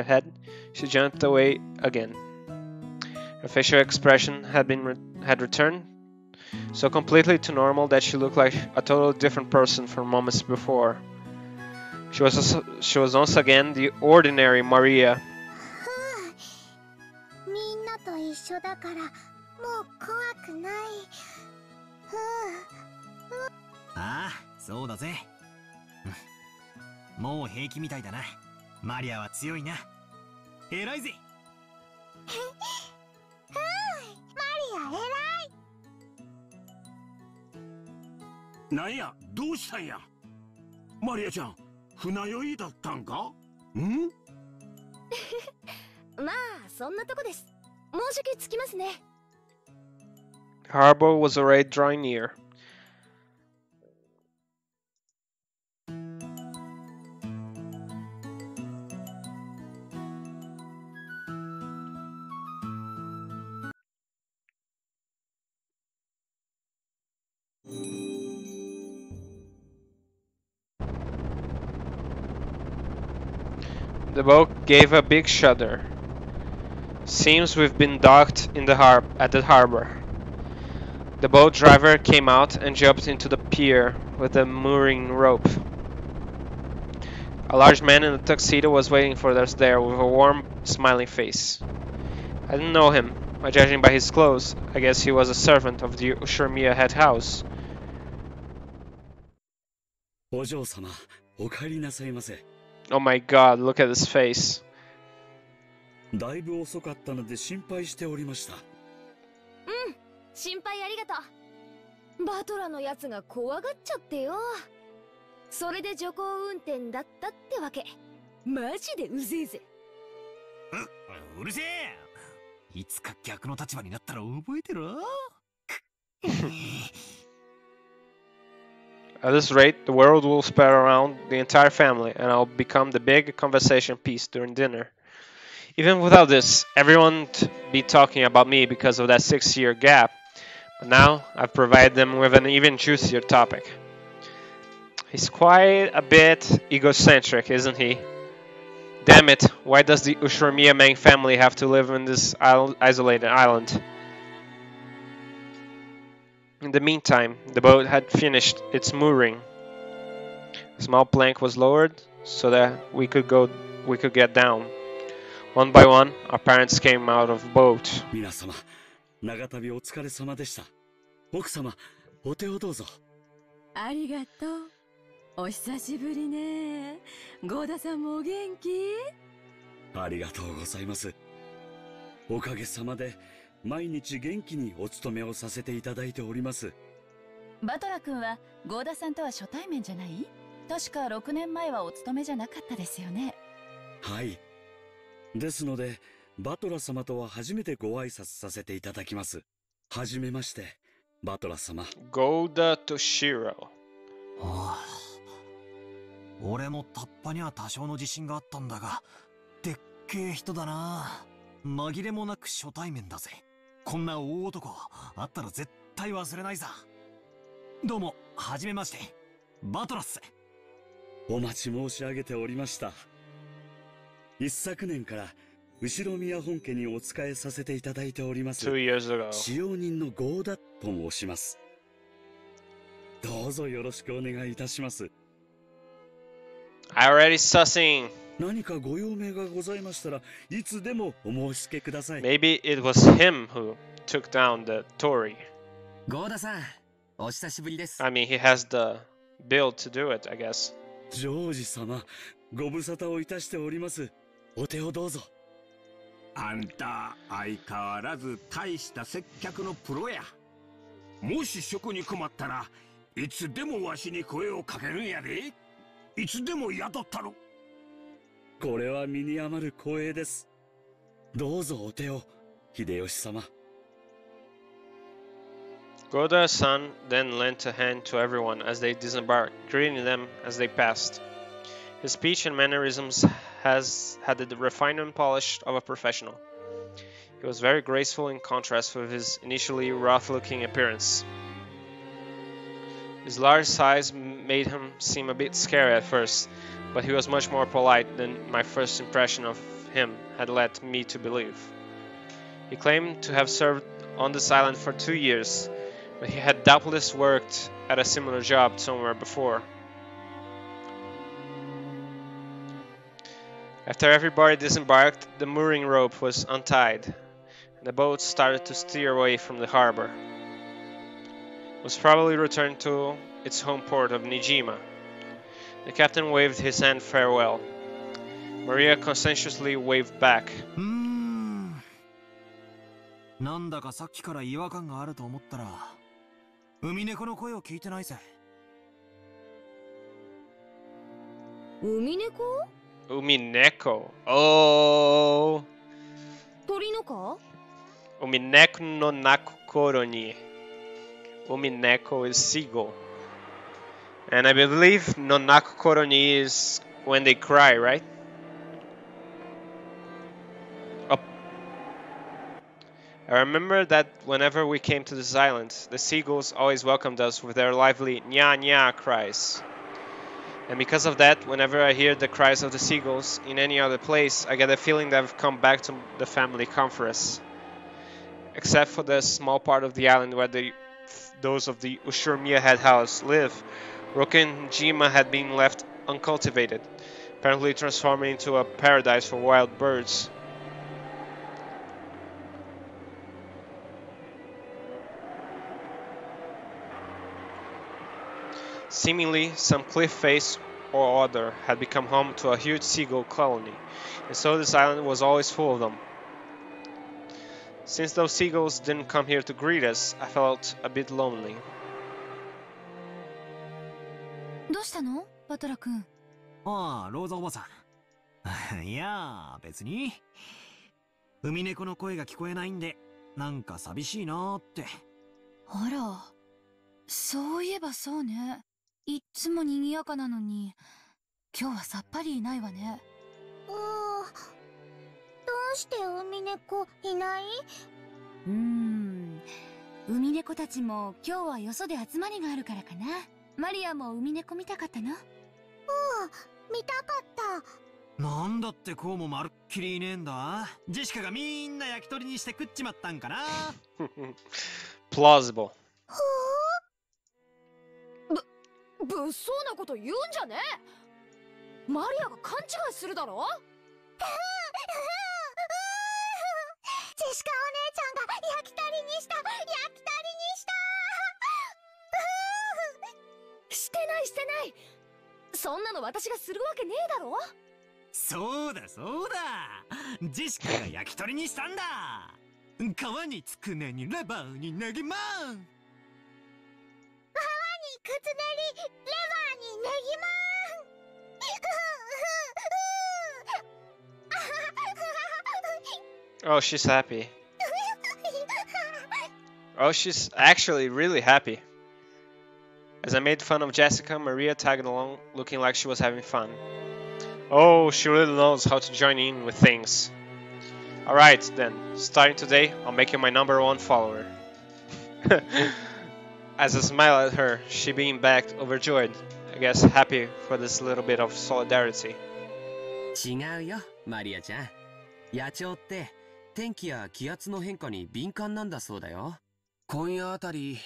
head, she jumped away again. Her facial expression had returned so completely to normal that she looked like a totally different person from moments before. She was once again the ordinary Maria. みんなと一緒だからもう怖くない。ああ、そうだぜ。もう平気みたいだな。マリアは強いな。偉いぜ。マリア偉い。なんや、どうしたんや。マリアちゃん、船酔いだったんか。ん？まあそんなとこです。申し訳つきますね。The harbor was already drawing near. The boat gave a big shudder. Seems we've been docked in the at the harbor. The boat driver came out and jumped into the pier with a mooring rope. A large man in a tuxedo was waiting for us there with a warm, smiling face. I didn't know him, but judging by his clothes, I guess he was a servant of the Ushiromiya head house. お嬢様、お帰りなさいませ。 Oh my god, look at his face. だいぶ遅かったので心配しておりました。心配ありがとう。バトラのやつが怖がっちゃってよ。それで徐行運転だったってわけ。マジでうぜえぜ。うるせえ。いつか逆の立場になったら覚えてろ。At this rate, the world will spread around the entire family, and I'll become the big conversation piece during dinner. Even without this, everyone would be talking about me because of that 6-year gap. But now, I've provided them with an even juicier topic. He's quite a bit egocentric, isn't he? Damn it, why does the Ushiromiya family have to live in this isolated island? In the meantime, the boat had finished its mooring. A small plank was lowered so that we could get down. One by one, our parents came out of the boat. 皆様、長旅お疲れ様でした。奥様、お手をどうぞ。ありがとう。お久しぶりね。ゴーダさんもお元気？ありがとうございます。おかげさまで毎日元気にお勤めをさせていただいております。バトラ君はゴーダさんとは初対面じゃない？確か6年前はお勤めじゃなかったですよね。はい。ですので、バトラ様とは初めてご挨拶させていただきます。はじめまして、バトラ様。Goda Toshiro。俺もタッパには多少の自信があったんだが、でっけえ人だな。紛れもなく初対面だぜ。こんな大男、あったら絶対忘れないさ。どうも、はじめまして、バトラっす。お待ち申し上げておりました。一昨年から後宮本家にお仕えさせていただいております。 2 years ago. 使用人のゴーダと申します。どうぞよろしくお願いいたします。I already sussing. 何かご用命がございましたらいつでもお申し付けください。 Maybe it was him who took down the Tory. ゴーダさん、お久しぶりです。I mean, he has the build to do it, I guess. ジョージ様、ご無沙汰をいたしております。お手をどうぞ。あんた相変わらず大した接客のプロや。もし職に困ったらいつでもわしに声をかけるんやで。いつでも雇ったろ。これは身に余る光栄です。どうぞお手を、秀吉様。Goda-san then lent a hand to everyone as they disembarked, greeting them as they passed. His speech and mannerisms had the refinement polish of a professional. He was very graceful in contrast with his initially rough-looking appearance. His large size made him seem a bit scary at first, but he was much more polite than my first impression of him had led me to believe. He claimed to have served on this island for 2 years, but he had doubtless worked at a similar job somewhere before. After everybody disembarked, the mooring rope was untied, and the boat started to steer away from the harbor. It was probably returned to its home port of Nijima. The captain waved his hand farewell. Maria conscientiously waved back. なんだかさっきから違和感があると思ったら、海猫の声を聞いてないぜ。海猫？ Umineko. Oh. 鳥のか？ Umineko no nakokoro ni. Umineko is seagull. And I believe Nonako Koroni is when they cry, right? Oh. I remember that whenever we came to this island, the seagulls always welcomed us with their lively nya nya cries. And because of that, whenever I hear the cries of the seagulls in any other place, I get a feeling that I've come back to the family conference. Except for the small part of the island where those of the Ushiromiya head house live, Rokkenjima had been left uncultivated, apparently transforming into a paradise for wild birds. Seemingly, some cliff face or other had become home to a huge seagull colony, and so this island was always full of them. Since those seagulls didn't come here to greet us, I felt a bit lonely. どうしたのバトラ君。ああ、ローザおばさん。いやー、別に。海猫の声が聞こえないんで、なんか寂しいなーって。あら、そういえばそうね。いっつも賑やかなのに、今日はさっぱりいないわね。どうして海猫いない？海猫たちも今日はよそで集まりがあるからかな。マリアも海猫見たかったの？見たかった。なんだってこうもまるっきりいねえんだ。ジェシカがみんな焼き鳥にして食っちまったんかな。Plausible. 物騒なこと言うんじゃねえ。マリアが勘違いするだろ。ジェシカお姉ちゃんが焼き鳥にしたしてないしてない。そんなの私がするわけねえだろ。そうだそうだ、ジェシカが焼き鳥にしたんだ。皮につくねにレバーにネギマン、皮にくつねりレバーにネギマン。Oh, she's happy. Oh, she's actually really happy. As I made fun of Jessica, Maria tagged along, looking like she was having fun. Oh, she really knows how to join in with things. Alright then, starting today, I'll make you my #1 follower. As I smiled at her, she beamed back overjoyed, I guess happy for this little bit of solidarity. 違うよ、マリアちゃん。野鳥って天気や気圧の変化に敏感なんだそうだよ。今夜あたり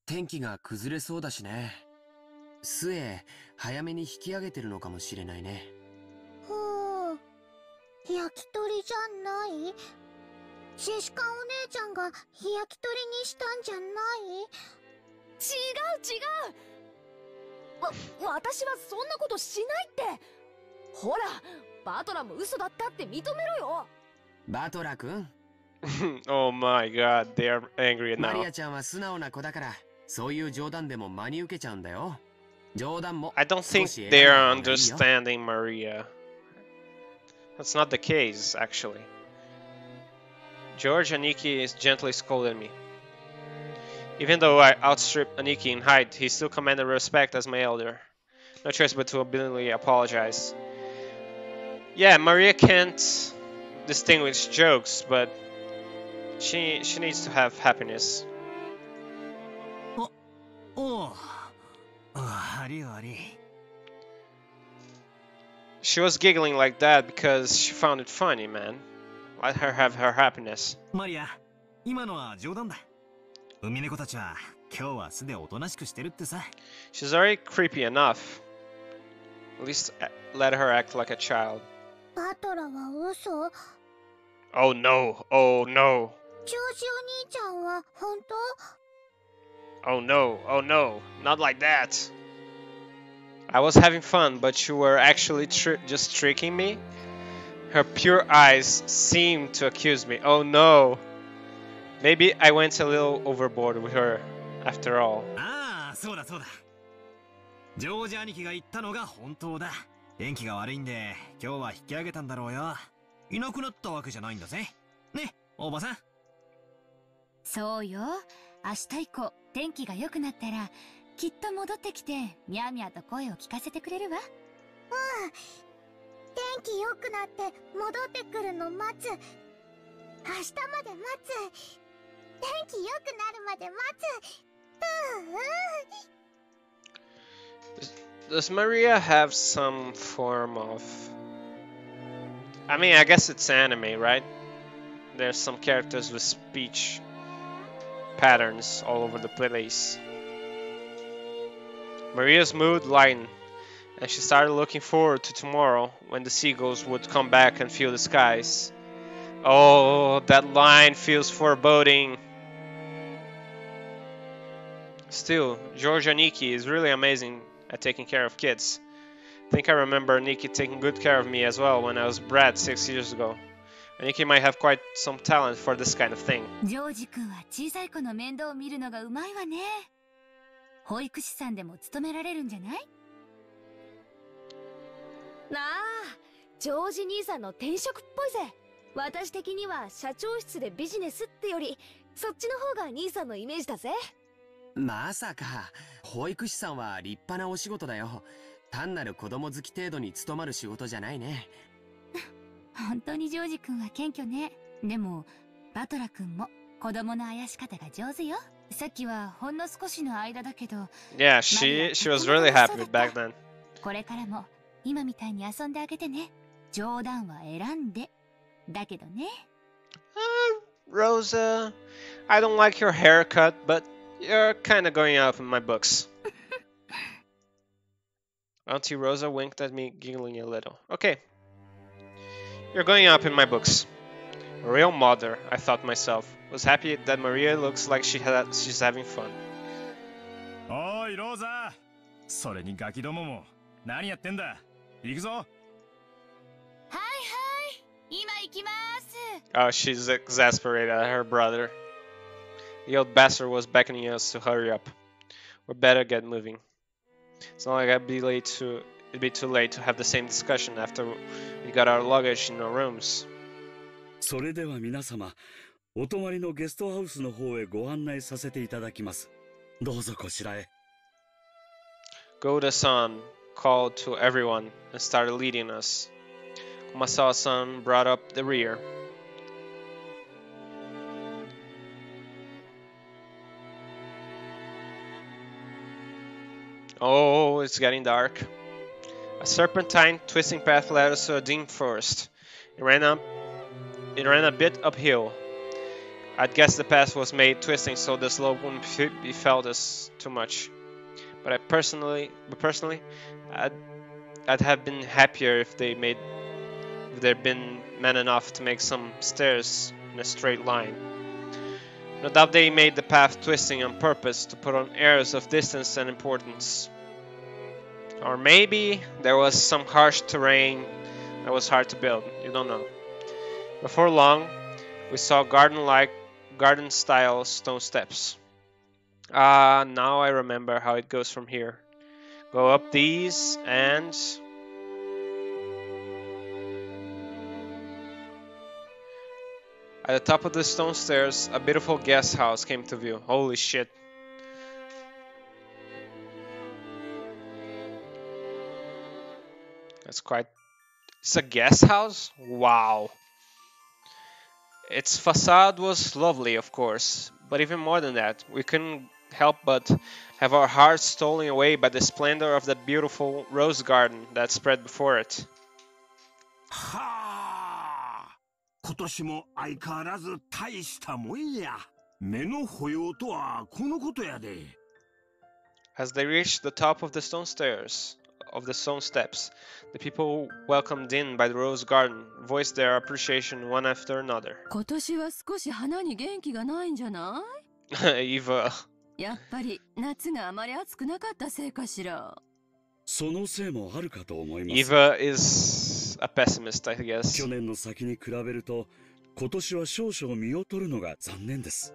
天気が崩れそうだしね。末早めに引き上げてるのかもしれないね。焼き鳥じゃない？ジェシカお姉ちゃんが焼き鳥にしたんじゃない？違う。私はそんなことしないって。ほら、バトラも嘘だったって認めろよ。バトラ君。Oh my god, they are angry now. マリアちゃんは素直な子だから、そういう冗談でも真に受けちゃうんだよ。冗談も。I don't think they are understanding Maria. That's not the case, actually. George Aniki is gently scolding me. Even though I outstripped Aniki in height, he still commanded respect as my elder. No choice but to obediently apologize. Yeah, Maria can't distinguish jokes, but she needs to have happiness. ありあり。 She was giggling like that because she found it funny, man. Let her have her happiness. マリア、今のは冗談だ。海猫たちは今日は素でおとなしくしてるってさ。She's already creepy enough. At least let her act like a child. バトラは嘘？ Oh no, oh no. ジョージお兄ちゃんは本当？ Oh no, oh no, not like that. I was having fun, but you were actually just tricking me? Her pure eyes seemed to accuse me. Oh no. Maybe I went a little overboard with her, after all. ああ、そうだそうだ。ジョージ兄貴が言ったのが本当だ。天気が悪いんで、今日は引き上げたんだろうよ。いなくなったわけじゃないんだぜ。ね、おばさん。そうよ。明日以降、天気が良くなったらきっと戻ってきてミャーミャーと声を聞かせてくれるわ。天気良くなって戻ってくるの待つ。明日まで待つ。天気良くなるまで待つ。Does Maria have some form of... I mean, I guess it's anime, right? There's some characters with speech patterns all over the place. Maria's mood lightened, and she started looking forward to tomorrow when the seagulls would come back and fill the skies. Oh, that line feels foreboding. Still, Georgia Nikki is really amazing at taking care of kids. I think I remember Nikki taking good care of me as well when I was bred 6 years ago. And Nikki might have quite some talent for this kind of thing. ジョージ君は小さい子の面倒を見るのがうまいわね。保育士さんでも務められるんじゃない？なあ、ジョージ兄さんの転職っぽいぜ。私的には社長室でビジネスってよりそっちの方が兄さんのイメージだぜ。まさか保育士さんは立派なお仕事だよ。単なる子供好き程度に務まる仕事じゃないね。本当にジョージ君は謙虚ね。でもバトラ君も子供のあやし方が上手よ。さっきはほんの少しの間だけど。Yeah, she was really happy with back then. これからも今みたいに遊んであげてね。冗談は選んで。だけどね。Rosa, I don't like your haircut, but you're kind of going up in my books. Auntie Rosa winked at me, giggling a little. Okay. You're going up in my books. A real mother, I thought myself. Was happy that Maria looks like she's having fun. おい、ローザ。それにガキどもも何やってんだ。行くぞ。はいはい、今行きます。Oh, she's exasperated at her brother. The old bastard was beckoning us to hurry up. We better get moving. It's not like it'd be too late to have the same discussion after we got our luggage in our rooms. それでは皆様、お泊まりのゲストハウスの方へご案内させていただきます。どうぞこちらへ。Goda-san called to everyone and started leading us. Kumasawa-san brought up the rear. Oh, it's getting dark. A serpentine, twisting path led us to a dim forest. It ran a bit uphill. I'd guess the path was made twisting so the slope wouldn't be felt as too much. But personally, I'd have been happier if there'd been men enough to make some stairs in a straight line. No doubt they made the path twisting on purpose to put on airs of distance and importance. Or maybe there was some harsh terrain that was hard to build. You don't know. Before long, we saw garden-style stone steps. Now I remember how it goes from here. Go up these and... At the top of the stone stairs, a beautiful guest house came to view. Holy shit. That's quite... It's a guest house? Wow. Its facade was lovely, of course, but even more than that, we couldn't help but have our hearts stolen away by the splendor of that beautiful rose garden that spread before it. はあ、今年も相変わらず大したもんや。目の保養とはこのことやで。As they reached the top of the stone steps, the people welcomed in by the rose garden voiced their appreciation one after another. 今年は少し花に元気がないんじゃない？ Eva. やっぱり夏があまり暑くなかったせいかしら。そのせいもあるかと思います。Eva is a pessimist, I guess. 去年の先に比べると、今年は少々見劣るのが残念です。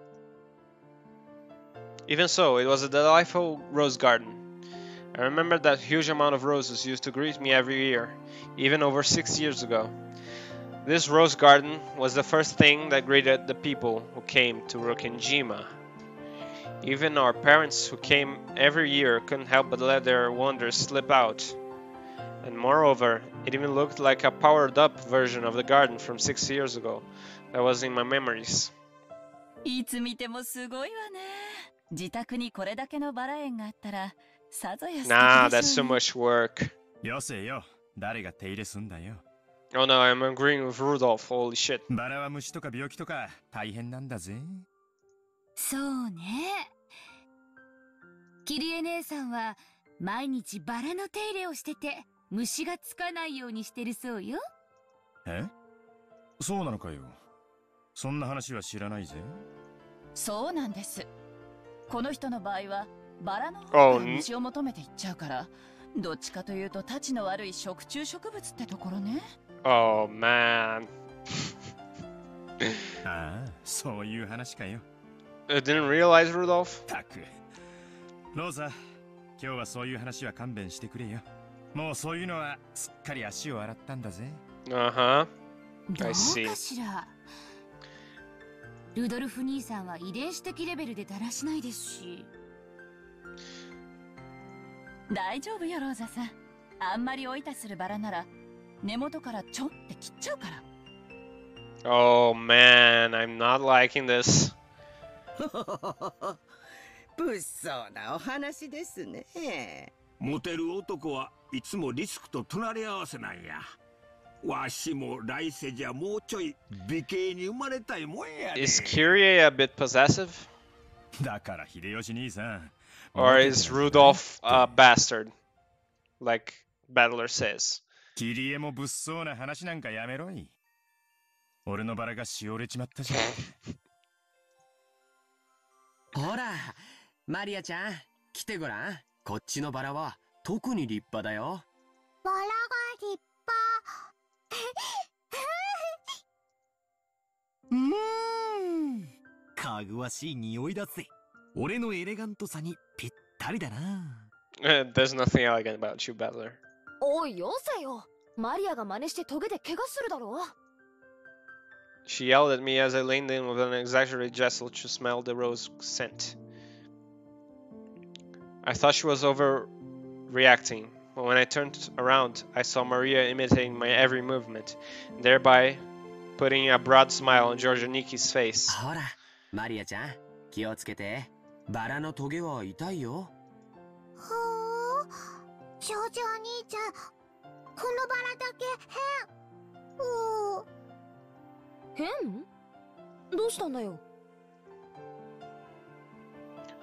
Even so, it was a delightful rose garden. I remember that huge amount of roses used to greet me every year, even over 6 years ago. This rose garden was the first thing that greeted the people who came to Rokkenjima. Even our parents, who came every year, couldn't help but let their wonders slip out. And moreover, it even looked like a powered-up version of the garden from 6 years ago that was in my memories. いつ見てもすごいわね。自宅にこれだけのバラ園があったら、さぞや素敵でしょうね。Nah, that's too much work. よせよ、誰が手入れすんだよ。Oh no, I'm agreeing with Rudolf, holy shit. バラは虫とか病気とか大変なんだぜ。そうね。キリエ姉さんは毎日バラの手入れをしてて虫がつかないようにしてるそうよ。え？そうなのかよ。そんな話は知らないぜ。そうなんです。この人の場合はバラの方から虫を求めていっちゃうから、どっちかというとたちの悪い食虫植物ってところね。Oh man. ああ、そういう話かよ。I didn't realize, Rudolf. たく。ローザ、今日はそういう話は勘弁してくれよ。もうそういうのはすっかり足を洗ったんだぜ。Uh-huh. どう I か see. しら。ルドルフ兄さんは遺伝子的レベルでだらしないですし。大丈夫よ、ローザさん。あんまり追いたするバラなら根元からちょんって切っちゃうから。Oh man, I'm not liking this. 物騒なお話ですね。モテる男はいつもリスクと隣り合わせなんや。わしも来世じゃもうちょい美形に生まれたいもんやで。Is Kyrie a bit possessive? だから秀吉兄さん。Or is Rudolf a bastard? Like Battler says. キリエも物騒な話なんかやめろい。俺のバラがしおれちまったじゃん。ほら、マリアちゃん、来てごらん。こっちのバラは特に立派だよ。バラが立派。かぐわしい匂いだぜ。俺のエレガントさにぴったりだな。There's nothing elegant about you, Battler. おいよせよ。マリアが真似してトゲで怪我するだろ。 She yelled at me as I leaned in with an exaggerated gesture to smell the rose scent. I thought she was overreacting, but when I turned around, I saw Maria imitating my every movement, thereby putting a broad smile on Georgianiki's face. ほら、マリアちゃん、気をつけて。バラのトゲは痛いよ。ほー、ジョージお兄ちゃん、このバラだけ変。変？どうしたんだよ。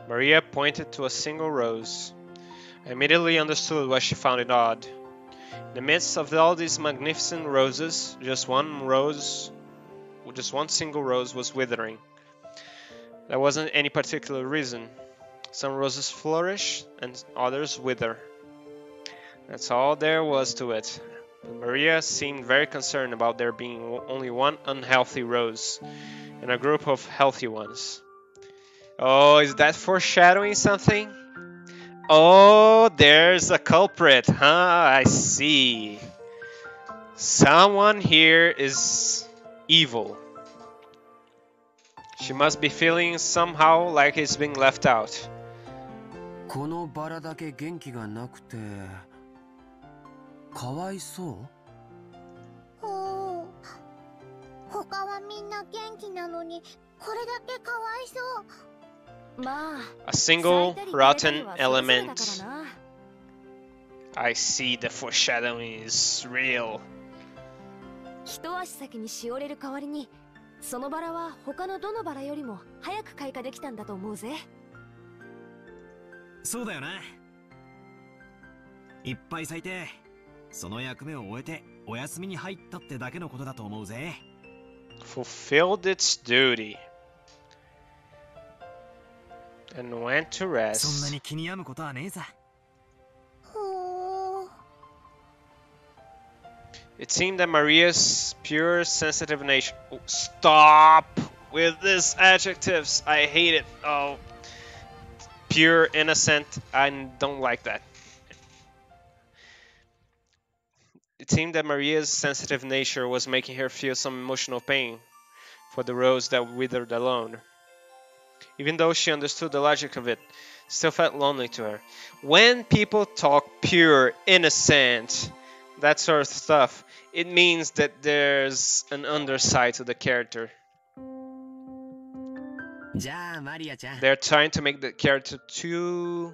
Maria pointed to a single rose. I immediately understood why she found it odd. In the midst of all these magnificent roses, just one single rose was withering. There wasn't any particular reason. Some roses flourish and others wither. That's all there was to it. But Maria seemed very concerned about there being only one unhealthy rose and a group of healthy ones. Oh, is that foreshadowing something? Oh, there's a culprit, huh? I see. Someone here is evil. She must be feeling somehow like it's being left out. このバラだけ元気がなくて、かわいそう？ほう。他はみんな元気なのに、これだけかわいそう。まあ、 A single rotten element. I see the foreshadowing is real. 一足先にしおれる代わりに、そのバラは他のどのバラよりも早く開花できたんだと思うぜ。そうだよな。いっぱい咲いて、その役目を終えてお休みに入ったってだけのことだと思うぜ。Fulfilled its duty and went to そんな rest. に気に病むことはねえさ。ほう。It seemed that Maria's pure, sensitive nature. Oh, stop with these adjectives. I hate it. Oh, pure, innocent. I don't like that. It seemed that Maria's sensitive nature was making her feel some emotional pain for the rose that withered alone. Even though she understood the logic of it, still felt lonely to her. When people talk pure, innocent, that sort of stuff, it means that there's an underside to the character. They're trying to make the character too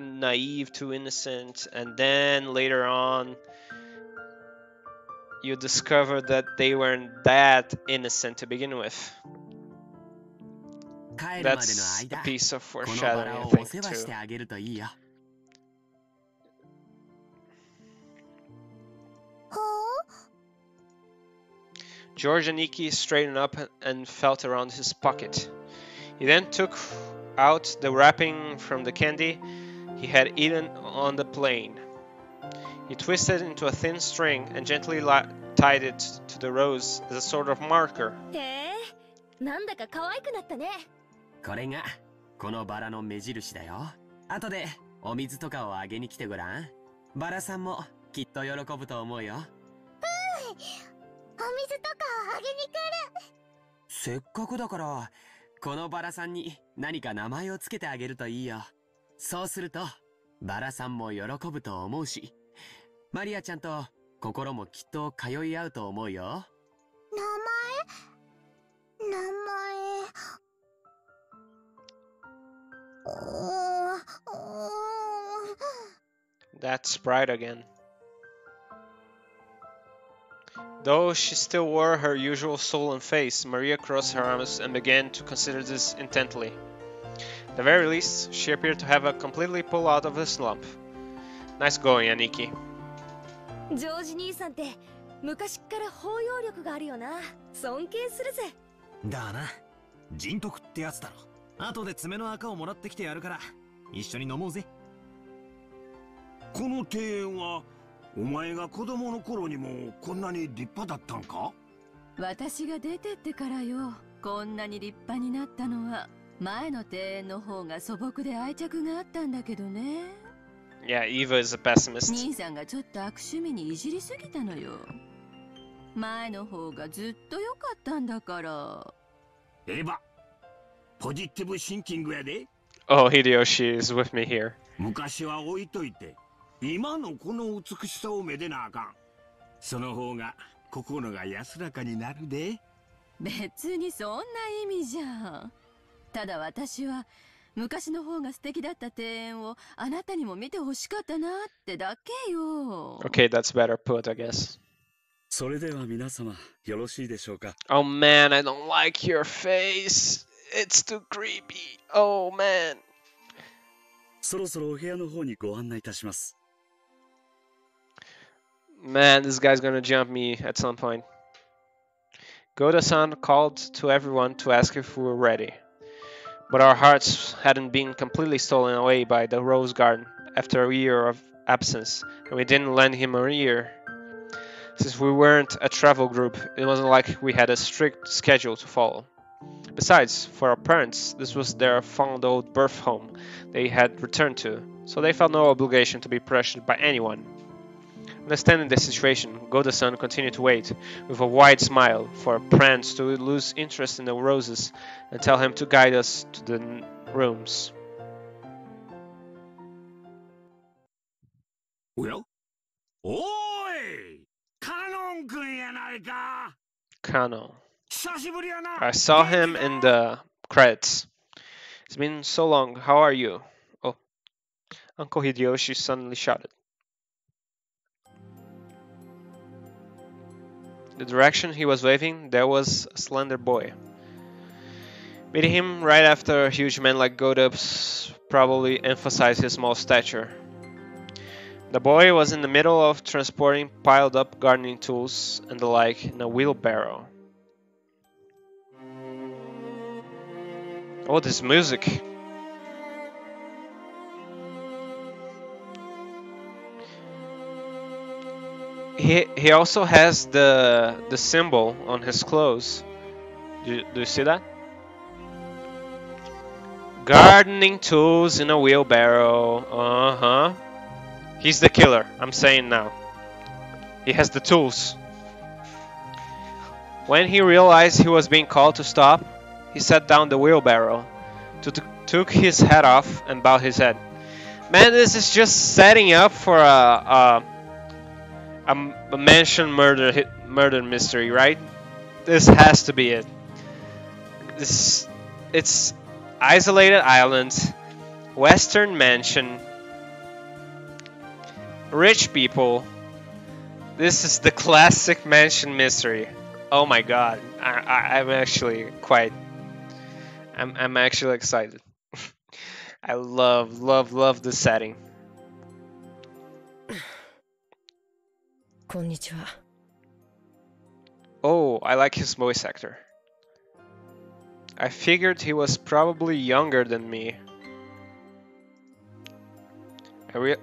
naive, too innocent, and then later on you discover that they weren't that innocent to begin with. That's a piece of foreshadowing, I think, too. George and Nikki straightened up and felt around his pocket. He then took out the wrapping from the candy he had eaten on the plane. He twisted it into a thin string and gently tied it to the rose as a sort of marker. なんだか可愛くなったね。これがこのバラの目印だよ。後でお水とかをあげに来てごらん。バラさんもきっと喜ぶと思うよ。お水とかをあげに来る。せっかくだからこのバラさんに何か名前をつけてあげるといいよ。そうするとバラさんも喜ぶと思うし、マリアちゃんと心もきっと通い合うと思うよ。名前 That's Sprite again. Though she still wore her usual sullen face, Maria crossed her arms and began to consider this intently. At the very least, she appeared to have completely pulled out of the slump. Nice going, Aniki. ジョージ兄さんって昔から包容力があるよな。尊敬するぜ。だな、人徳ってやつだろ。後で爪の赤をもらってきてやるから一緒に飲もうぜ。この庭園はお前が子供の頃にもこんなに立派だったんか？私が出てってからよ。こんなに立派になったのは前の庭園の方が素朴で愛着があったんだけどね。Yeah, Eva is a pessimist. 兄さんがちょっと悪趣味にいじりすぎたのよ。前の方がずっと良かったんだから。エヴァ、ポジティブシンキングやで。Oh, Hideyoshi is with me here. 昔は置いといて、今のこの美しさをめでなあかん。その方が心が安らかになるで。別にそんな意味じゃん。ただ私は昔の方が素敵だった庭園をあなたにも見てほしかったなってだけよ。Okay, that's better put, I guess. それでは皆様よろしいでしょうか。Oh man, I don't like your face. It's too creepy. Oh man. そろそろお部屋の方にご案内いたします。Man, this guy's gonna jump me at some point. Goda-san called to everyone to ask if we were ready. But our hearts hadn't been completely stolen away by the rose garden after a year of absence, and we didn't lend him a ear. Since we weren't a travel group, it wasn't like we had a strict schedule to follow. Besides, for our parents, this was their fond old birth home they had returned to, so they felt no obligation to be pressured by anyone. Understanding the situation, Goda-san continued to wait, with a wide smile, for Pranz to lose interest in the roses and tell him to guide us to the rooms. おや？おーい！カノン君やないか！ Kanon. 久しぶりやな！ I saw him in the credits. It's been so long. How are you? Oh, Uncle Hideyoshi suddenly shouted. The direction he was waving, there was a slender boy. Meeting him right after a huge man like Godub's probably emphasized his small stature. The boy was in the middle of transporting piled up gardening tools and the like in a wheelbarrow. Oh, this music! He also has the symbol on his clothes. Do you see that? Gardening tools in a wheelbarrow. Uh-huh. He's the killer, I'm saying now. He has the tools. When he realized he was being called to stop, He set down the wheelbarrow, took his hat off, and bowed his head. Man, this is just setting up for a mansion murder mystery, right? This has to be it. It's isolated island, western mansion, rich people. This is the classic mansion mystery. Oh my god, I'm actually quite. I'm actually excited. I love the setting. Konnichiwa. Oh, I like his voice actor. I figured he was probably younger than me. I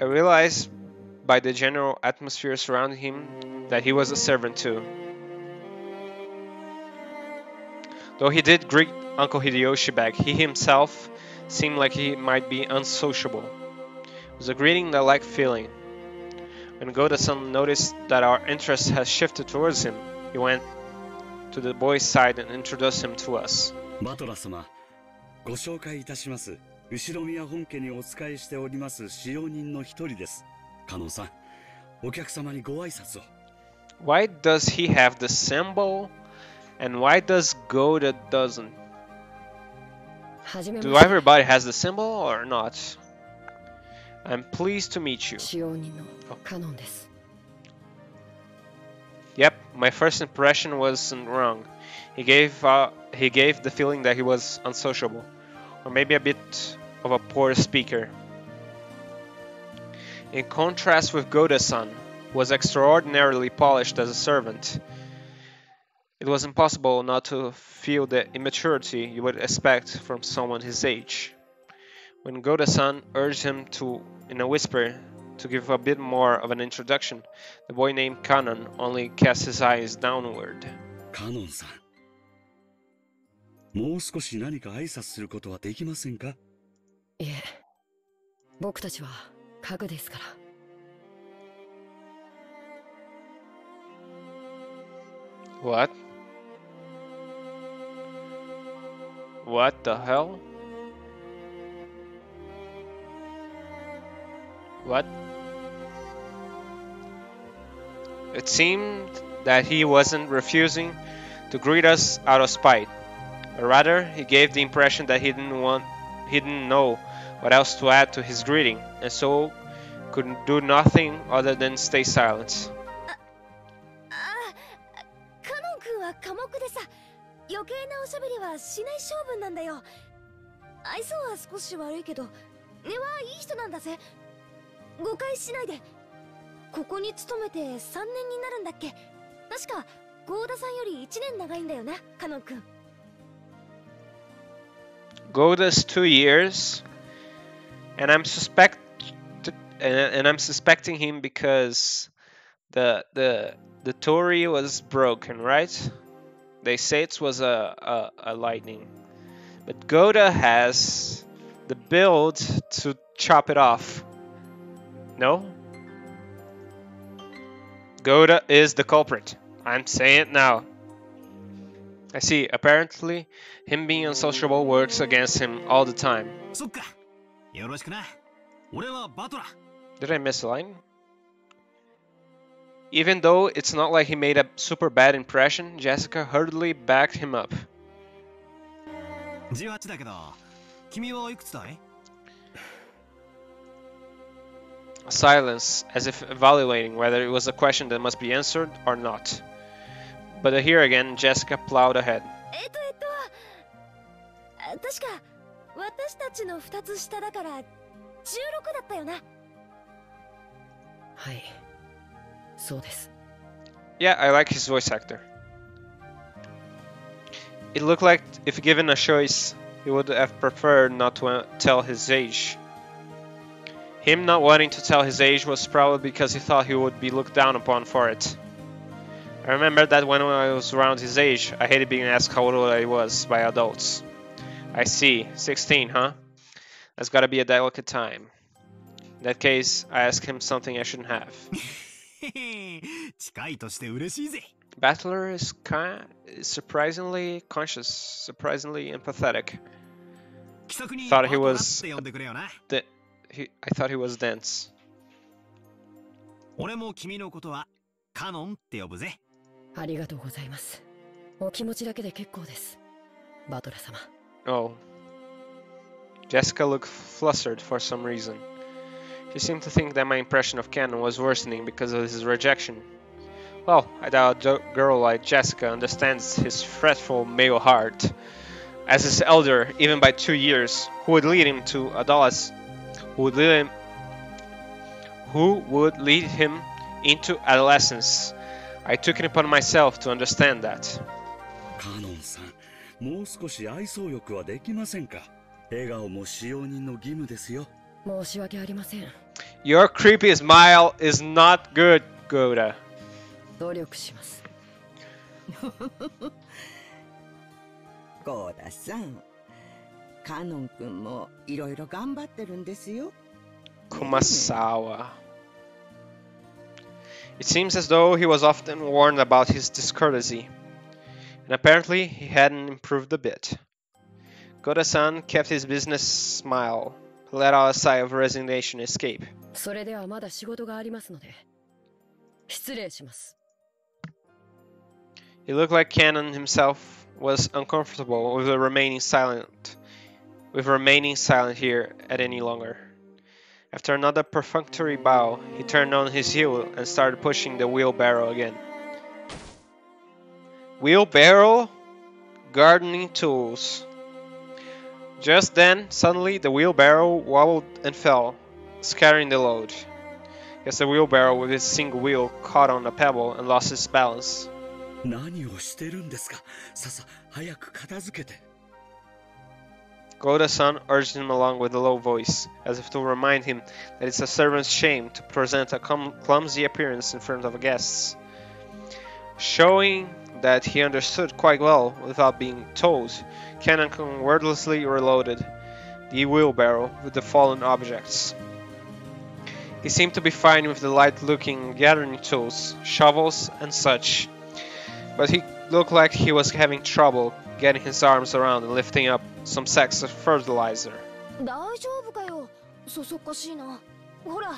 realized by the general atmosphere surrounding him that he was a servant too. Though he did greet Uncle Hideyoshi back, he himself seemed like he might be unsociable. It was a greeting that I liked feeling. When Goda-san noticed that our interest has shifted towards him, he went to the boy's side and introduced him to us. Battler様、ご紹介いたします。後宮本家にお仕えしております使用人の一人です。カノンさん、お客様にご挨拶を。Why does he have the symbol, and why does Goda doesn't? Do everybody has the symbol or not? I'm pleased to meet you. Kanon desu. Yep, my first impression wasn't wrong. He gave the feeling that he was unsociable, or maybe a bit of a poor speaker. In contrast with Goda-san, who was extraordinarily polished as a servant, it was impossible not to feel the immaturity you would expect from someone his age. When Goda-san urged him to, in a whisper, to give a bit more of an introduction, the boy named Kanon only cast his eyes downward. Kanon-san, もう少し何か挨拶することはできませんか？いえ、僕たちは家具ですから。What? What the hell? What? It seemed that he wasn't refusing to greet us out of spite, but rather he gave the impression that he didn't know what else to add to his greeting, and so could do nothing other than stay silent. カノン君は寡黙でさ、余計なおしゃべりはしない性分なんだよ。愛想は少し悪いけど、根はいい人なんだぜ。誤解しないで。ここに勤めて3年になるんだっけ。確かゴーダさんより1年長いんだよな、カノン君。Goda's 2 years, and I'm suspecting him because the Torii was broken, right? They say it was a lightning, but Goda has the build to chop it off. No? Goda is the culprit. I'm saying it now. I see. Apparently, him being unsociable works against him all the time. Did I miss a line? Even though it's not like he made a super bad impression, Jessica hurriedly backed him up. A silence, as if evaluating whether it was a question that must be answered or not. But here again, Jessica plowed ahead. 確か私たちの2つ下だから16だったよな。はい、そうです。Yeah, I like his voice actor. It looked like if given a choice, he would have preferred not to tell his age. Him not wanting to tell his age was probably because he thought he would be looked down upon for it. I remember that when I was around his age, I hated being asked how old I was by adults. I see. 16, huh? That's gotta be a delicate time. In that case, I asked him something I shouldn't have. Battler is surprisingly conscious, surprisingly empathetic. I thought he was dense. 俺も君のことはカノンって呼ぶぜ。ありがとうございます。お気持ちだけで結構です。バトラ様。Oh. Jessica looked flustered for some reason. She seemed to think that my impression of Kanon was worsening because of his rejection. Well, I doubt a girl like Jessica understands his fretful male heart. As his elder, even by 2 years, who would lead him to adolescence, who would lead him into adolescence. I took it upon myself to understand that. Kanon-san, もう少し愛想よくはできませんか? 笑顔も使用人の義務ですよ。申し訳ありません。Your creepy smile is not good, Goda. 努力します。ゴーダさん、カノン君もいろいろ頑張ってるんですよ。Kumasawa. It seems as though he was often warned about his discourtesy, and apparently he hadn't improved a bit. Goda-san kept his business smile, let out a sigh of resignation escape. それではまだ仕事がありますので、失礼します。It looked like Kanon himself was uncomfortable with remaining silent here at any longer. After another perfunctory bow, he turned on his heel and started pushing the wheelbarrow again. Wheelbarrow? Gardening tools. Just then, suddenly, the wheelbarrow wobbled and fell, scattering the load. Yes, the wheelbarrow with its single wheel caught on a pebble and lost its balance. 何をしてるんですか? ささ、早く片付けて。Goda-san urged him along with a low voice, as if to remind him that it's a servant's shame to present a clumsy appearance in front of guests. Showing that he understood quite well without being told, Kanon wordlessly reloaded the wheelbarrow with the fallen objects. He seemed to be fine with the light-looking gathering tools, shovels and such, but he looked like he was having trouble getting his arms around and lifting up some sacks of fertilizer. 大丈夫かよ。そそっかしいな。ほら。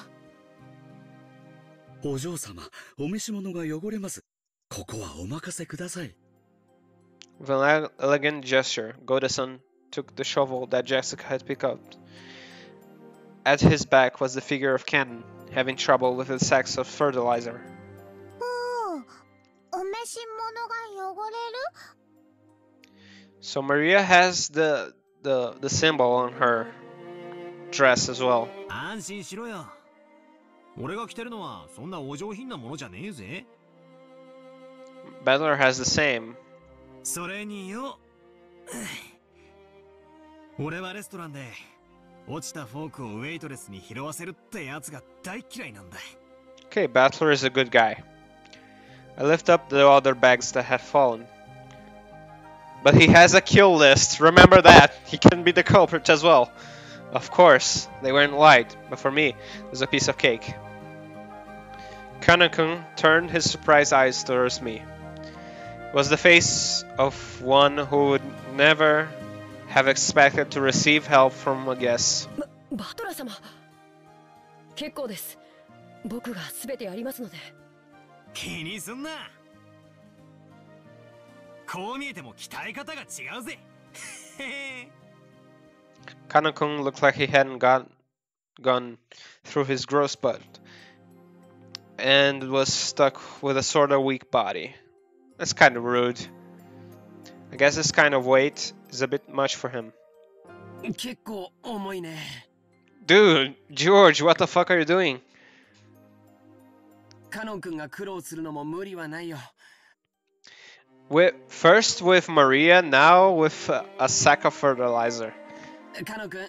お嬢様、お召し物が汚れます。ここはお任せください。With an elegant gesture, Goda-san took the shovel that Jessica had picked up. At his back was the figure of Kanon, having trouble with the sacks of fertilizer. お召し物が汚れる? So Maria has the symbol on her dress as well. 安心しろよ。俺が着てるのはそんなお上品なものじゃねえぜ。Battler has the same. それによ。俺はレストランで落ちたフォークをウェイトレスに拾わせるってやつが大嫌いなんだ。Okay, Battler is a good guy. I lift up the other bags that had fallen. But he has a kill list, remember that! He can be the culprit as well. Of course, they weren't light, but for me, it was a piece of cake. Kanon-kun turned his surprised eyes towards me. It was the face of one who would never have expected to receive help from a guest. バトラ様。結構です。僕が全てやりますので。気にすんな。こう見えても鍛え方が違うぜ。Kanon-kun looked like he hadn't gone through his growth spurt and was stuck with a sort of weak body. That's kind of rude. I guess this kind of weight is a bit much for him. 結構重いね。Dude, George, what the fuck are you doing? カノン君が苦労するのも無理はないよ。First with Maria, now with a sack of fertilizer.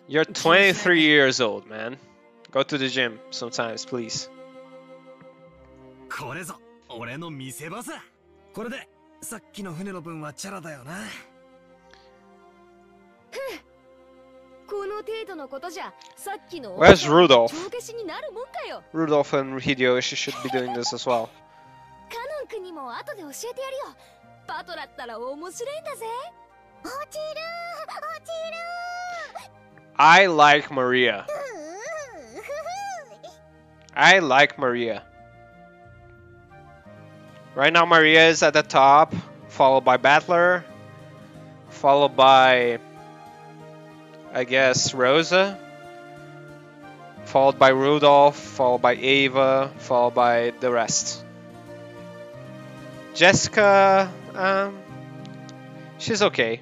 You're 23 years old, man. Go to the gym sometimes, please. これぞ俺の見せ場さ。これでさっきの船の分はチャラだよな。この程度のことじゃさっきの Where's Rudolf? 帳消しになるもんかよ。 Rudolf and Hideyoshi should be doing this as well. カノン君にもも後で教えてやるよ。バトラったら面白いんだぜ。落ちる落ちる。 I like Maria. I like Maria. Right now Maria is at the top, followed by Battler, followed by, I guess, Rosa, followed by Rudolf, followed by Ava, followed by the rest. Jessica, she's okay.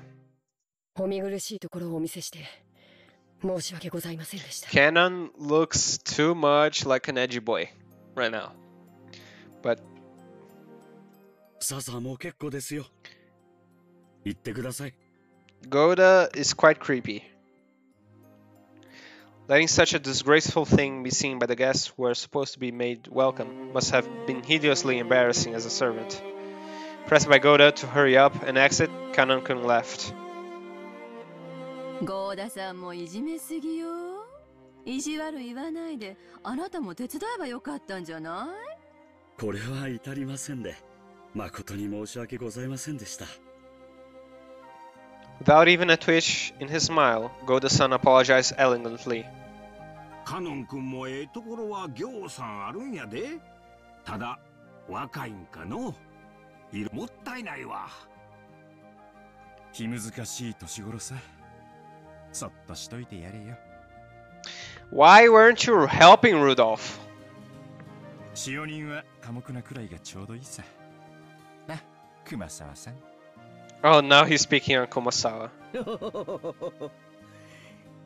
Kanon looks too much like an edgy boy right now. But Goda is quite creepy. Letting such a disgraceful thing be seen by the guests who are supposed to be made welcome must have been hideously embarrassing as a servant. Pressed by Goda to hurry up and exit, Kanon left. ゴーダさんもいじめすぎよ。意地悪言わないで、あなたも手伝えばよかったんじゃない？これは至りませんで、誠に申し訳ございませんでした。Without even a twitch in his smile, Goda-san apologized elegantly. カノン君もええところはぎょうさんあるんやで。ただ若いんかの。もったいないわ。気難しい年頃さ。そっとしといてやれよ。Why weren't you helping Rudolf? 使用人は寡黙なくらいがちょうどいいさ。な、熊沢さん。Oh, now he's speaking on Kumasawa.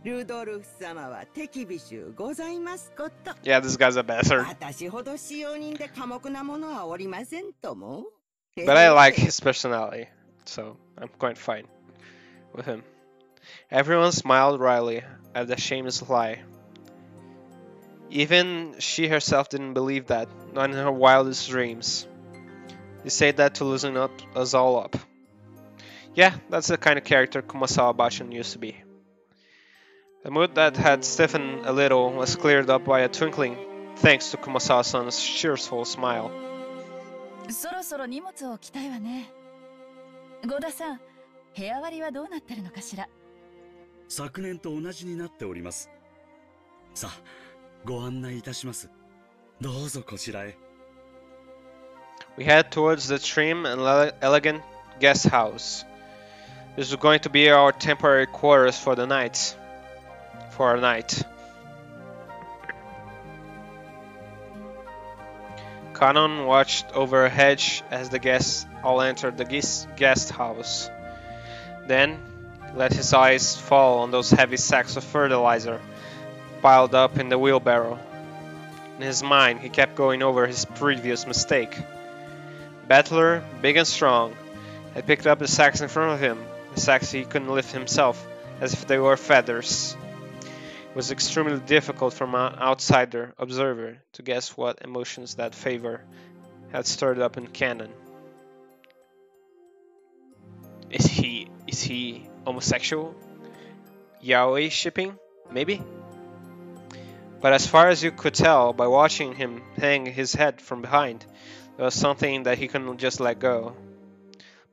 ルドルフ様は手厳しゅうございますこと。Yeah, this guy's a bastard. 私ほど使用人で寡黙なものはおりませんとも。But I like his personality, so I'm quite fine with him. Everyone smiled wryly at the shameless lie. Even she herself didn't believe that, not in her wildest dreams. He said that to loosen us all up. Yeah, that's the kind of character Kumasawa Bachan used to be. The mood that had stiffened a little was cleared up by a twinkling, thanks to Kumasawa-san's cheerful smile. そろそろ荷物を置きたいわね。ゴダさん、部屋割りはどうなってるのかしら。昨年と同じになっております。さあ、ご案内いたします。どうぞこちらへ。We head towards the trim and elegant guest house. This is going to be our temporary quarters for the night. For our night. Kanon watched over a hedge as the guests all entered the guest house. Then let his eyes fall on those heavy sacks of fertilizer piled up in the wheelbarrow. In his mind, he kept going over his previous mistake. Battler, big and strong, had picked up the sacks in front of him, the sacks he couldn't lift himself, as if they were feathers. It was extremely difficult for an outsider observer to guess what emotions that favor had stirred up in Kanon. Is he homosexual? Yaoi shipping? Maybe? But as far as you could tell by watching him hang his head from behind, there was something that he couldn't just let go.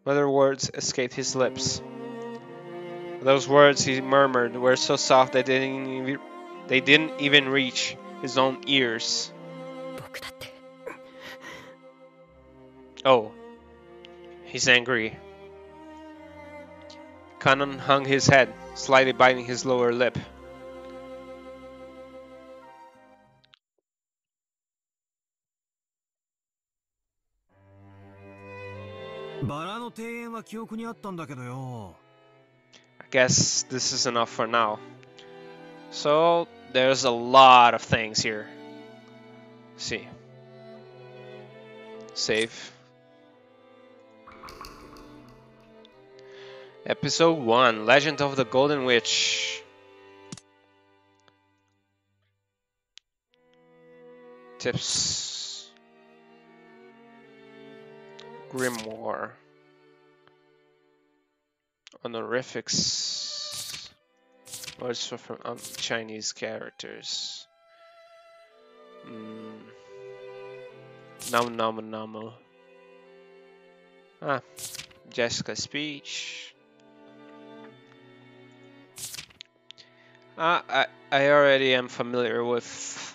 Other words escaped his lips. Those words he murmured were so soft that they didn't even reach his own ears. Oh, he's angry. Kanon hung his head, slightly biting his lower lip. I guess this is enough for now. So there's a lot of things here. Let's see. Save. Episode 1, Legend of the Golden Witch. Tips. Grimoire. Honorifics. Words from Chinese characters. Namu Namu Namu. Ah, Jessica's speech. I already am familiar with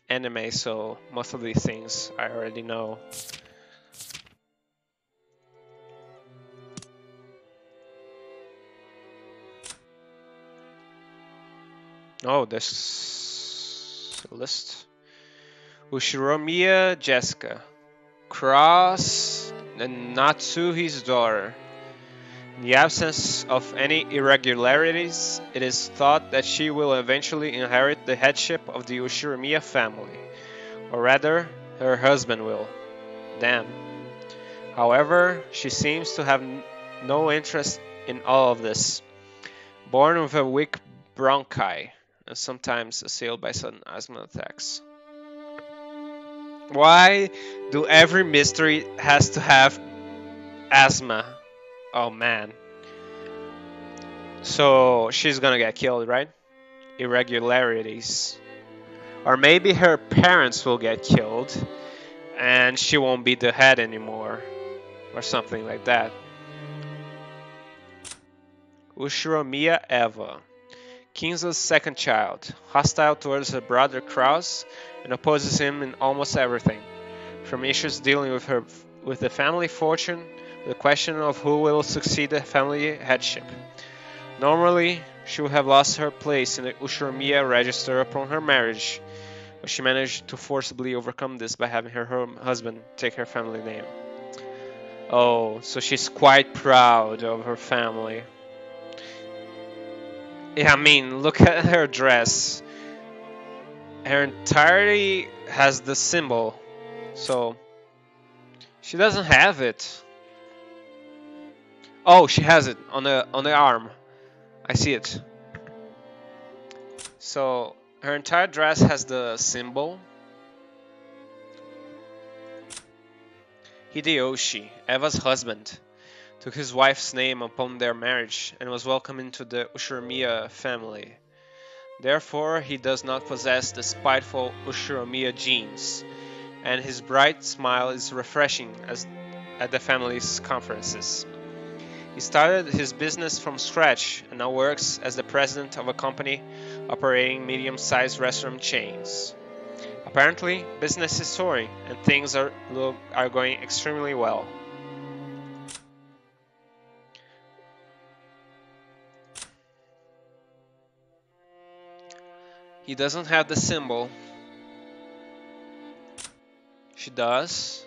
anime, so most of these things I already know. Oh, there's a list. Ushiromiya Jessica. Cross and Natsuhi's daughter. In the absence of any irregularities, it is thought that she will eventually inherit the headship of the Ushiromiya family. Or rather, her husband will. Damn. However, she seems to have no interest in all of this. Born with a weak bronchi, and sometimes assailed by sudden asthma attacks. Why do every mystery has to have asthma? Oh man. So she's gonna get killed, right? Irregularities. Or maybe her parents will get killed and she won't be the head anymore. Or something like that. Ushiromiya Eva. Kinzo's second child. Hostile towards her brother Kraus and opposes him in almost everything. From issues dealing with the family fortune, the question of who will succeed the family headship. Normally, she would have lost her place in the Ushiromiya register upon her marriage, but she managed to forcibly overcome this by having her husband take her family name. Oh, so she's quite proud of her family. Yeah, I mean, look at her dress. Her entirety has the symbol, so she doesn't have it. Oh, she has it on the arm. I see it. So her entire dress has the symbol. Hideyoshi, Eva's husband, took his wife's name upon their marriage and was welcomed into the Ushiromiya family. Therefore, he does not possess the spiteful Ushiromiya genes, and his bright smile is refreshing at the family's conferences. He started his business from scratch and now works as the president of a company operating medium-sized restaurant chains. Apparently, business is soaring and things are going extremely well. He doesn't have the symbol. She does.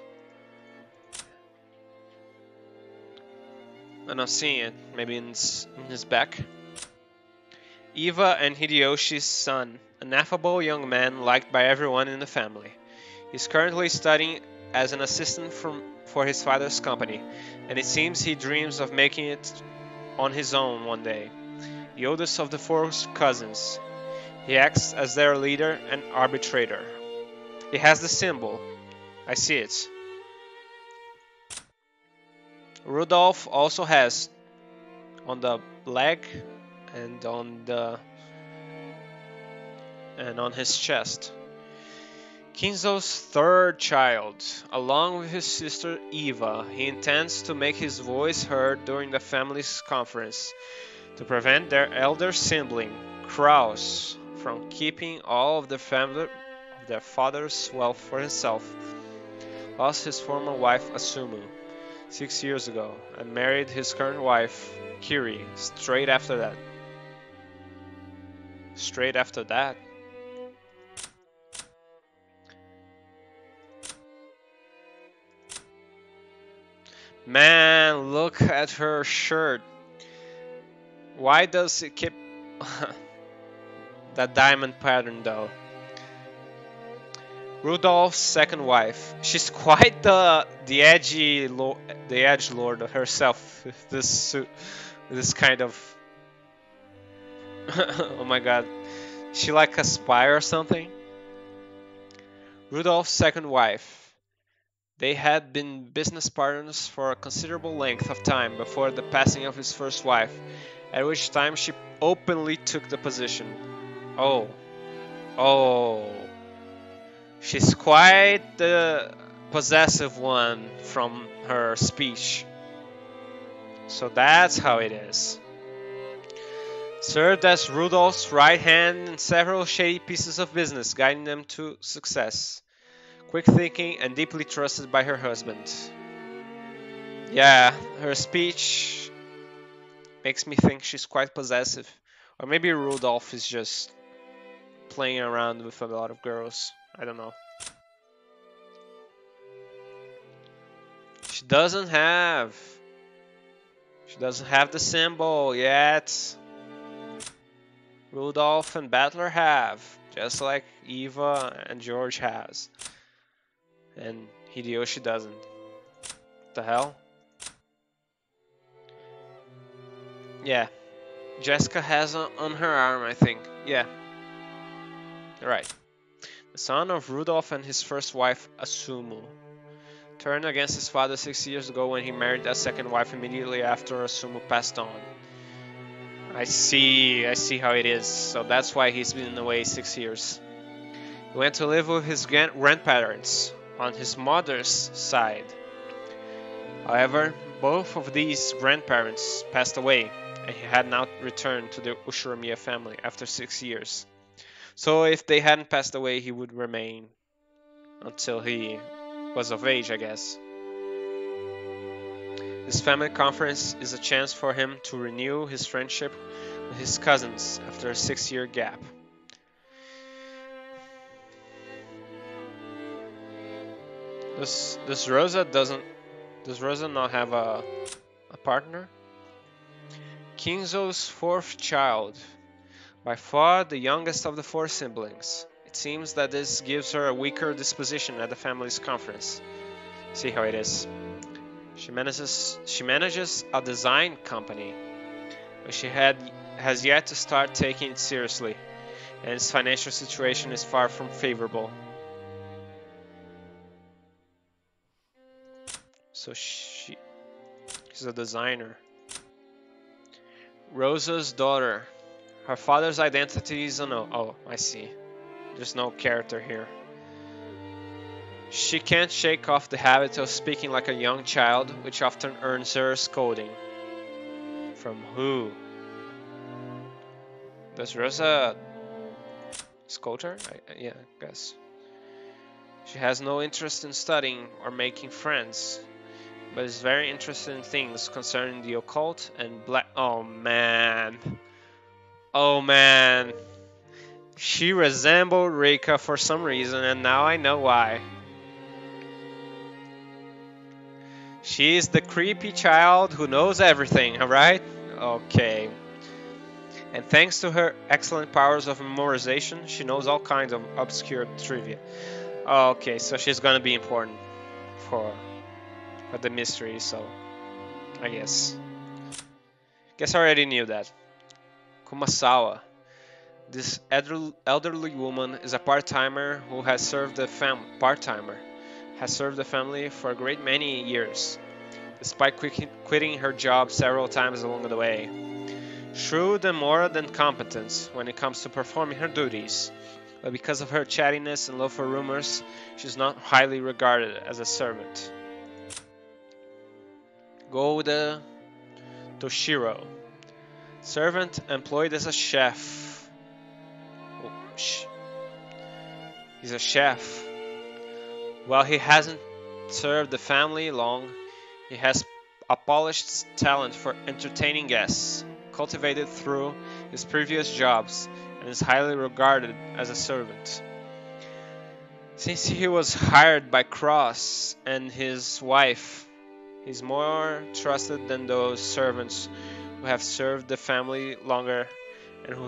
I'm not seeing it. Maybe in his back. Eva and Hideyoshi's son, an affable young man liked by everyone in the family. He's currently studying as an assistant for his father's company, and it seems he dreams of making it on his own one day. The oldest of the four cousins, he acts as their leader and arbitrator. He has the symbol. I see it. Rudolf also has on the leg and on his chest. Kinzo's third child, along with his sister Eva, he intends to make his voice heard during the family's conference to prevent their elder sibling, Kraus, from keeping all of their father's wealth for himself. Lost his former wife Asumu 6 years ago and married his current wife Kyrie straight after that. Man, look at her shirt. Why does it keep that diamond pattern though? Rudolph's second wife. She's quite the edgy edge lord herself with this suit, with this kind of. Oh my god, she like a spy or something? Rudolph's second wife. They had been business partners for a considerable length of time before the passing of his first wife, at which time she openly took the position. Oh. She's quite the possessive one from her speech. So that's how it is. Served as Rudolph's right hand in several shady pieces of business, guiding them to success. Quick thinking and deeply trusted by her husband. Yeah, her speech makes me think she's quite possessive. Or maybe Rudolph is just playing around with a lot of girls. I don't know. She doesn't have the symbol yet. Rudolf and Battler have, just like Eva and George has. And Hideyoshi doesn't. What the hell? Yeah. Jessica has on her arm, I think. Yeah. Right. The son of Rudolf and his first wife, Asumu, turned against his father 6 years ago when he married a second wife immediately after Asumu passed on. I see how it is. So that's why he's been away 6 years. He went to live with his grandparents on his mother's side. However, both of these grandparents passed away, and he had now returned to the Ushiromiya family after 6 years. So if they hadn't passed away, he would remain until he was of age, I guess. This family conference is a chance for him to renew his friendship with his cousins after a 6-year gap. Does Rosa not have a partner? Kinzo's fourth child, by far the youngest of the 4 siblings. It seems that this gives her a weaker disposition at the family's conference. See how it is. She manages a design company, but she has yet to start taking it seriously, and its financial situation is far from favorable. So she's a designer. Rosa's daughter. Her father's identity is unknown. Oh, I see. There's no character here. She can't shake off the habit of speaking like a young child, which often earns her scolding. From who? Does Rosa scold her? Yeah, I guess. She has no interest in studying or making friends, but is very interested in things concerning the occult and black. Oh man. Oh man. She resembled Rika for some reason, and now I know why. She's the creepy child who knows everything, alright? Okay. And thanks to her excellent powers of memorization, she knows all kinds of obscure trivia. Okay, so she's gonna be important for the mystery, so I guess I already knew that. Kumasawa. This elderly woman is a part-timer who has served the family for a great many years, despite quitting her job several times along the way. Shrewd and more than competent when it comes to performing her duties, but because of her chattiness and love for rumors, she's not highly regarded as a servant. Golda Toshiro. Servant employed as a chef. Oh, he's a chef. While he hasn't served the family long, he has a polished talent for entertaining guests, cultivated through his previous jobs, and is highly regarded as a servant. Since he was hired by Cross and his wife, he's more trusted than those servants who have served the family longer and who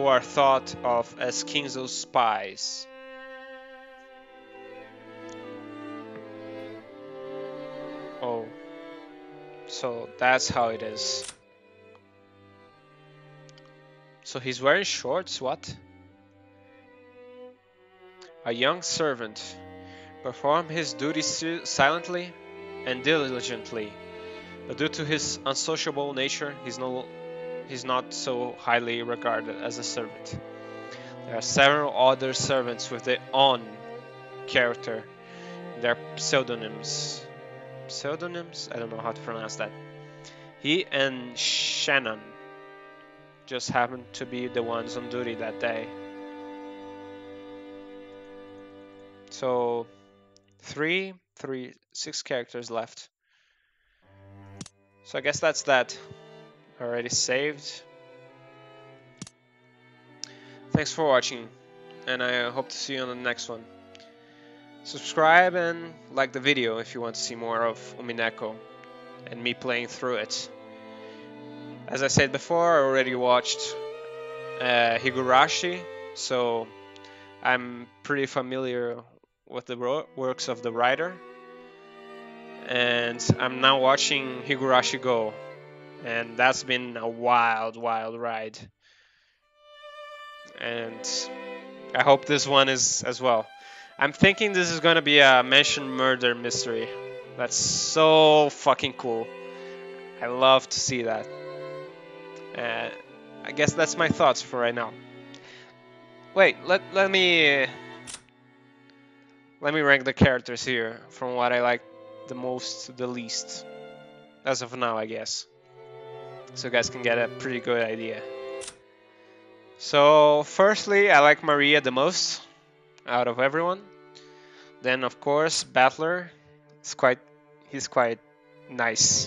are thought of as Kinzo's spies. Oh, so that's how it is. So he's wearing shorts, what? A young servant performed his duties silently and diligently, but due to his unsociable nature, he's not so highly regarded as a servant. There are several other servants with their own character, They're pseudonyms. Pseudonyms? I don't know how to pronounce that. He and Shannon just happened to be the ones on duty that day. So 6 characters left. So I guess that's that. Already saved. Thanks for watching, and I hope to see you on the next one. Subscribe and like the video if you want to see more of Umineko and me playing through it. As I said before, I already watched Higurashi, so I'm pretty familiar with the works of the writer. And I'm now watching Higurashi Go, and that's been a wild ride. And I hope this one is as well. I'm thinking this is gonna be a mansion murder mystery. That's so fucking cool. I love to see that. I guess that's my thoughts for right now. Wait, let me rank the characters here from what I like the most to the least. As of now, I guess. So you guys can get a pretty good idea. So firstly, I like Maria the most out of everyone. Then of course Battler. He's quite nice,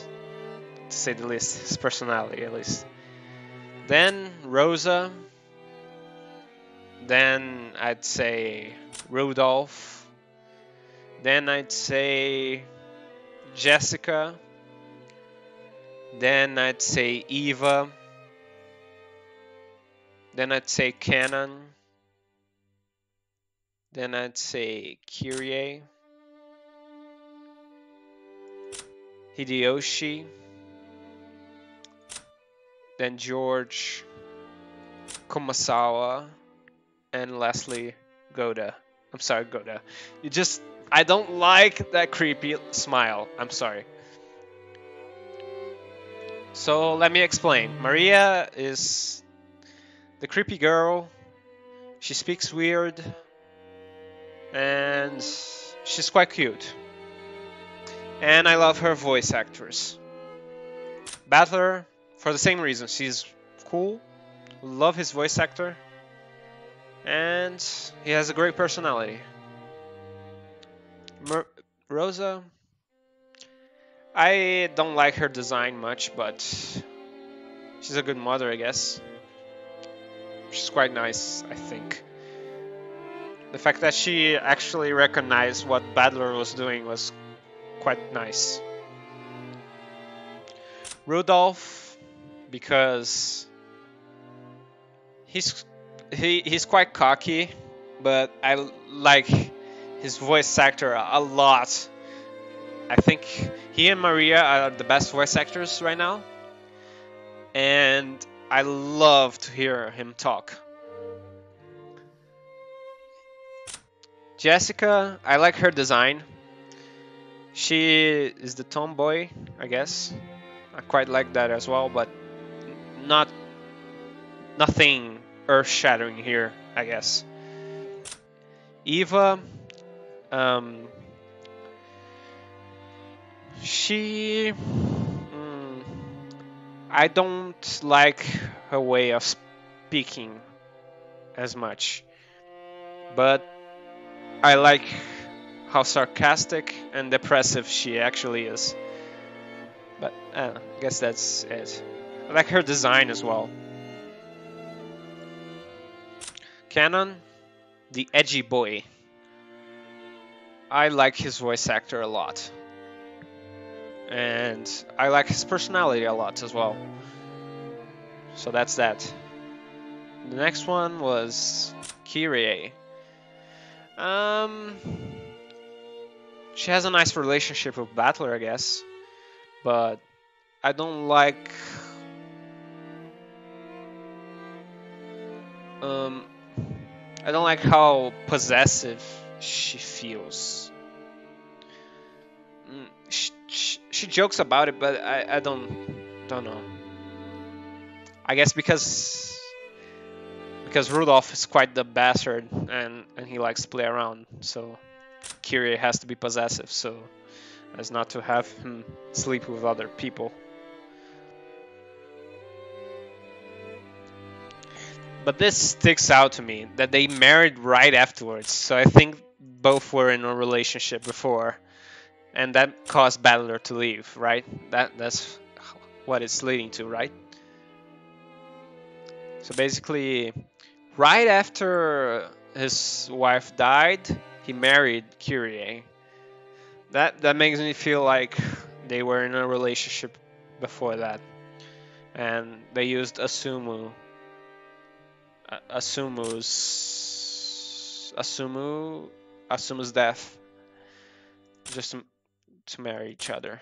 to say the least. His personality, at least. Then Rosa. Then I'd say Rudolf. Then I'd say Jessica. Then I'd say Eva. Then I'd say Kanon. Then I'd say Kyrie. Hideyoshi. Then George. Kumasawa. And lastly, Goda. I'm sorry, Goda. I don't like that creepy smile. I'm sorry. So let me explain. Maria is the creepy girl. She speaks weird. And she's quite cute. And I love her voice actress. Battler, for the same reason. She's cool. Love his voice actor. And he has a great personality. Rosa, I don't like her design much, but she's a good mother, I guess. She's quite nice, I think. The fact that she actually recognized what Battler was doing was quite nice. Rudolf, because he's quite cocky, but I like his voice actor a lot. I think he and Maria are the best voice actors right now, and I love to hear him talk. Jessica, I like her design. She is the tomboy, I guess. I quite like that as well, but nothing earth-shattering here, I guess. Eva, I don't like her way of speaking as much, but I like how sarcastic and depressive she actually is. But I guess that's it. I like her design as well. Kanon, the edgy boy. I like his voice actor a lot. And I like his personality a lot as well. So that's that. The next one was Kyrie. She has a nice relationship with Battler, I guess. But I don't like... I don't like how possessive she feels. She jokes about it, but I don't know. I guess because Rudolf is quite the bastard and he likes to play around, so Kyrie has to be possessive so as not to have him sleep with other people. But this sticks out to me, that they married right afterwards, so I think both were in a relationship before, and that caused Battler to leave, right? That's what it's leading to, right? So basically, right after his wife died, he married Kyrie. That makes me feel like they were in a relationship before that, and they used Asumu's death just to marry each other.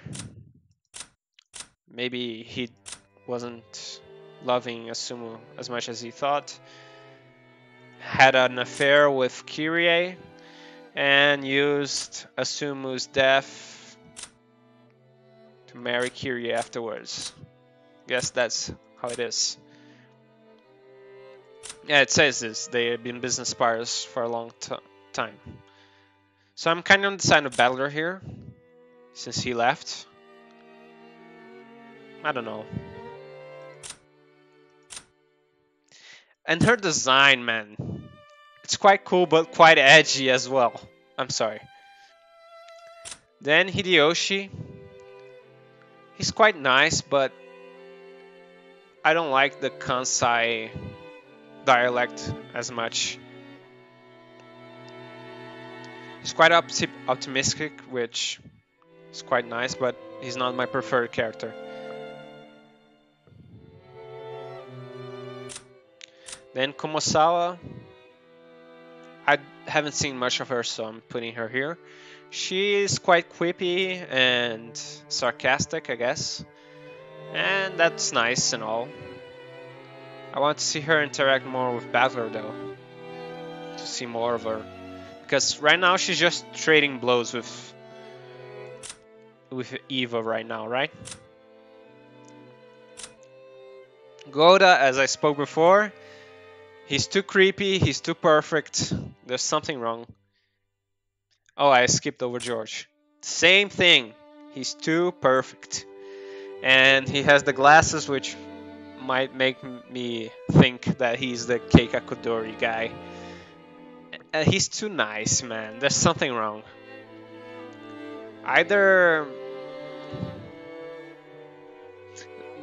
Maybe he wasn't loving Asumu as much as he thought, had an affair with Kyrie, and used Asumu's death to marry Kyrie afterwards. Guess that's how it is. Yeah, it says this. They have been business partners for a long time. So I'm kind of on the side of Battler here, since he left. I don't know. And her design, man. It's quite cool, but quite edgy as well. I'm sorry. Then Hideyoshi. He's quite nice, but I don't like the Kansai dialect as much. He's quite optimistic, which is quite nice, but he's not my preferred character. Then Kumosawa. I haven't seen much of her, so I'm putting her here. She is quite quippy and sarcastic, I guess. And that's nice and all. I want to see her interact more with Battler, though. To see more of her. Because right now she's just trading blows with Eva right now, right? Goda, as I spoke before, he's too creepy, he's too perfect. There's something wrong. Oh, I skipped over George. Same thing. He's too perfect. And he has the glasses, which might make me think that he's the Keika Kodori guy. He's too nice, man. There's something wrong. Either...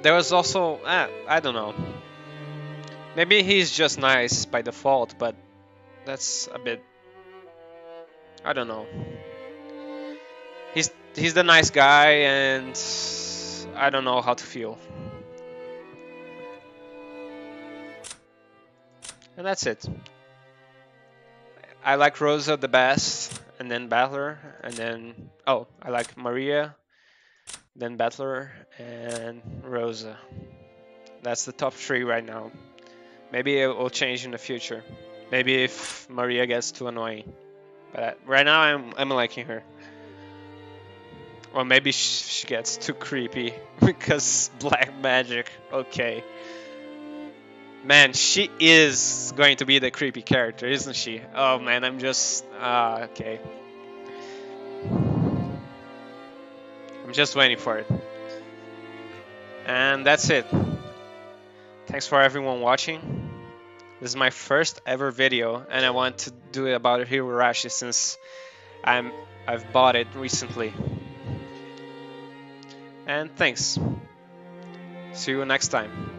There was also... I don't know. Maybe he's just nice by default, but that's a bit... I don't know. He's the nice guy, and I don't know how to feel. And that's it. I like Rosa the best, and then Battler, and then... Oh, I like Maria, then Battler, and Rosa. That's the top 3 right now. Maybe it will change in the future. Maybe if Maria gets too annoying. But right now I'm liking her. Or maybe she gets too creepy because black magic. Okay. Man, she is going to be the creepy character, isn't she? Oh man, I'm just... okay. I'm just waiting for it. And that's it. Thanks for everyone watching. This is my first ever video, and I want to do it about Higurashi since I've bought it recently. And thanks. See you next time.